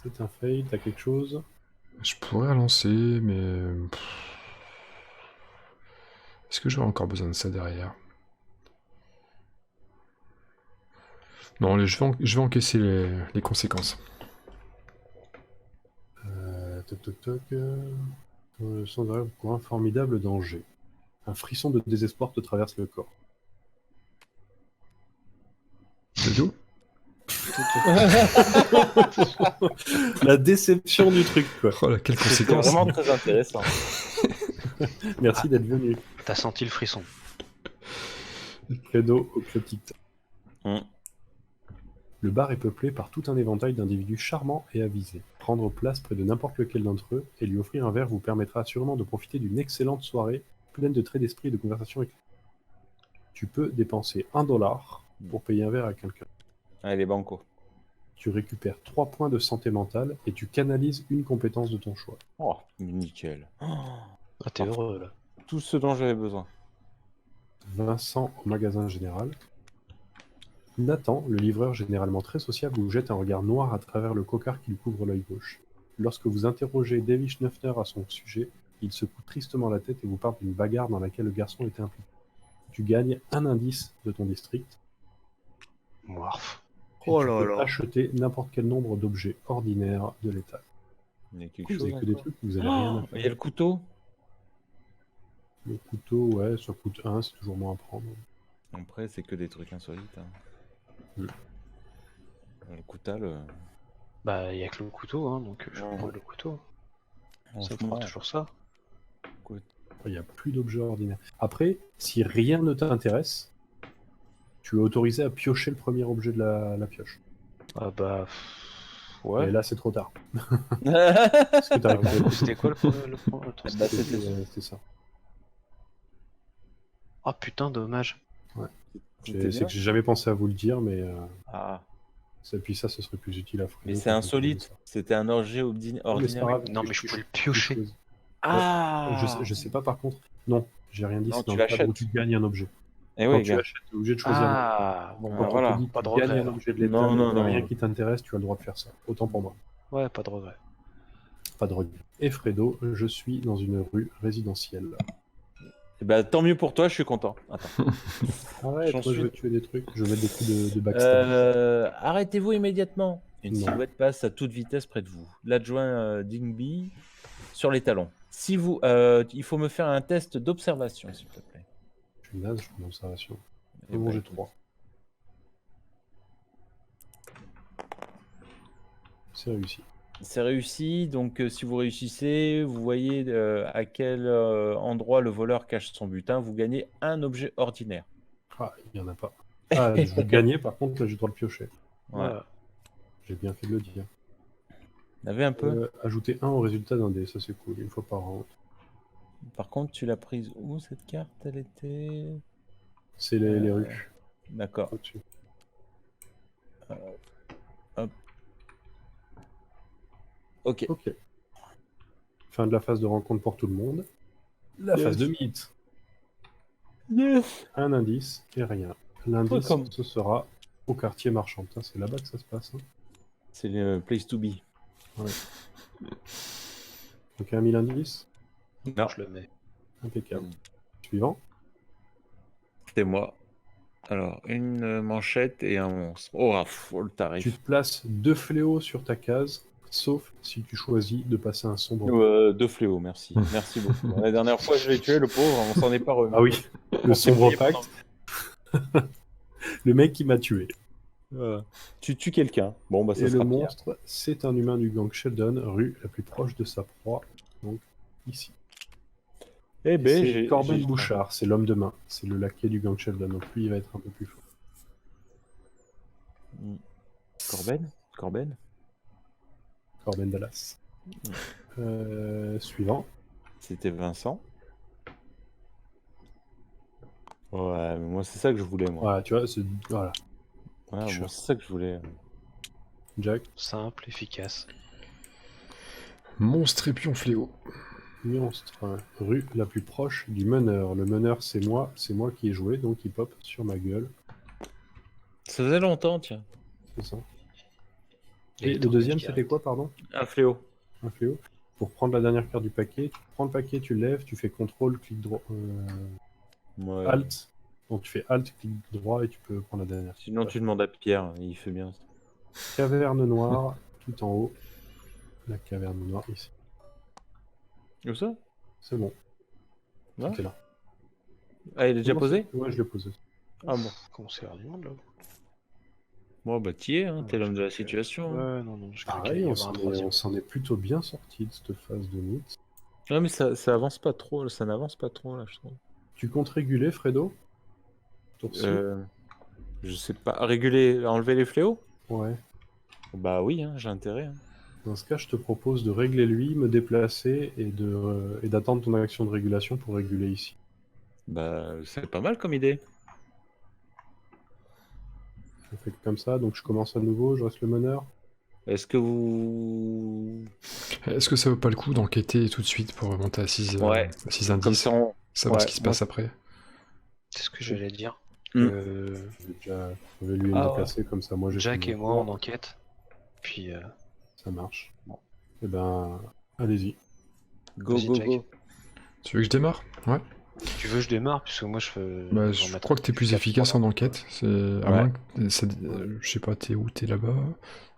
[SPEAKER 2] C'est un fail, t'as quelque chose.
[SPEAKER 1] Je pourrais relancer, mais... Est-ce que j'aurai encore besoin de ça derrière? Non, allez, je vais encaisser les conséquences.
[SPEAKER 2] Toc toc toc. Le sens derrière, vous courez un formidable danger. Un frisson de désespoir te traverse le corps.
[SPEAKER 1] Le dos?
[SPEAKER 2] La déception du truc, quoi.
[SPEAKER 1] Oh là, quelle
[SPEAKER 4] C'était
[SPEAKER 1] conséquence!
[SPEAKER 4] vraiment très intéressant.
[SPEAKER 2] Merci d'être venu.
[SPEAKER 5] T'as senti le frisson.
[SPEAKER 2] Cadeau au club TikTok.
[SPEAKER 4] Mm.
[SPEAKER 2] Le bar est peuplé par tout un éventail d'individus charmants et avisés. Prendre place près de n'importe lequel d'entre eux et lui offrir un verre vous permettra assurément de profiter d'une excellente soirée pleine de traits d'esprit et de conversation éclairée. Tu peux dépenser $1 pour payer un verre à quelqu'un.
[SPEAKER 4] Allez, banco.
[SPEAKER 2] Tu récupères 3 points de santé mentale et tu canalises une compétence de ton choix.
[SPEAKER 4] Oh, nickel. Oh,
[SPEAKER 5] Ah, t'es heureux là.
[SPEAKER 4] tout ce dont j'avais besoin.
[SPEAKER 2] Vincent au magasin général. Nathan, le livreur généralement très sociable, vous jette un regard noir à travers le cocard qui lui couvre l'œil gauche. Lorsque vous interrogez Davy Schnuffner à son sujet, il secoue tristement la tête et vous parle d'une bagarre dans laquelle le garçon était impliqué. Tu gagnes un indice de ton district.
[SPEAKER 5] Morph.
[SPEAKER 2] Et
[SPEAKER 3] Oh
[SPEAKER 2] tu
[SPEAKER 3] là
[SPEAKER 2] peux
[SPEAKER 3] là.
[SPEAKER 2] acheter n'importe quel nombre d'objets ordinaires de l'état.
[SPEAKER 4] Il y a quelque
[SPEAKER 2] Vous
[SPEAKER 4] chose
[SPEAKER 2] avez que des
[SPEAKER 4] encore.
[SPEAKER 2] trucs où vous avez rien à
[SPEAKER 4] Oh, il y a
[SPEAKER 2] faire.
[SPEAKER 4] le couteau.
[SPEAKER 2] Le couteau, ouais, ça coûte 1, c'est toujours moins à prendre.
[SPEAKER 4] Après, c'est que des trucs insolites. Hein.
[SPEAKER 2] Mm.
[SPEAKER 4] Le coutal.
[SPEAKER 5] Bah, il y a que le couteau, hein, donc je vais
[SPEAKER 4] Ouais.
[SPEAKER 5] prendre le couteau. Ça me
[SPEAKER 4] Franchement,
[SPEAKER 5] fera toujours ça.
[SPEAKER 2] Il n'y a plus d'objets ordinaires. Après, si rien ne t'intéresse, tu es autorisé à piocher le premier objet de la pioche.
[SPEAKER 5] Ah bah.
[SPEAKER 2] Mais
[SPEAKER 5] Ouais.
[SPEAKER 2] là, c'est trop tard.
[SPEAKER 4] Bah,
[SPEAKER 2] Parce que t'as
[SPEAKER 5] Ah,
[SPEAKER 2] récupéré le couteau.
[SPEAKER 5] c'était quoi le premier attends,
[SPEAKER 4] Bah,
[SPEAKER 5] c'était-
[SPEAKER 4] c'était
[SPEAKER 2] ça.
[SPEAKER 5] Ah putain, dommage.
[SPEAKER 4] c'était
[SPEAKER 2] C'est
[SPEAKER 4] bien.
[SPEAKER 2] que j'ai jamais pensé à vous le dire, mais
[SPEAKER 4] Ah.
[SPEAKER 2] puis ça, ce serait plus utile à Fredo.
[SPEAKER 4] Mais c'est
[SPEAKER 2] quand on
[SPEAKER 4] insolite.
[SPEAKER 2] connaît ça.
[SPEAKER 4] C'était un objet
[SPEAKER 2] Non, mais c'est
[SPEAKER 4] ordinaire.
[SPEAKER 2] pas grave.
[SPEAKER 5] Non, mais je
[SPEAKER 2] Tu-
[SPEAKER 5] pouvais le
[SPEAKER 2] tu
[SPEAKER 5] piocher.
[SPEAKER 2] choisis.
[SPEAKER 4] Ah.
[SPEAKER 2] Je sais pas par contre. Non, j'ai rien dit.
[SPEAKER 4] Non,
[SPEAKER 2] C'est
[SPEAKER 4] tu
[SPEAKER 2] dans le cadre où
[SPEAKER 4] l'achètes.
[SPEAKER 2] tu gagnes un objet.
[SPEAKER 4] Eh
[SPEAKER 2] Quand
[SPEAKER 4] oui,
[SPEAKER 2] tu
[SPEAKER 4] gars.
[SPEAKER 2] achètes, tu es obligé de choisir un objet.
[SPEAKER 5] Ah, bon,
[SPEAKER 4] Ah,
[SPEAKER 2] Quand on
[SPEAKER 4] voilà.
[SPEAKER 2] te dit
[SPEAKER 5] Pas
[SPEAKER 2] que
[SPEAKER 5] de
[SPEAKER 2] tu gagnes
[SPEAKER 5] regret,
[SPEAKER 2] un
[SPEAKER 5] alors.
[SPEAKER 2] objet de l'étal,
[SPEAKER 4] Non, non,
[SPEAKER 2] il n'y a
[SPEAKER 4] non.
[SPEAKER 2] rien qui t'intéresse, tu as le droit de faire ça. Autant pour moi.
[SPEAKER 5] Ouais, pas de regret.
[SPEAKER 2] Pas de regret. Et Fredo, je suis dans une rue résidentielle.
[SPEAKER 4] Eh ben, tant mieux pour toi, je suis content. Attends.
[SPEAKER 2] Arrête,
[SPEAKER 4] J'en
[SPEAKER 2] moi je
[SPEAKER 4] suis-
[SPEAKER 2] veux tuer des trucs. Je veux mettre des coups de backstab.
[SPEAKER 4] Arrêtez-vous immédiatement. Une
[SPEAKER 2] Non.
[SPEAKER 4] silhouette passe à toute vitesse près de vous. L'adjoint Digby sur les talons. Si vous, il faut me faire un test d'observation, s'il te plaît.
[SPEAKER 2] Je suis naze, je suis en observation.
[SPEAKER 4] Eh
[SPEAKER 2] Bon,
[SPEAKER 4] ben,
[SPEAKER 2] j'ai 3. C'est réussi.
[SPEAKER 4] C'est réussi, donc si vous réussissez, vous voyez à quel endroit le voleur cache son butin, vous gagnez un objet ordinaire.
[SPEAKER 2] Ah, il n'y en a pas. Ah, je veux gagner, par contre, là j'ai le droit de piocher.
[SPEAKER 4] Ouais.
[SPEAKER 5] Ouais.
[SPEAKER 2] J'ai bien fait de le dire.
[SPEAKER 4] Vous en avez un peu.
[SPEAKER 2] Ajouter 1 au résultat d'un dé, ça c'est cool, une fois par an.
[SPEAKER 4] Par contre, tu l'as prise où cette carte? Elle était.
[SPEAKER 2] C'est les rues,
[SPEAKER 4] D'accord.
[SPEAKER 2] au-dessus.
[SPEAKER 4] Ok.
[SPEAKER 2] Ok. Fin de la phase de rencontre pour tout le monde. La phase de mythe.
[SPEAKER 4] Yes.
[SPEAKER 2] Un indice et rien. L'indice,
[SPEAKER 4] Comme-
[SPEAKER 2] ce sera au quartier marchand. Putain, c'est là-bas que ça se passe. Hein.
[SPEAKER 4] C'est le place to be.
[SPEAKER 2] Donc 1000 indices.
[SPEAKER 4] Non,
[SPEAKER 5] Je le mets.
[SPEAKER 2] Impeccable. Suivant.
[SPEAKER 3] C'est moi. Alors, une manchette et un monstre. Oh, le
[SPEAKER 2] Tu
[SPEAKER 3] tarif.
[SPEAKER 2] te places 2 fléaux sur ta case, sauf si tu choisis de passer un sombre.
[SPEAKER 4] Deux fléaux, merci. Merci beaucoup. La dernière fois, je l'ai tué, le pauvre, on s'en est pas remis.
[SPEAKER 2] Ah oui, le
[SPEAKER 4] On s'est
[SPEAKER 2] sombre
[SPEAKER 4] payé pendant-
[SPEAKER 2] pacte. Le mec qui m'a tué.
[SPEAKER 4] Tu tues quelqu'un. Bon, bah ça
[SPEAKER 2] Et le
[SPEAKER 4] sera pire.
[SPEAKER 2] monstre, c'est un humain du gang Sheldon, rue la plus proche de sa proie, donc ici.
[SPEAKER 4] Eh
[SPEAKER 2] Et
[SPEAKER 4] ben,
[SPEAKER 2] c'est Corben Bouchard, c'est l'homme de main, c'est le laquais du gang Sheldon, donc lui il va être un peu plus fort.
[SPEAKER 4] Corben
[SPEAKER 2] Corben Dallas. Suivant.
[SPEAKER 4] C'était Vincent. Ouais, mais moi c'est ça que je voulais, moi.
[SPEAKER 2] Voilà, tu vois, voilà.
[SPEAKER 4] Ouais,
[SPEAKER 2] Sure.
[SPEAKER 4] moi c'est ça que je voulais.
[SPEAKER 2] Jack,
[SPEAKER 5] Simple, efficace.
[SPEAKER 1] Monstre épion fléau.
[SPEAKER 2] monstre, rue la plus proche du meneur. Le meneur c'est moi qui ai joué, donc il pop sur ma gueule,
[SPEAKER 4] Ça faisait longtemps, tiens.
[SPEAKER 2] c'est ça.
[SPEAKER 5] Il
[SPEAKER 2] Et
[SPEAKER 5] est
[SPEAKER 2] le
[SPEAKER 5] temps
[SPEAKER 2] deuxième
[SPEAKER 5] qu'il
[SPEAKER 2] c'était quoi, pardon?
[SPEAKER 4] Un fléau.
[SPEAKER 2] Un fléau. Pour prendre la dernière carte du paquet, tu prends le paquet, tu le lèves, tu fais CTRL, clic droit,
[SPEAKER 4] Ouais.
[SPEAKER 2] Alt. Donc tu fais Alt, clic droit et tu peux prendre la dernière.
[SPEAKER 4] Sinon, tu demandes à Pierre, il fait bien.
[SPEAKER 2] Caverne noire, tout en haut. La caverne noire ici.
[SPEAKER 4] Où ça?
[SPEAKER 2] C'est bon.
[SPEAKER 4] Ouais.
[SPEAKER 2] C'était là.
[SPEAKER 4] Ah, il est déjà
[SPEAKER 2] Comment
[SPEAKER 4] posé?
[SPEAKER 2] Ouais, je l'ai posé.
[SPEAKER 4] Ah bon.
[SPEAKER 5] Comment c'est l'heure du monde là?
[SPEAKER 4] Bon, bah t'y es, hein, t'es l'homme de la situation. hein.
[SPEAKER 5] Ouais, non, je crois qu'il
[SPEAKER 2] Pareil,
[SPEAKER 5] y
[SPEAKER 2] on
[SPEAKER 5] avait un
[SPEAKER 2] s'en
[SPEAKER 5] troisième.
[SPEAKER 2] est plutôt bien sorti de cette phase de mythe.
[SPEAKER 4] Ouais, mais ça avance pas trop, ça n'avance pas trop là, je trouve.
[SPEAKER 2] Tu comptes réguler, Fredo? Tour-ci.
[SPEAKER 4] Je sais pas. Réguler, enlever les fléaux?
[SPEAKER 2] Ouais.
[SPEAKER 4] Bah oui, hein, j'ai intérêt. hein.
[SPEAKER 2] Dans ce cas, je te propose de régler lui, me déplacer et d'attendre ton action de régulation pour réguler ici.
[SPEAKER 4] Bah, c'est pas mal comme idée.
[SPEAKER 2] On fait comme ça, donc je commence à nouveau, je reste le meneur.
[SPEAKER 4] Est-ce que vous.
[SPEAKER 1] Est-ce que ça vaut pas le coup d'enquêter tout de suite pour remonter à 6
[SPEAKER 4] Ouais.
[SPEAKER 1] indices,
[SPEAKER 4] Comme ça, on.
[SPEAKER 1] savoir ce
[SPEAKER 4] ouais,
[SPEAKER 1] qui se
[SPEAKER 4] moi-
[SPEAKER 1] passe après?
[SPEAKER 5] C'est ce que j'allais dire.
[SPEAKER 4] Hmm.
[SPEAKER 2] Je vais lui
[SPEAKER 4] Ah,
[SPEAKER 2] déplacer comme ça. Moi, j'ai
[SPEAKER 5] Jack
[SPEAKER 2] fait
[SPEAKER 5] et
[SPEAKER 2] mon
[SPEAKER 5] moi
[SPEAKER 2] tour.
[SPEAKER 5] en enquête. Puis
[SPEAKER 2] Ça marche.
[SPEAKER 5] Bon.
[SPEAKER 2] Eh ben, allez-y.
[SPEAKER 4] Go,
[SPEAKER 5] Vas-y,
[SPEAKER 4] go,
[SPEAKER 5] Jack.
[SPEAKER 4] go.
[SPEAKER 1] Tu veux que je démarre? Ouais.
[SPEAKER 5] si tu veux, je démarre, puisque moi je fais.
[SPEAKER 1] Bah,
[SPEAKER 5] j'en
[SPEAKER 1] je
[SPEAKER 5] mettrai
[SPEAKER 1] crois que t'es plus
[SPEAKER 5] quatre
[SPEAKER 1] efficace
[SPEAKER 5] fois.
[SPEAKER 1] en enquête. À moins que je sais pas, t'es où? T'es là-bas?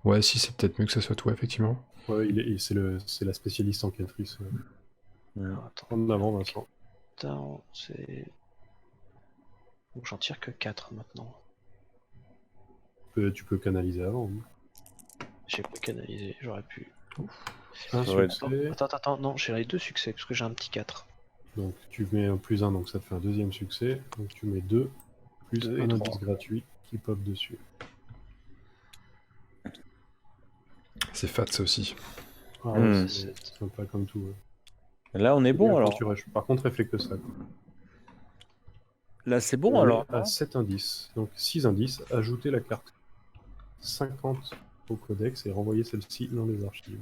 [SPEAKER 1] Ouais, si, c'est peut-être mieux que ça soit toi, effectivement.
[SPEAKER 2] Ouais, c'est la spécialiste enquêtrice.
[SPEAKER 5] Alors, attends,
[SPEAKER 2] En avant, Vincent.
[SPEAKER 5] attends, c'est. Donc j'en tire que 4 maintenant.
[SPEAKER 2] Tu peux canaliser avant. hein.
[SPEAKER 5] J'ai pas canalisé, j'aurais pu.
[SPEAKER 2] Un
[SPEAKER 4] Ouais.
[SPEAKER 2] succès.
[SPEAKER 5] Attends, non, j'ai les 2 succès parce que j'ai un petit 4.
[SPEAKER 2] Donc tu mets un plus 1, donc ça te fait un deuxième succès. Donc tu mets 2, plus
[SPEAKER 5] Deux et
[SPEAKER 2] un
[SPEAKER 5] trois.
[SPEAKER 2] indice gratuit qui pop dessus.
[SPEAKER 1] C'est fat, ça aussi.
[SPEAKER 2] Ah ouais,
[SPEAKER 4] Hmm.
[SPEAKER 2] c'est sympa comme tout. Ouais.
[SPEAKER 4] Là, on est
[SPEAKER 2] C'est bien
[SPEAKER 4] bon
[SPEAKER 2] quand
[SPEAKER 4] alors.
[SPEAKER 2] tu rushes. Par contre, elle fait que ça. Quoi.
[SPEAKER 4] Là, c'est bon
[SPEAKER 2] On
[SPEAKER 4] alors.
[SPEAKER 2] est à 7 indices. Donc 6 indices, ajoutez la carte 50 au codex et renvoyez celle-ci dans les archives.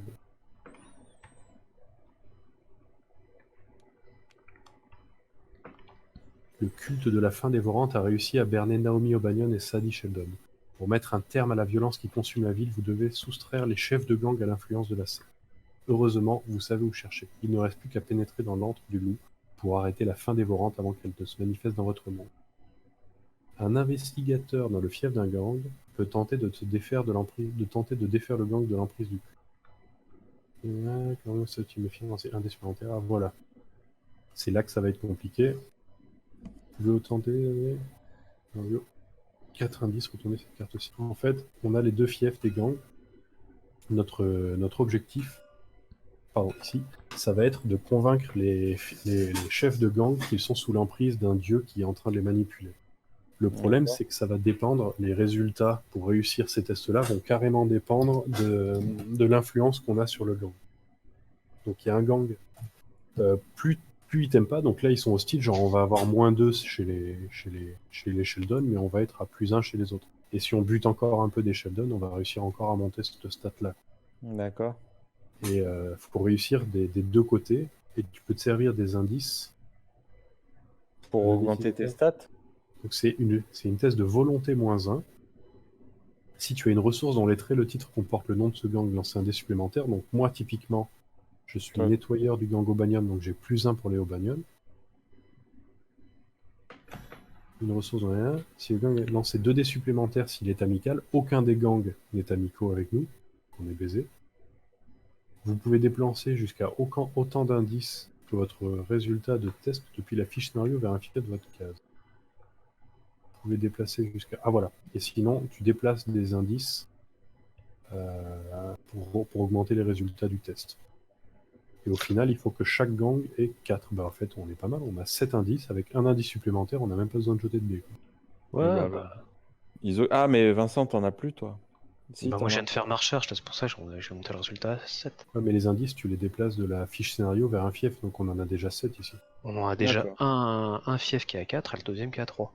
[SPEAKER 2] Le culte de la faim dévorante a réussi à berner Naomi O'Banion et Sadie Sheldon. Pour mettre un terme à la violence qui consume la ville, vous devez soustraire les chefs de gang à l'influence de la secte. Heureusement, vous savez où chercher. Il ne reste plus qu'à pénétrer dans l'antre du loup pour arrêter la faim dévorante avant qu'elle ne se manifeste dans votre monde. Un investigateur dans le fief d'un gang peut tenter de défaire le gang de l'emprise du culte. Comment ça tu me finances un des supplémentaires? Ah, voilà. C'est là que ça va être compliqué. Vous voulez tenter 90, retourner cette carte aussi. En fait, on a les deux fiefs des gangs. Notre objectif, ici, ça va être de convaincre les chefs de gang qu'ils sont sous l'emprise d'un dieu qui est en train de les manipuler. Le problème, c'est que ça va dépendre, les résultats pour réussir ces tests-là vont carrément dépendre de l'influence qu'on a sur le gang. Donc il y a un gang, plus ils t'aiment pas, donc là ils sont hostiles, genre on va avoir -2 chez les Sheldon, mais on va être à +1 chez les autres. Et si on bute encore un peu des Sheldon, on va réussir encore à monter cette stat-là.
[SPEAKER 4] D'accord.
[SPEAKER 2] Et faut réussir des deux côtés, et tu peux te servir des indices.
[SPEAKER 4] Pour
[SPEAKER 2] Un
[SPEAKER 4] augmenter
[SPEAKER 2] indice
[SPEAKER 4] tes
[SPEAKER 2] militaire.
[SPEAKER 4] stats.
[SPEAKER 2] Donc c'est une thèse de volonté -1. Si tu as une ressource dont les traits, le titre comporte le nom de ce gang, lancer un dé supplémentaire. Donc moi, typiquement, je suis
[SPEAKER 4] Ouais.
[SPEAKER 2] nettoyeur du gang O'Banion, donc j'ai +1 pour les O'Banion. Une ressource dans les 1. Si le gang lance 2 dés supplémentaires s'il est amical, aucun des gangs n'est amicaux avec nous. On est baisé. Vous pouvez déplacer jusqu'à autant d'indices que votre résultat de test depuis la fiche scénario vers un fichier de votre case. Vous pouvez déplacer jusqu'à... Ah voilà. Et sinon, tu déplaces des indices pour augmenter les résultats du test. Et au final, il faut que chaque gang ait 4. Bah en fait, on est pas mal. On a 7 indices. Avec un indice supplémentaire, on n'a même pas besoin de jeter de dés.
[SPEAKER 5] Ouais,
[SPEAKER 4] bah,
[SPEAKER 5] bah,
[SPEAKER 4] Ah, mais Vincent, t'en as plus, toi. Si,
[SPEAKER 5] bah,
[SPEAKER 4] t'en
[SPEAKER 5] moi je
[SPEAKER 4] as.
[SPEAKER 5] viens de faire ma recherche, là, c'est pour ça que j'ai monté le résultat à 7.
[SPEAKER 2] Ouais, mais les indices, tu les déplaces de la fiche scénario vers un fief. Donc on en a déjà 7 ici.
[SPEAKER 5] On en a déjà
[SPEAKER 4] D'accord.
[SPEAKER 5] un fief qui est à 4 et le deuxième qui est à 3.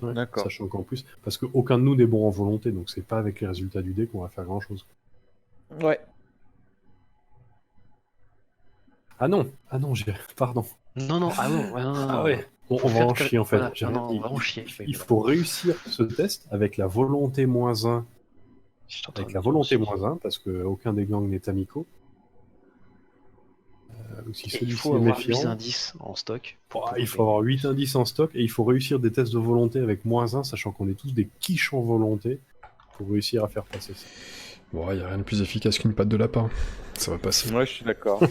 [SPEAKER 2] Ouais,
[SPEAKER 4] D'accord.
[SPEAKER 2] sachant qu'en plus, parce qu'aucun de nous n'est bon en volonté, donc c'est pas avec les résultats du dé qu'on va faire grand chose.
[SPEAKER 4] Ouais.
[SPEAKER 2] Ah non, pardon.
[SPEAKER 5] Non, ah non, ouais, non,
[SPEAKER 2] Ah
[SPEAKER 5] non.
[SPEAKER 2] ouais, on
[SPEAKER 5] Faut
[SPEAKER 2] va
[SPEAKER 5] faire
[SPEAKER 2] en
[SPEAKER 5] que-
[SPEAKER 2] chier en fait.
[SPEAKER 5] voilà, non, on va en chier.
[SPEAKER 2] Il faut réussir ce test avec la volonté -1,
[SPEAKER 5] Je suis en train
[SPEAKER 2] avec
[SPEAKER 5] de
[SPEAKER 2] la
[SPEAKER 5] dire
[SPEAKER 2] volonté
[SPEAKER 5] aussi.
[SPEAKER 2] -1, parce qu'aucun des gangs n'est amicaux. Si
[SPEAKER 5] Et il
[SPEAKER 2] celui-ci
[SPEAKER 5] faut
[SPEAKER 2] est
[SPEAKER 5] avoir 8
[SPEAKER 2] méfiant,
[SPEAKER 5] indices en stock. Pour
[SPEAKER 2] il faut avoir 8 indices en stock et il faut réussir des tests de volonté avec -1, sachant qu'on est tous des quiches en volonté pour réussir à faire passer ça.
[SPEAKER 1] Bon, il n'y a rien de plus efficace qu'une patte de lapin. Ça va passer.
[SPEAKER 4] Moi, je suis d'accord.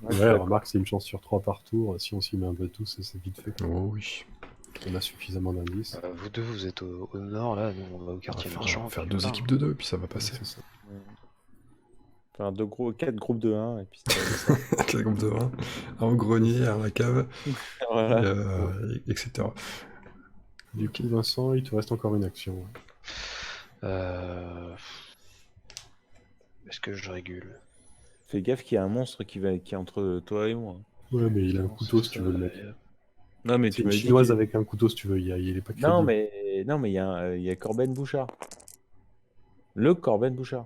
[SPEAKER 2] Ouais, remarque, c'est une chance sur 3 par tour. Si on s'y met un peu tous, c'est vite fait.
[SPEAKER 1] Oh oui.
[SPEAKER 2] On a suffisamment d'indices.
[SPEAKER 5] Vous deux, vous êtes au nord, là, nous on va au
[SPEAKER 1] On va
[SPEAKER 5] quartier
[SPEAKER 1] faire,
[SPEAKER 5] marchand.
[SPEAKER 1] faire
[SPEAKER 5] puis
[SPEAKER 1] 2
[SPEAKER 5] voilà.
[SPEAKER 1] équipes de 2, puis ça va passer.
[SPEAKER 2] C'est ça.
[SPEAKER 4] Enfin, 4 groupes de 1, et puis ça.
[SPEAKER 1] 4 groupes de 1, un au grenier, un à la cave,
[SPEAKER 4] Voilà.
[SPEAKER 1] etc.
[SPEAKER 2] Du coup, Vincent, il te reste encore une action.
[SPEAKER 5] Est-ce que je régule?
[SPEAKER 4] Fais gaffe qu'il y a un monstre qui est entre toi et moi.
[SPEAKER 2] Ouais, mais il a un couteau si tu veux le mettre.
[SPEAKER 4] Non, mais
[SPEAKER 2] C'est
[SPEAKER 4] tu
[SPEAKER 2] une
[SPEAKER 4] me dis.
[SPEAKER 2] chinoise avec un couteau si tu veux, il est pas crédible.
[SPEAKER 4] Non, mais il y a Corben Bouchard. Le Corben Bouchard.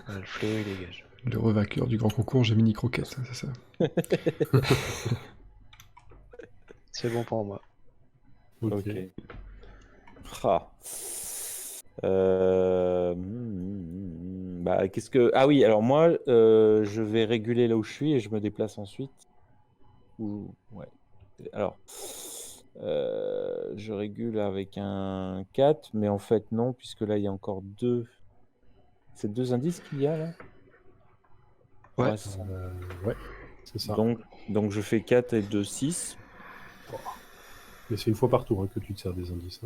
[SPEAKER 5] Le fléau, il dégage.
[SPEAKER 1] Le revainqueur du grand concours Gemini Croquette, c'est ça.
[SPEAKER 5] C'est bon pour moi.
[SPEAKER 2] Ok.
[SPEAKER 4] Ah. Bah, qu'est-ce que... Ah oui, alors moi, je vais réguler là où je suis et je me déplace ensuite. Ouais. Alors, je régule avec un 4, mais en fait non, puisque là, il y a encore 2... C'est 2 indices qu'il y a là?
[SPEAKER 5] Ouais.
[SPEAKER 4] C'est ça.
[SPEAKER 2] Ouais, c'est ça.
[SPEAKER 4] Donc je fais 4 et 2, 6.
[SPEAKER 2] Mais c'est une fois par tour que tu te sers des indices.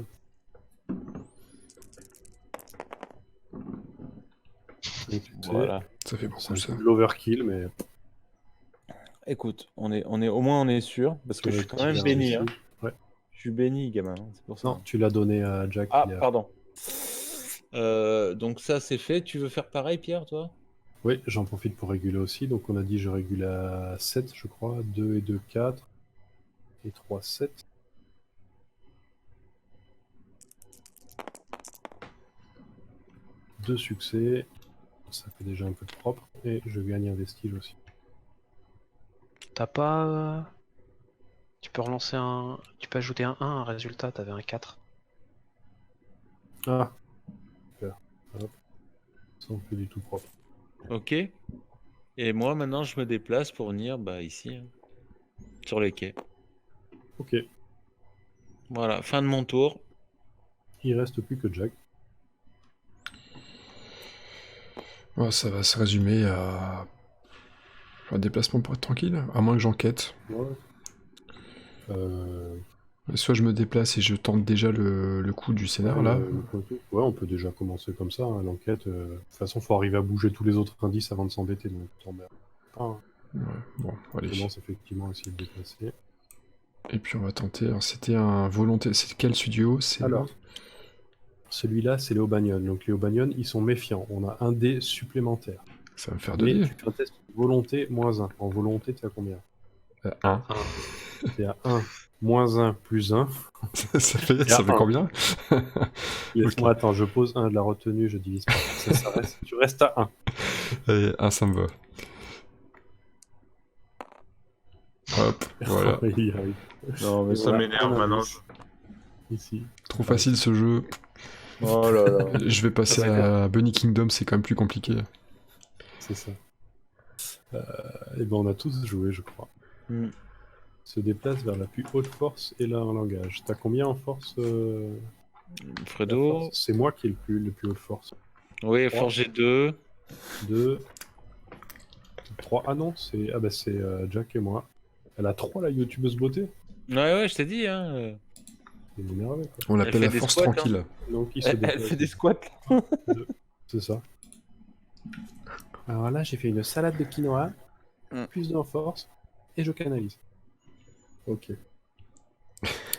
[SPEAKER 2] 5 succès.
[SPEAKER 4] Voilà.
[SPEAKER 1] Ça fait
[SPEAKER 2] C'est
[SPEAKER 1] beaucoup
[SPEAKER 2] un
[SPEAKER 1] ça.
[SPEAKER 2] peu de l'overkill, mais
[SPEAKER 4] Écoute, au moins on est sûr, parce que je suis quand même
[SPEAKER 2] bien
[SPEAKER 4] béni.
[SPEAKER 2] réussi.
[SPEAKER 4] Hein.
[SPEAKER 2] Ouais.
[SPEAKER 4] Je suis béni, gamin, hein, c'est pour ça.
[SPEAKER 2] Non, tu l'as donné à Jack.
[SPEAKER 4] Ah,
[SPEAKER 2] il a-
[SPEAKER 4] pardon. Donc ça c'est fait. Tu veux faire pareil, Pierre, toi?
[SPEAKER 2] Oui, j'en profite pour réguler aussi. Donc on a dit je régule à 7, je crois. 2 et 2, 4. Et 3, 7. Deux succès. Ça fait déjà un peu de propre. Et je gagne un vestige aussi.
[SPEAKER 5] T'as pas. Tu peux relancer un. Tu peux ajouter un 1 à un résultat, t'avais un 4.
[SPEAKER 2] Ah, super. Hop. Ça on fait du tout propre.
[SPEAKER 3] Ok. Et moi, maintenant, je me déplace pour venir ici, hein, sur les quais.
[SPEAKER 2] Ok.
[SPEAKER 3] Voilà, fin de mon tour.
[SPEAKER 2] Il reste plus que Jack.
[SPEAKER 1] Ouais, ça va se résumer à un déplacement pour être tranquille, à moins que j'enquête.
[SPEAKER 2] Ouais. Euh,
[SPEAKER 1] Soit je me déplace et je tente déjà le coup du scénar,
[SPEAKER 2] ouais,
[SPEAKER 1] là.
[SPEAKER 2] ouais, on peut déjà commencer comme ça, hein, l'enquête. De toute façon, faut arriver à bouger tous les autres indices avant de s'embêter. Donc, t'emmerdes pas, hein.
[SPEAKER 1] Ouais, bon,
[SPEAKER 2] Je
[SPEAKER 1] allez.
[SPEAKER 2] commence effectivement à essayer de déplacer.
[SPEAKER 1] Et puis on va tenter. Alors, c'était un volonté. C'est quel studio? C'est
[SPEAKER 2] Alors, celui-là, c'est Léo Bagnon. Donc, Léo Bagnon, ils sont méfiants. On a un dé supplémentaire.
[SPEAKER 1] Ça va me faire 2
[SPEAKER 2] Mais
[SPEAKER 1] dés.
[SPEAKER 2] tu fais un test volonté moins 1. En volonté, tu as combien?
[SPEAKER 1] 1.
[SPEAKER 2] T'es à 1, moins 1, plus 1.
[SPEAKER 1] ça fait
[SPEAKER 2] un.
[SPEAKER 1] combien?
[SPEAKER 2] Laisse-moi, attends, je pose 1 de la retenue, je divise par ça reste, tu restes à 1.
[SPEAKER 1] Allez, 1, ça me va. Hop, voilà.
[SPEAKER 2] Il y arrive.
[SPEAKER 4] Non, mais
[SPEAKER 2] Et
[SPEAKER 4] ça
[SPEAKER 2] voilà,
[SPEAKER 4] m'énerve
[SPEAKER 2] un
[SPEAKER 4] maintenant.
[SPEAKER 2] indice. Ici.
[SPEAKER 1] Trop facile ce jeu.
[SPEAKER 4] Oh là là.
[SPEAKER 1] Je vais passer à Bunny Kingdom, c'est quand même plus compliqué.
[SPEAKER 2] C'est ça. Et ben on a tous joué, je crois.
[SPEAKER 4] Hmm.
[SPEAKER 2] Se déplace vers la plus haute force et là en langage. T'as combien en force la
[SPEAKER 3] Fredo.
[SPEAKER 2] force C'est moi qui ai le plus haute force.
[SPEAKER 3] Oui,
[SPEAKER 2] Trois.
[SPEAKER 3] forgé 2.
[SPEAKER 2] 2, 3. Ah non, c'est Jack et moi. Elle a 3 la youtubeuse beauté.
[SPEAKER 3] Ouais, je t'ai dit, hein.
[SPEAKER 2] C'est énervé quoi.
[SPEAKER 1] On l'appelle
[SPEAKER 3] fait
[SPEAKER 1] la
[SPEAKER 3] des
[SPEAKER 1] force
[SPEAKER 3] squats, hein.
[SPEAKER 1] tranquille.
[SPEAKER 2] Donc il se
[SPEAKER 4] Elle
[SPEAKER 2] déplace.
[SPEAKER 4] fait des squats.
[SPEAKER 2] C'est ça. Alors là, j'ai fait une salade de quinoa, plus de force, et je canalise. Ok.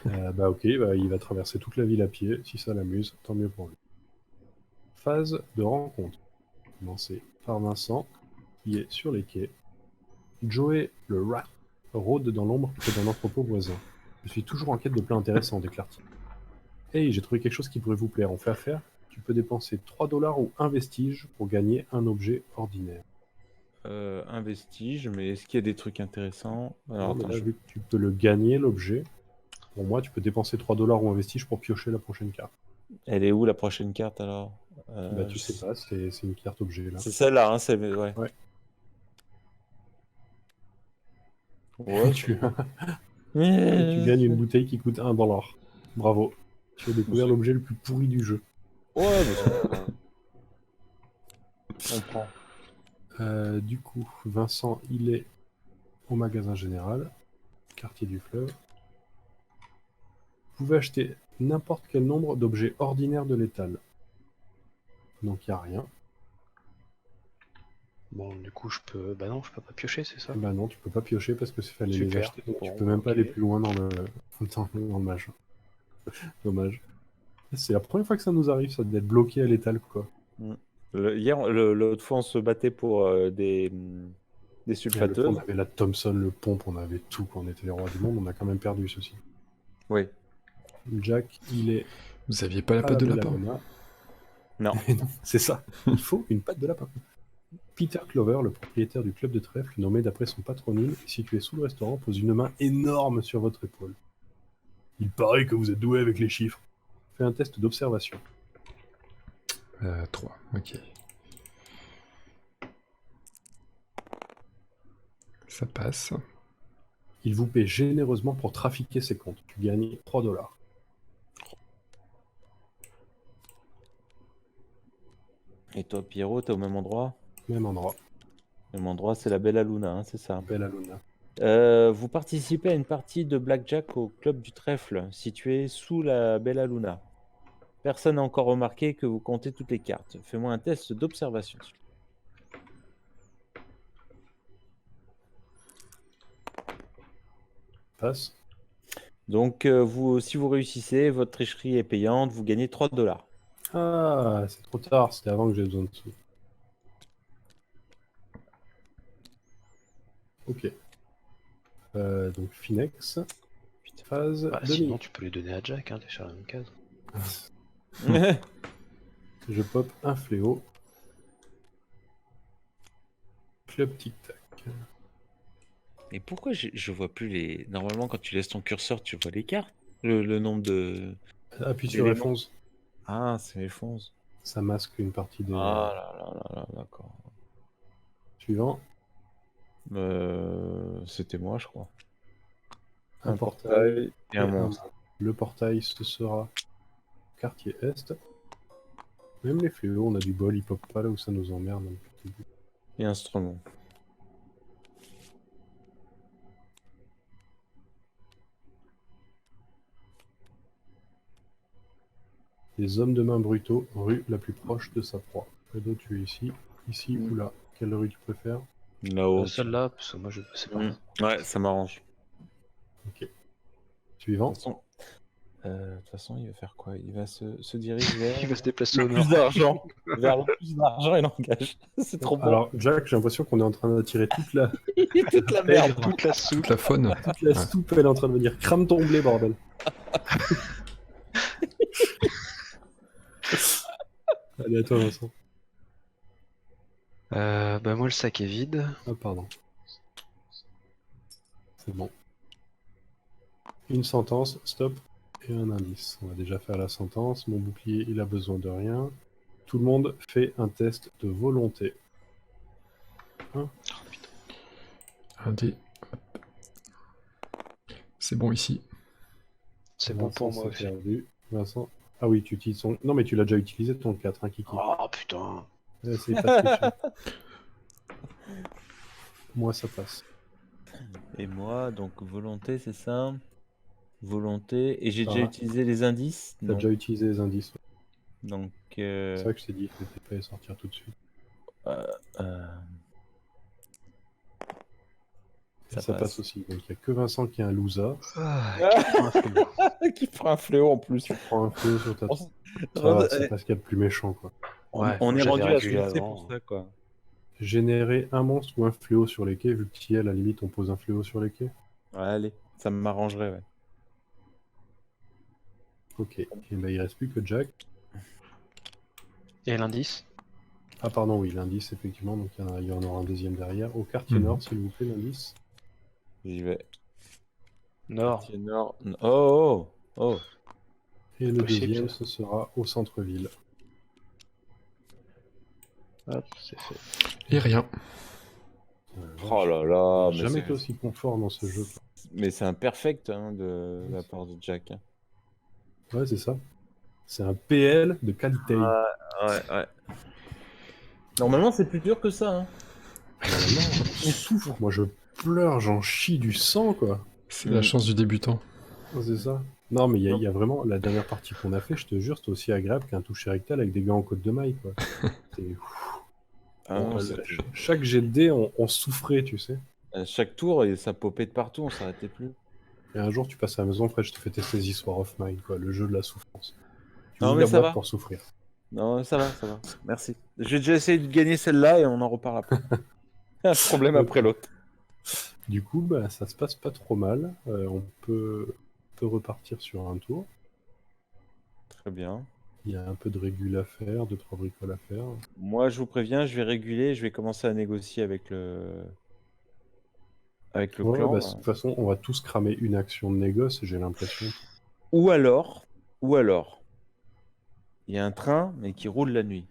[SPEAKER 2] Ok, il va traverser toute la ville à pied. Si ça l'amuse, tant mieux pour lui. Phase de rencontre. Commencé par Vincent, qui est sur les quais. Joey, le rat, rôde dans l'ombre près d'un entrepôt voisin. Je suis toujours en quête de plats intéressants, déclare-t-il. Hey, j'ai trouvé quelque chose qui pourrait vous plaire. On fait affaire. Tu peux dépenser 3 $ ou un vestige pour gagner un objet ordinaire.
[SPEAKER 4] Un vestige, mais est-ce qu'il y a des trucs intéressants? Alors,
[SPEAKER 2] Non, mais
[SPEAKER 4] attends,
[SPEAKER 2] là, vu que tu peux le gagner, l'objet, pour moi, tu peux dépenser 3 $ ou un vestige pour piocher la prochaine carte.
[SPEAKER 4] elle est où la prochaine carte alors?
[SPEAKER 2] Tu sais pas, c'est une carte objet là.
[SPEAKER 4] C'est celle-là, hein, ouais.
[SPEAKER 2] Ouais.
[SPEAKER 4] Ouais,
[SPEAKER 2] tu,
[SPEAKER 4] c'est-
[SPEAKER 2] tu gagnes une bouteille qui coûte 1 $. Bravo. Tu as découvert l'objet le plus pourri du jeu.
[SPEAKER 4] Ouais, mais on prend.
[SPEAKER 2] Du coup, Vincent, il est au magasin général, quartier du fleuve. Vous pouvez acheter n'importe quel nombre d'objets ordinaires de l'étal. Donc il n'y a rien.
[SPEAKER 5] Bon, du coup, je peux. Bah non, je peux pas piocher, c'est ça?
[SPEAKER 2] Bah non, tu peux pas piocher parce que c'est fallait les
[SPEAKER 5] Super.
[SPEAKER 2] acheter, donc tu
[SPEAKER 5] Bon,
[SPEAKER 2] peux même pas
[SPEAKER 5] ok.
[SPEAKER 2] aller plus loin dans le machin. Dommage. C'est la première fois que ça nous arrive, ça, d'être bloqué à l'étal, quoi.
[SPEAKER 4] Hier, l'autre fois, on se battait pour des
[SPEAKER 2] On
[SPEAKER 4] sulfateuses.
[SPEAKER 2] avait la Thompson, le pompe, on avait tout quand on était les rois du monde, on a quand même perdu ceci.
[SPEAKER 4] Oui.
[SPEAKER 2] Jack, il est
[SPEAKER 1] Vous aviez pas la
[SPEAKER 2] à
[SPEAKER 1] patte de
[SPEAKER 2] la
[SPEAKER 1] lapin?
[SPEAKER 2] Bellagona.
[SPEAKER 4] Non.
[SPEAKER 2] Et non, c'est ça. Il faut une patte de lapin. Peter Clover, le propriétaire du club de trèfle, nommé d'après son patronyme, situé sous le restaurant, pose une main énorme sur votre épaule. Il paraît que vous êtes doué avec les chiffres. Fais un test d'observation.
[SPEAKER 1] 3, ok. Ça passe.
[SPEAKER 2] Il vous paie généreusement pour trafiquer ses comptes. Tu gagnes 3 $.
[SPEAKER 4] Et toi, Pierrot, t'es au même endroit?
[SPEAKER 2] Même endroit.
[SPEAKER 4] Le même endroit, c'est la Bella Luna, hein, c'est ça.
[SPEAKER 2] Bella Luna.
[SPEAKER 4] Vous participez à une partie de blackjack au club du trèfle, situé sous la Bella Luna. Personne n'a encore remarqué que vous comptez toutes les cartes. Fais-moi un test d'observation.
[SPEAKER 2] Passe.
[SPEAKER 4] Donc, si vous réussissez, votre tricherie est payante, vous gagnez 3 $.
[SPEAKER 2] Ah, c'est trop tard, c'était avant que j'ai besoin de sous. Ok. Donc Finex. Phase
[SPEAKER 5] Bah,
[SPEAKER 2] demi.
[SPEAKER 5] sinon, tu peux les donner à Jack, hein, t'es sur la même case.
[SPEAKER 2] Je pop un fléau. Club tic-tac.
[SPEAKER 3] Et pourquoi je vois plus les. Normalement, quand tu laisses ton curseur, tu vois les cartes. Le nombre de.
[SPEAKER 2] Appuie sur
[SPEAKER 3] L'élément.
[SPEAKER 2] F11.
[SPEAKER 4] Ah, c'est les fonces.
[SPEAKER 2] Ça masque une partie des.
[SPEAKER 4] Ah là là là là, d'accord.
[SPEAKER 2] Suivant.
[SPEAKER 4] C'était moi, je crois.
[SPEAKER 2] Un portail.
[SPEAKER 4] et un monstre.
[SPEAKER 2] Le portail, ce sera quartier Est. Même les fléaux, on a du bol, ils pop pas là où ça nous emmerde. Hein, depuis le début.
[SPEAKER 4] Et instrument.
[SPEAKER 2] Les hommes de main brutaux, rue la plus proche de sa proie. Edo, tu es ici, ici ou là. Quelle rue tu préfères?
[SPEAKER 4] Là-haut.
[SPEAKER 5] Celle-là, parce que moi je sais pas.
[SPEAKER 4] Ouais, ça m'arrange.
[SPEAKER 2] Ok. Suivant.
[SPEAKER 4] De toute façon, il va faire quoi? Il va se diriger vers
[SPEAKER 5] Il va se déplacer au
[SPEAKER 4] le
[SPEAKER 5] nord.
[SPEAKER 4] plus d'argent. Vers le plus d'argent et l'engage. C'est trop bon.
[SPEAKER 2] Alors, Jack, j'ai l'impression qu'on est en train d'attirer toute la,
[SPEAKER 4] Toute la merde.
[SPEAKER 5] Toute la soupe.
[SPEAKER 1] Toute la faune.
[SPEAKER 2] toute la soupe, elle est en train de venir. Crame ton blé, bordel. Allez, à toi, Vincent.
[SPEAKER 5] Bah moi le sac est vide.
[SPEAKER 2] Ah, pardon. C'est bon. Une sentence, stop, et un indice. On va déjà faire la sentence. Mon bouclier, il a besoin de rien. Tout le monde fait un test de volonté.
[SPEAKER 1] Un dé. C'est bon ici.
[SPEAKER 5] C'est bon pour
[SPEAKER 2] Vincent
[SPEAKER 5] moi
[SPEAKER 2] s'est
[SPEAKER 5] aussi.
[SPEAKER 2] perdu. Vincent. Ah oui, tu utilises son. Non, mais tu l'as déjà utilisé ton 4, hein, Kiki.
[SPEAKER 5] Oh putain.
[SPEAKER 2] C'est pas tricher. Moi, ça passe.
[SPEAKER 4] Et moi, donc volonté, c'est ça? Volonté. Et j'ai déjà
[SPEAKER 2] Ah.
[SPEAKER 4] utilisé les indices?
[SPEAKER 2] T'as
[SPEAKER 4] Non.
[SPEAKER 2] déjà utilisé les indices.
[SPEAKER 4] Donc,
[SPEAKER 2] C'est vrai que je t'ai dit que t'étais pas à sortir tout de suite.
[SPEAKER 4] Ça
[SPEAKER 2] Ça
[SPEAKER 4] passe.
[SPEAKER 2] passe aussi. Donc il n'y a que Vincent qui est un loser.
[SPEAKER 4] qui fera un fléau en plus.
[SPEAKER 2] Tu prends un feu sur ta.
[SPEAKER 4] On-
[SPEAKER 2] Ça va, c'est parce qu'il y a le plus méchant, quoi.
[SPEAKER 5] Ouais,
[SPEAKER 4] on est
[SPEAKER 5] j'avais
[SPEAKER 4] rendu à
[SPEAKER 5] régulé
[SPEAKER 4] sculpter
[SPEAKER 5] avant.
[SPEAKER 4] pour ça, quoi.
[SPEAKER 2] Générer un monstre ou un fléau sur les quais, vu que tu y es, à la limite, on pose un fléau sur les quais.
[SPEAKER 4] Ouais, allez, ça m'arrangerait, ouais.
[SPEAKER 2] Ok. Et ben, il reste plus que Jack.
[SPEAKER 5] Et l'indice?
[SPEAKER 2] Ah, pardon, oui, l'indice, effectivement. Donc il y en aura un deuxième derrière. Au quartier
[SPEAKER 1] Mhm.
[SPEAKER 2] nord, s'il vous plaît, l'indice.
[SPEAKER 4] J'y vais.
[SPEAKER 5] Nord.
[SPEAKER 4] Quartier nord. Oh, oh, oh.
[SPEAKER 2] Et le
[SPEAKER 5] Possible,
[SPEAKER 2] deuxième,
[SPEAKER 5] ça.
[SPEAKER 2] ce sera au centre-ville.
[SPEAKER 5] Hop, c'est fait.
[SPEAKER 1] Et rien.
[SPEAKER 4] Oh là là,
[SPEAKER 2] J'ai jamais été aussi confort dans ce jeu.
[SPEAKER 4] mais c'est un perfect hein, de la part de Jack.
[SPEAKER 2] Ouais, c'est ça. C'est un PL de qualité.
[SPEAKER 4] Ouais. Normalement, c'est plus dur que ça. Hein.
[SPEAKER 2] Vraiment, on souffre. Moi, je pleure, j'en chie du sang, quoi.
[SPEAKER 1] C'est la chance du débutant.
[SPEAKER 2] C'est ça. Non, mais il y a vraiment la dernière partie qu'on a fait, je te jure, c'était aussi agréable qu'un toucher rectal avec des gants en côte de maille, quoi. C'était- chaque jet de dés, on souffrait, tu sais.
[SPEAKER 4] À chaque tour, et ça popait de partout, on s'arrêtait plus.
[SPEAKER 2] Et un jour, tu passes à la maison, Fred, je te fais tester The War of Mine, quoi, le jeu de la souffrance. Tu
[SPEAKER 4] Non,
[SPEAKER 2] ouvres
[SPEAKER 4] mais
[SPEAKER 2] la
[SPEAKER 4] ça
[SPEAKER 2] boîte
[SPEAKER 4] va.
[SPEAKER 2] pour souffrir.
[SPEAKER 4] Non, ça va. Merci. J'ai déjà essayé de gagner celle-là et on en reparle après. Un problème après l'autre.
[SPEAKER 2] Du coup, bah, ça se passe pas trop mal. On peut repartir sur un tour.
[SPEAKER 4] Très bien.
[SPEAKER 2] Il y a un peu de régule à faire, 2-3 bricoles à faire.
[SPEAKER 4] Moi, je vous préviens, je vais réguler, je vais commencer à négocier avec le
[SPEAKER 2] Ouais,
[SPEAKER 4] clan.
[SPEAKER 2] bah, de toute façon, on va tous cramer une action de négoce, j'ai l'impression.
[SPEAKER 4] Ou alors, il y a un train, mais qui roule la nuit.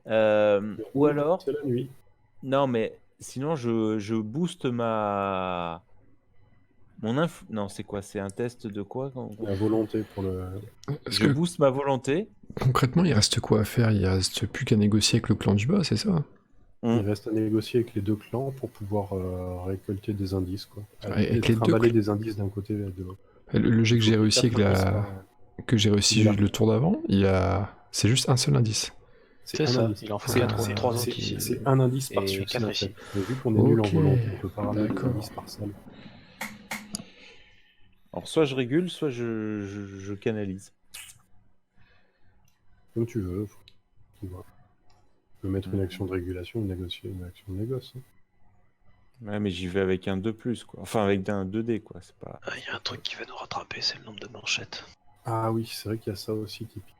[SPEAKER 4] Ou alors,
[SPEAKER 2] C'est la nuit.
[SPEAKER 4] non, mais sinon, je booste Non, c'est quoi? C'est un test de quoi?
[SPEAKER 2] La volonté pour le.
[SPEAKER 1] Est-ce
[SPEAKER 4] Je
[SPEAKER 1] que
[SPEAKER 4] booste ma volonté.
[SPEAKER 1] concrètement, il reste quoi à faire? Il reste plus qu'à négocier avec le clan du bas, c'est ça?
[SPEAKER 2] Il reste à négocier avec les deux clans pour pouvoir récolter des indices, quoi.
[SPEAKER 1] Avec les deux
[SPEAKER 2] trimballer
[SPEAKER 1] clans.
[SPEAKER 2] des indices d'un côté et de l'autre.
[SPEAKER 1] Le jet que j'ai réussi avec que j'ai réussi
[SPEAKER 2] Là.
[SPEAKER 1] le tour d'avant, c'est juste un seul indice.
[SPEAKER 5] C'est
[SPEAKER 2] un
[SPEAKER 5] ça,
[SPEAKER 2] indice.
[SPEAKER 5] il en faut
[SPEAKER 1] C'est-
[SPEAKER 5] 3 autres
[SPEAKER 2] C'est
[SPEAKER 5] ici.
[SPEAKER 2] c'est un indice par
[SPEAKER 5] Et
[SPEAKER 2] succès,
[SPEAKER 5] quatre
[SPEAKER 2] en
[SPEAKER 5] ici.
[SPEAKER 2] fait. Mais vu qu'on est nul en
[SPEAKER 1] Ok,
[SPEAKER 2] volonté, on peut pas ramener des
[SPEAKER 1] d'accord.
[SPEAKER 2] indices par salle.
[SPEAKER 4] Alors, soit je régule, soit je canalise.
[SPEAKER 2] Comme tu veux. Tu vois. Tu peux mettre une action de régulation ou négocier une action de négoce. Hein.
[SPEAKER 4] Ouais, mais j'y vais avec un 2+, quoi. Enfin, avec un 2D, quoi. C'est pas...
[SPEAKER 5] Ah, il y a un truc qui va nous rattraper, c'est le nombre de manchettes.
[SPEAKER 2] Ah oui, c'est vrai qu'il y a ça aussi, typique.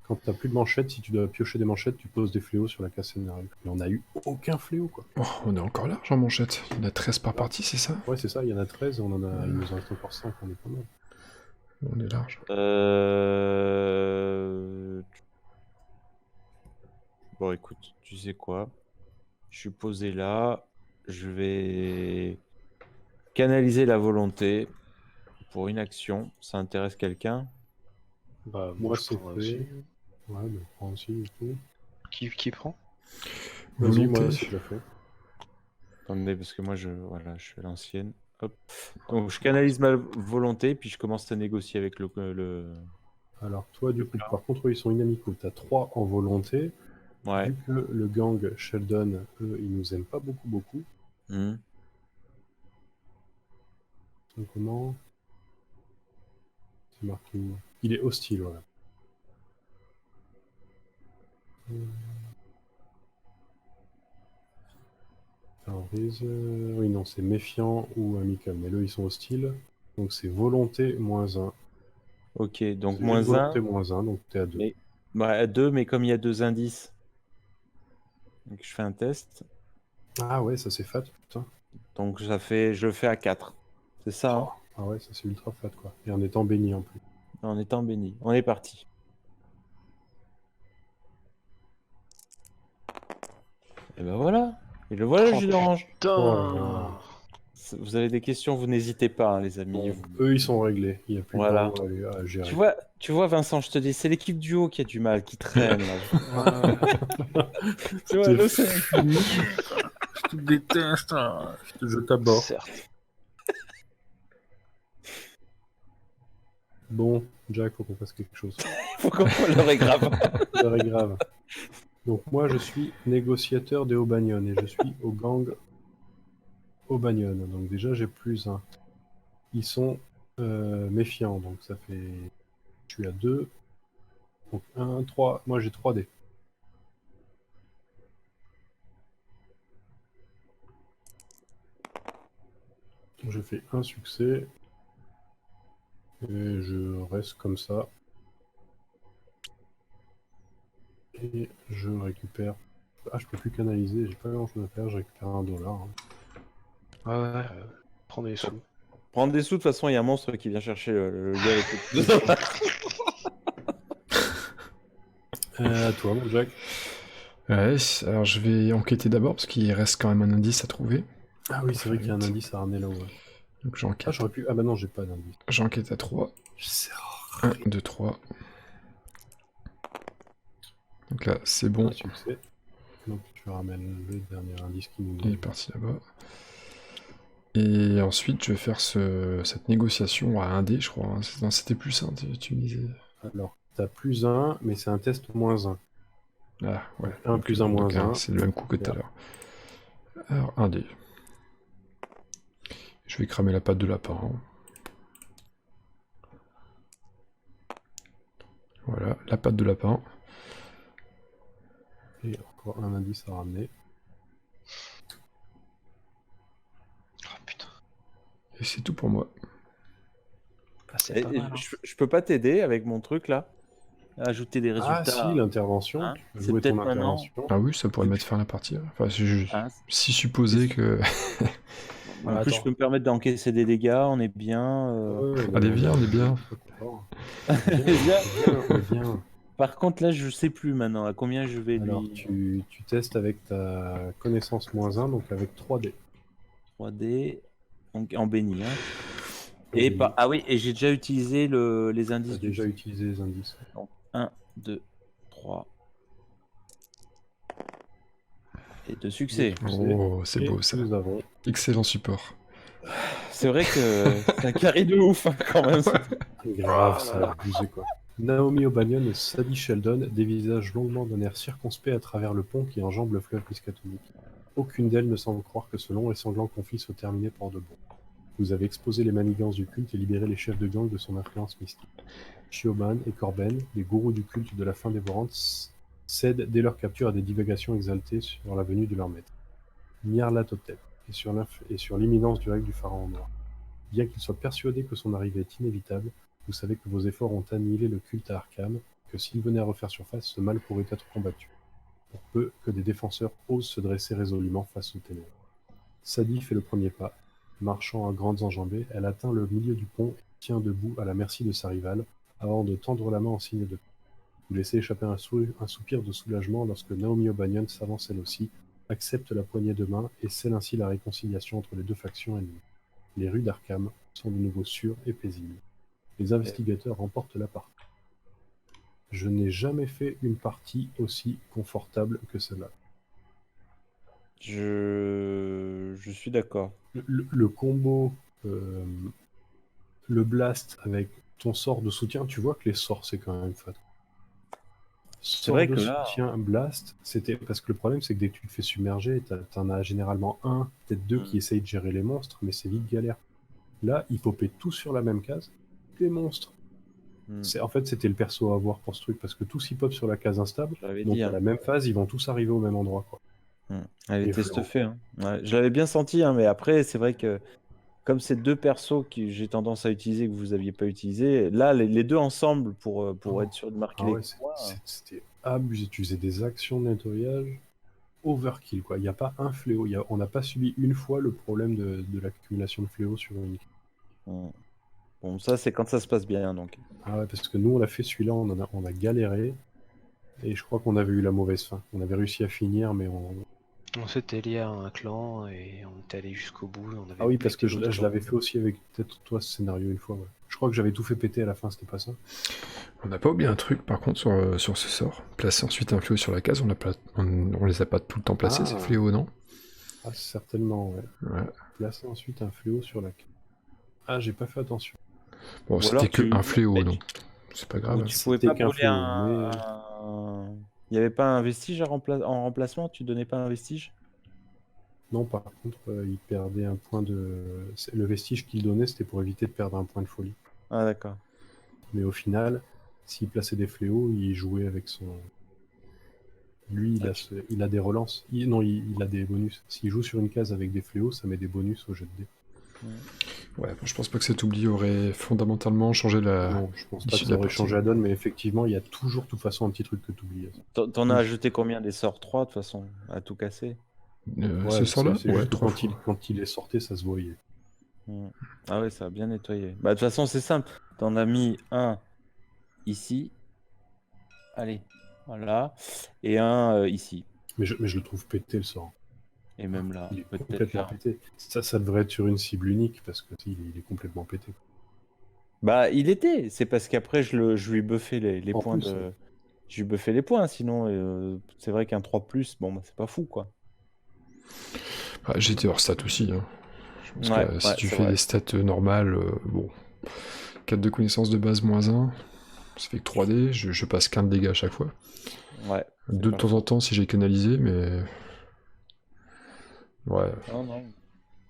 [SPEAKER 2] Quand t'as plus de manchettes, si tu dois piocher des manchettes, tu poses des fléaux sur la case scénario. Et on a eu aucun fléau, quoi.
[SPEAKER 1] Oh, on est encore large en manchette. Il y en a 13 par partie, c'est ça?
[SPEAKER 2] Ouais, c'est ça, il y en a 13, il nous en reste encore 5, on est pas mal.
[SPEAKER 1] On est large.
[SPEAKER 4] Bon, écoute, tu sais quoi? Je suis posé là. Je vais canaliser la volonté pour une action. Ça intéresse quelqu'un?
[SPEAKER 5] Bah,
[SPEAKER 2] Moi,
[SPEAKER 5] je
[SPEAKER 2] c'est
[SPEAKER 5] prends
[SPEAKER 2] fait.
[SPEAKER 5] aussi.
[SPEAKER 2] Ouais, mais prends aussi, du coup.
[SPEAKER 5] Qui prend?
[SPEAKER 2] Vas-y, moi,
[SPEAKER 1] Volonté.
[SPEAKER 2] c'est déjà fait.
[SPEAKER 4] Attendez, parce que moi, voilà, je suis à l'ancienne. Hop. Donc, je canalise ma volonté, puis je commence à négocier avec le...
[SPEAKER 2] Alors, toi, du coup, par contre, eux, ils sont inamicaux. T'as 3 en volonté.
[SPEAKER 4] Ouais.
[SPEAKER 2] Vu que le gang Sheldon, eux, ils nous aiment pas beaucoup.
[SPEAKER 4] Hmm.
[SPEAKER 2] Donc, comment? C'est marqué où? Il est hostile, voilà. Alors, oui, non, c'est méfiant ou amical. Mais là, ils sont hostiles. Donc, c'est volonté -1.
[SPEAKER 4] Ok, donc
[SPEAKER 2] C'est
[SPEAKER 4] moins
[SPEAKER 2] juste volonté
[SPEAKER 4] 1.
[SPEAKER 2] -1, donc t'es à 2.
[SPEAKER 4] Mais... Ouais, à 2, mais comme il y a 2 indices. Donc, je fais un test.
[SPEAKER 2] Ah ouais, ça c'est fat, putain.
[SPEAKER 4] Donc, je le fais à 4. C'est ça, hein?
[SPEAKER 2] Ah ouais, ça c'est ultra fat, quoi. Et en étant béni en plus.
[SPEAKER 4] En étant béni. On est parti. Et ben voilà. Et le voilà, le jus d'orange.
[SPEAKER 2] Oh là là.
[SPEAKER 4] Vous avez des questions, vous n'hésitez pas, hein, les amis.
[SPEAKER 2] Bon,
[SPEAKER 4] Vous-
[SPEAKER 2] eux, ils sont réglés. Il n'y a plus
[SPEAKER 4] Voilà.
[SPEAKER 2] de barreaux à gérer.
[SPEAKER 4] Tu vois, Vincent, je te dis, c'est l'équipe duo qui a du mal, qui traîne. Là. Tu vois,
[SPEAKER 2] T'es
[SPEAKER 4] là, c'est-
[SPEAKER 2] fini. Je te déteste. Hein. Je t'aborde.
[SPEAKER 5] Certes.
[SPEAKER 2] Bon, Jack, faut qu'on fasse quelque chose.
[SPEAKER 4] faut qu'on l'heure est grave.
[SPEAKER 2] L'heure est grave. Donc moi, je suis négociateur des Aubagnon et je suis au gang Aubagnon. Donc déjà, j'ai +1. Ils sont méfiants, donc ça fait... Je suis à 2. Donc 1, 3. Moi, j'ai 3 dés. Je fais un succès. Et je reste comme ça. Et je récupère... Ah, je peux plus canaliser, j'ai pas grand chose à faire, je récupère $1. Hein.
[SPEAKER 5] Ouais, prends des sous.
[SPEAKER 4] Prendre des sous, de toute façon, il y a un monstre qui vient chercher le gars avec le...
[SPEAKER 2] À toi, mon Jack.
[SPEAKER 1] Ouais, alors je vais enquêter d'abord parce qu'il reste quand même un indice à trouver.
[SPEAKER 2] Ah oui, c'est vrai qu'il y a un
[SPEAKER 1] Vite.
[SPEAKER 2] indice à ramener là-haut. Ouais.
[SPEAKER 1] Donc
[SPEAKER 2] Ah,
[SPEAKER 1] j'enquête.
[SPEAKER 2] j'aurais pu... Ah bah non, j'ai pas d'indice.
[SPEAKER 1] J'enquête à 3.
[SPEAKER 2] C'est
[SPEAKER 1] 1, 2, 3. Donc là, c'est bon.
[SPEAKER 2] un succès. Donc tu ramènes le dernier indice qui nous
[SPEAKER 1] Il est
[SPEAKER 2] manque.
[SPEAKER 1] parti là-bas. Et ensuite, je vais faire cette négociation à 1 dé, je crois. Hein. Non, c'était plus 1, tu me disais.
[SPEAKER 2] Alors, t'as +1, mais c'est un test -1.
[SPEAKER 1] Ah, ouais.
[SPEAKER 2] 1
[SPEAKER 1] Donc,
[SPEAKER 2] plus 1 moins
[SPEAKER 1] donc,
[SPEAKER 2] 1.
[SPEAKER 1] c'est le même coup que tout à l'heure. Alors, 1 dé. Je vais cramer la patte de lapin. Hein. Voilà, la patte de lapin.
[SPEAKER 2] Et encore un indice à ramener.
[SPEAKER 5] Oh putain.
[SPEAKER 1] Et c'est tout pour moi.
[SPEAKER 5] Ah, c'est pas mal. Hein.
[SPEAKER 4] je peux pas t'aider avec mon truc là? Ajouter des résultats.
[SPEAKER 2] Ah si, l'intervention.
[SPEAKER 4] Hein,
[SPEAKER 2] Tu peux
[SPEAKER 4] c'est
[SPEAKER 2] jouer ton
[SPEAKER 4] peut-être maintenant.
[SPEAKER 2] intervention.
[SPEAKER 1] Ah oui, ça pourrait mettre fin à la partie. Hein. Enfin,
[SPEAKER 4] Hein,
[SPEAKER 1] si supposer que...
[SPEAKER 4] en
[SPEAKER 5] Ah,
[SPEAKER 4] plus, je
[SPEAKER 5] attends.
[SPEAKER 4] peux me permettre d'encaisser des dégâts, on est bien.
[SPEAKER 2] Ouais,
[SPEAKER 1] Allez, viens, on est bien.
[SPEAKER 2] Viens.
[SPEAKER 4] Par contre, là, je sais plus maintenant à combien je vais
[SPEAKER 2] Alors,
[SPEAKER 4] lui.
[SPEAKER 2] tu testes avec ta connaissance -1, donc avec 3 dés.
[SPEAKER 4] 3D, donc en béni. Hein.
[SPEAKER 2] Et
[SPEAKER 4] Ah oui, et j'ai déjà utilisé les
[SPEAKER 2] tu as
[SPEAKER 4] indices du.
[SPEAKER 2] déjà utilisé les indices.
[SPEAKER 4] Donc 1, 2, 3. Et 2 succès.
[SPEAKER 1] Oh, c'est
[SPEAKER 2] Et
[SPEAKER 1] beau ça.
[SPEAKER 2] nous avons
[SPEAKER 1] Excellent support.
[SPEAKER 4] C'est vrai que c'est un carré de ouf hein, quand même.
[SPEAKER 2] grave, ça a abusé quoi. Naomi O'Banion et Sadie Sheldon dévisagent longuement d'un air circonspect à travers le pont qui enjambe le fleuve Piscatonic. Aucune d'elles ne semble croire que ce long et sanglant conflit soit terminé pour de bon. Vous avez exposé les manigances du culte et libéré les chefs de gang de son influence mystique. Shioban et Corben, les gourous du culte de la faim dévorante, cèdent dès leur capture à des divagations exaltées sur la venue de leur maître, Nyarlathotep, et sur l'imminence du règne du pharaon noir. Bien qu'il soit persuadé que son arrivée est inévitable, vous savez que vos efforts ont annihilé le culte à Arkham, que s'il venait à refaire surface, ce mal pourrait être combattu, pour peu que des défenseurs osent se dresser résolument face aux ténèbres. Sadie fait le premier pas. Marchant à grandes enjambées, elle atteint le milieu du pont et tient debout à la merci de sa rivale, avant de tendre la main en signe de paix. Vous laissez échapper un soupir de soulagement lorsque Naomi O'Banion s'avance elle aussi, accepte la poignée de main et scelle ainsi la réconciliation entre les deux factions ennemies. Les rues d'Arkham sont de nouveau sûres et paisibles. Les investigateurs remportent la partie. Je n'ai jamais fait une partie aussi confortable que celle-là.
[SPEAKER 4] Je suis d'accord.
[SPEAKER 2] Le combo, le blast avec ton sort de soutien, tu vois que les sorts c'est quand même fat. Sort
[SPEAKER 4] vrai
[SPEAKER 2] de
[SPEAKER 4] que là-
[SPEAKER 2] soutien, blast, c'était parce que le problème c'est que dès que tu te fais submerger, t'en as généralement un, peut-être deux qui essayent de gérer les monstres, mais c'est vite galère. Là, ils popaient tous sur la même case, les monstres. En fait, c'était le perso à avoir pour ce truc, parce que tous ils popent sur la case instable,
[SPEAKER 4] Je l'avais
[SPEAKER 2] donc
[SPEAKER 4] dit,
[SPEAKER 2] à
[SPEAKER 4] hein.
[SPEAKER 2] la même phase, ils vont tous arriver au même endroit, quoi.
[SPEAKER 4] Elle
[SPEAKER 2] Et
[SPEAKER 4] était
[SPEAKER 2] Flo.
[SPEAKER 4] stuffée. Hein. Ouais, je l'avais bien senti, hein, mais après, c'est vrai que comme ces deux persos que j'ai tendance à utiliser que vous aviez pas utilisé, là, les deux ensemble pour être sûr de marquer
[SPEAKER 2] Ah
[SPEAKER 4] les
[SPEAKER 2] ouais,
[SPEAKER 4] points.
[SPEAKER 2] c'était abusé. Tu faisais des actions de nettoyage overkill, quoi. Il n'y a pas un fléau. On n'a pas subi une fois le problème de l'accumulation de fléaux sur une.
[SPEAKER 4] Bon, ça, c'est quand ça se passe bien, donc.
[SPEAKER 2] Ah ouais, parce que nous, on l'a fait celui-là, on a galéré. Et je crois qu'on avait eu la mauvaise fin. On avait réussi à finir, mais
[SPEAKER 5] On s'était lié à un clan et on était allé jusqu'au bout. On avait
[SPEAKER 2] Ah oui, parce que
[SPEAKER 5] pété
[SPEAKER 2] je
[SPEAKER 5] l'autre
[SPEAKER 2] l'avais
[SPEAKER 5] clan.
[SPEAKER 2] fait aussi avec peut-être toi ce scénario une fois. Ouais. Je crois que j'avais tout fait péter à la fin, c'était pas ça.
[SPEAKER 1] On n'a pas oublié un truc par contre sur ce sort. Placer ensuite un fléau sur la case, on les a pas tout le temps placés, ces fléaux, non?
[SPEAKER 2] Ah, certainement, ouais.
[SPEAKER 1] Ouais.
[SPEAKER 2] Placer ensuite un fléau sur la case. Ah, j'ai pas fait attention.
[SPEAKER 1] Bon,
[SPEAKER 4] Ou
[SPEAKER 1] c'était
[SPEAKER 4] alors
[SPEAKER 1] que
[SPEAKER 4] tu-
[SPEAKER 1] un fléau,
[SPEAKER 4] mais
[SPEAKER 1] donc c'est pas grave.
[SPEAKER 4] Ou tu pouvais
[SPEAKER 2] C'était
[SPEAKER 4] pas
[SPEAKER 2] qu'un
[SPEAKER 4] brûler
[SPEAKER 2] fléau,
[SPEAKER 4] Il n'y avait pas un vestige en remplacement? Tu donnais pas un vestige?
[SPEAKER 2] Non, par contre, il perdait un point de. Le vestige qu'il donnait, c'était pour éviter de perdre un point de folie.
[SPEAKER 4] Ah, d'accord.
[SPEAKER 2] Mais au final, s'il plaçait des fléaux, il jouait avec son. Lui, il a des relances. Non, il a des bonus. S'il joue sur une case avec des fléaux, ça met des bonus au jet de dés.
[SPEAKER 1] Ouais, bon, je pense pas que cet oubli aurait fondamentalement changé la.
[SPEAKER 2] Non, je pense pas
[SPEAKER 1] l'issue
[SPEAKER 2] que
[SPEAKER 1] de
[SPEAKER 2] ça
[SPEAKER 1] la
[SPEAKER 2] aurait
[SPEAKER 1] partie.
[SPEAKER 2] changé la donne, mais effectivement, il y a toujours, de toute façon, un petit truc que tu oublies.
[SPEAKER 4] T'en as ajouté combien des sorts? 3 de toute façon, à tout casser.
[SPEAKER 1] Ce sort-là?
[SPEAKER 2] c'est
[SPEAKER 1] Ouais,
[SPEAKER 2] juste
[SPEAKER 1] 3
[SPEAKER 2] quand il est sorti, ça se voyait.
[SPEAKER 4] Ah ouais, ça a bien nettoyé. Bah, de toute façon, c'est simple. T'en as mis un ici. Allez, voilà. Et un ici.
[SPEAKER 2] Mais je le trouve pété le sort.
[SPEAKER 4] Et même là,
[SPEAKER 2] Il est
[SPEAKER 4] peut-être
[SPEAKER 2] complètement
[SPEAKER 4] là.
[SPEAKER 2] pété. Ça devrait être sur une cible unique parce que il est complètement pété.
[SPEAKER 4] Bah, il était. C'est parce qu'après, je lui buffais les
[SPEAKER 2] En
[SPEAKER 4] points
[SPEAKER 2] plus,
[SPEAKER 4] de. Je lui buffais les points. Sinon, c'est vrai qu'un 3+, bon, bah, c'est pas fou, quoi.
[SPEAKER 1] Ah, j'étais hors stat aussi. Hein. Je pense
[SPEAKER 4] Ouais,
[SPEAKER 1] que si
[SPEAKER 4] ouais,
[SPEAKER 1] tu
[SPEAKER 4] c'est
[SPEAKER 1] fais
[SPEAKER 4] vrai.
[SPEAKER 1] des stats normales, bon. 4 de connaissance de base moins 1, ça fait que 3D, je passe qu'un de dégâts à chaque fois.
[SPEAKER 4] Ouais.
[SPEAKER 1] De
[SPEAKER 4] pas
[SPEAKER 1] temps
[SPEAKER 4] faux.
[SPEAKER 1] en temps si j'ai canalisé, mais. Ouais.
[SPEAKER 4] Non.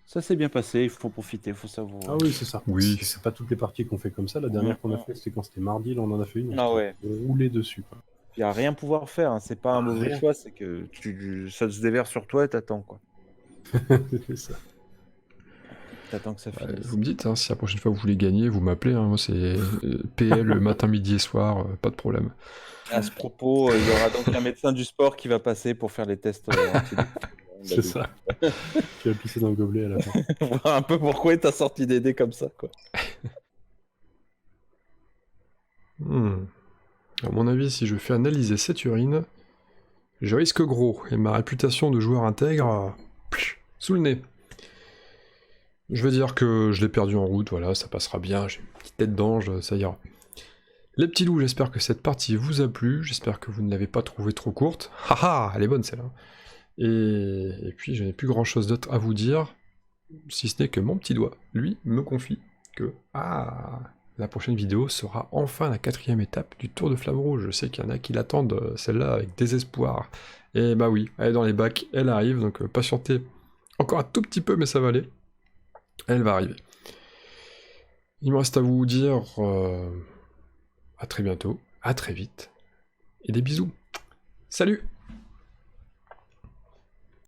[SPEAKER 4] Ça s'est bien passé, il faut profiter, il faut savoir.
[SPEAKER 2] Ah oui, c'est ça.
[SPEAKER 1] Oui.
[SPEAKER 2] C'est pas toutes les parties qu'on fait comme ça. La dernière qu'on a fait, c'était quand c'était mardi. Là, on en a fait une.
[SPEAKER 4] Ah ouais.
[SPEAKER 2] On roulait dessus, quoi.
[SPEAKER 4] Il n'y a rien à pouvoir faire, hein. C'est pas un mauvais
[SPEAKER 2] Rien.
[SPEAKER 4] choix, c'est que ça se déverse sur toi et t'attends, quoi.
[SPEAKER 2] C'est ça.
[SPEAKER 4] T'attends que ça finisse.
[SPEAKER 1] Vous me dites, hein, si la prochaine fois vous voulez gagner, vous m'appelez. Hein, moi, c'est PL le matin, midi et soir, pas de problème.
[SPEAKER 4] À ce propos, il y aura donc un médecin du sport qui va passer pour faire les tests.
[SPEAKER 2] C'est ça. Tu vas pisser dans le gobelet à la fin.
[SPEAKER 4] Voir un peu pourquoi t'as sorti des dés comme ça, quoi.
[SPEAKER 1] À mon avis, si je fais analyser cette urine, je risque gros, et ma réputation de joueur intègre, sous le nez. Je vais dire que je l'ai perdu en route, voilà, ça passera bien, j'ai une petite tête d'ange, ça ira. Les petits loups, j'espère que cette partie vous a plu, j'espère que vous ne l'avez pas trouvée trop courte. Haha, elle est bonne celle-là. Et puis je n'ai plus grand chose d'autre à vous dire, si ce n'est que mon petit doigt, lui, me confie que la prochaine vidéo sera enfin la 4e étape du Tour de Flamme Rouge. Je sais qu'il y en a qui l'attendent, celle-là, avec désespoir. Et bah oui, elle est dans les bacs, elle arrive, donc patientez encore un tout petit peu, mais ça va aller. Elle va arriver. Il me reste à vous dire à très bientôt, à très vite, et des bisous. Salut!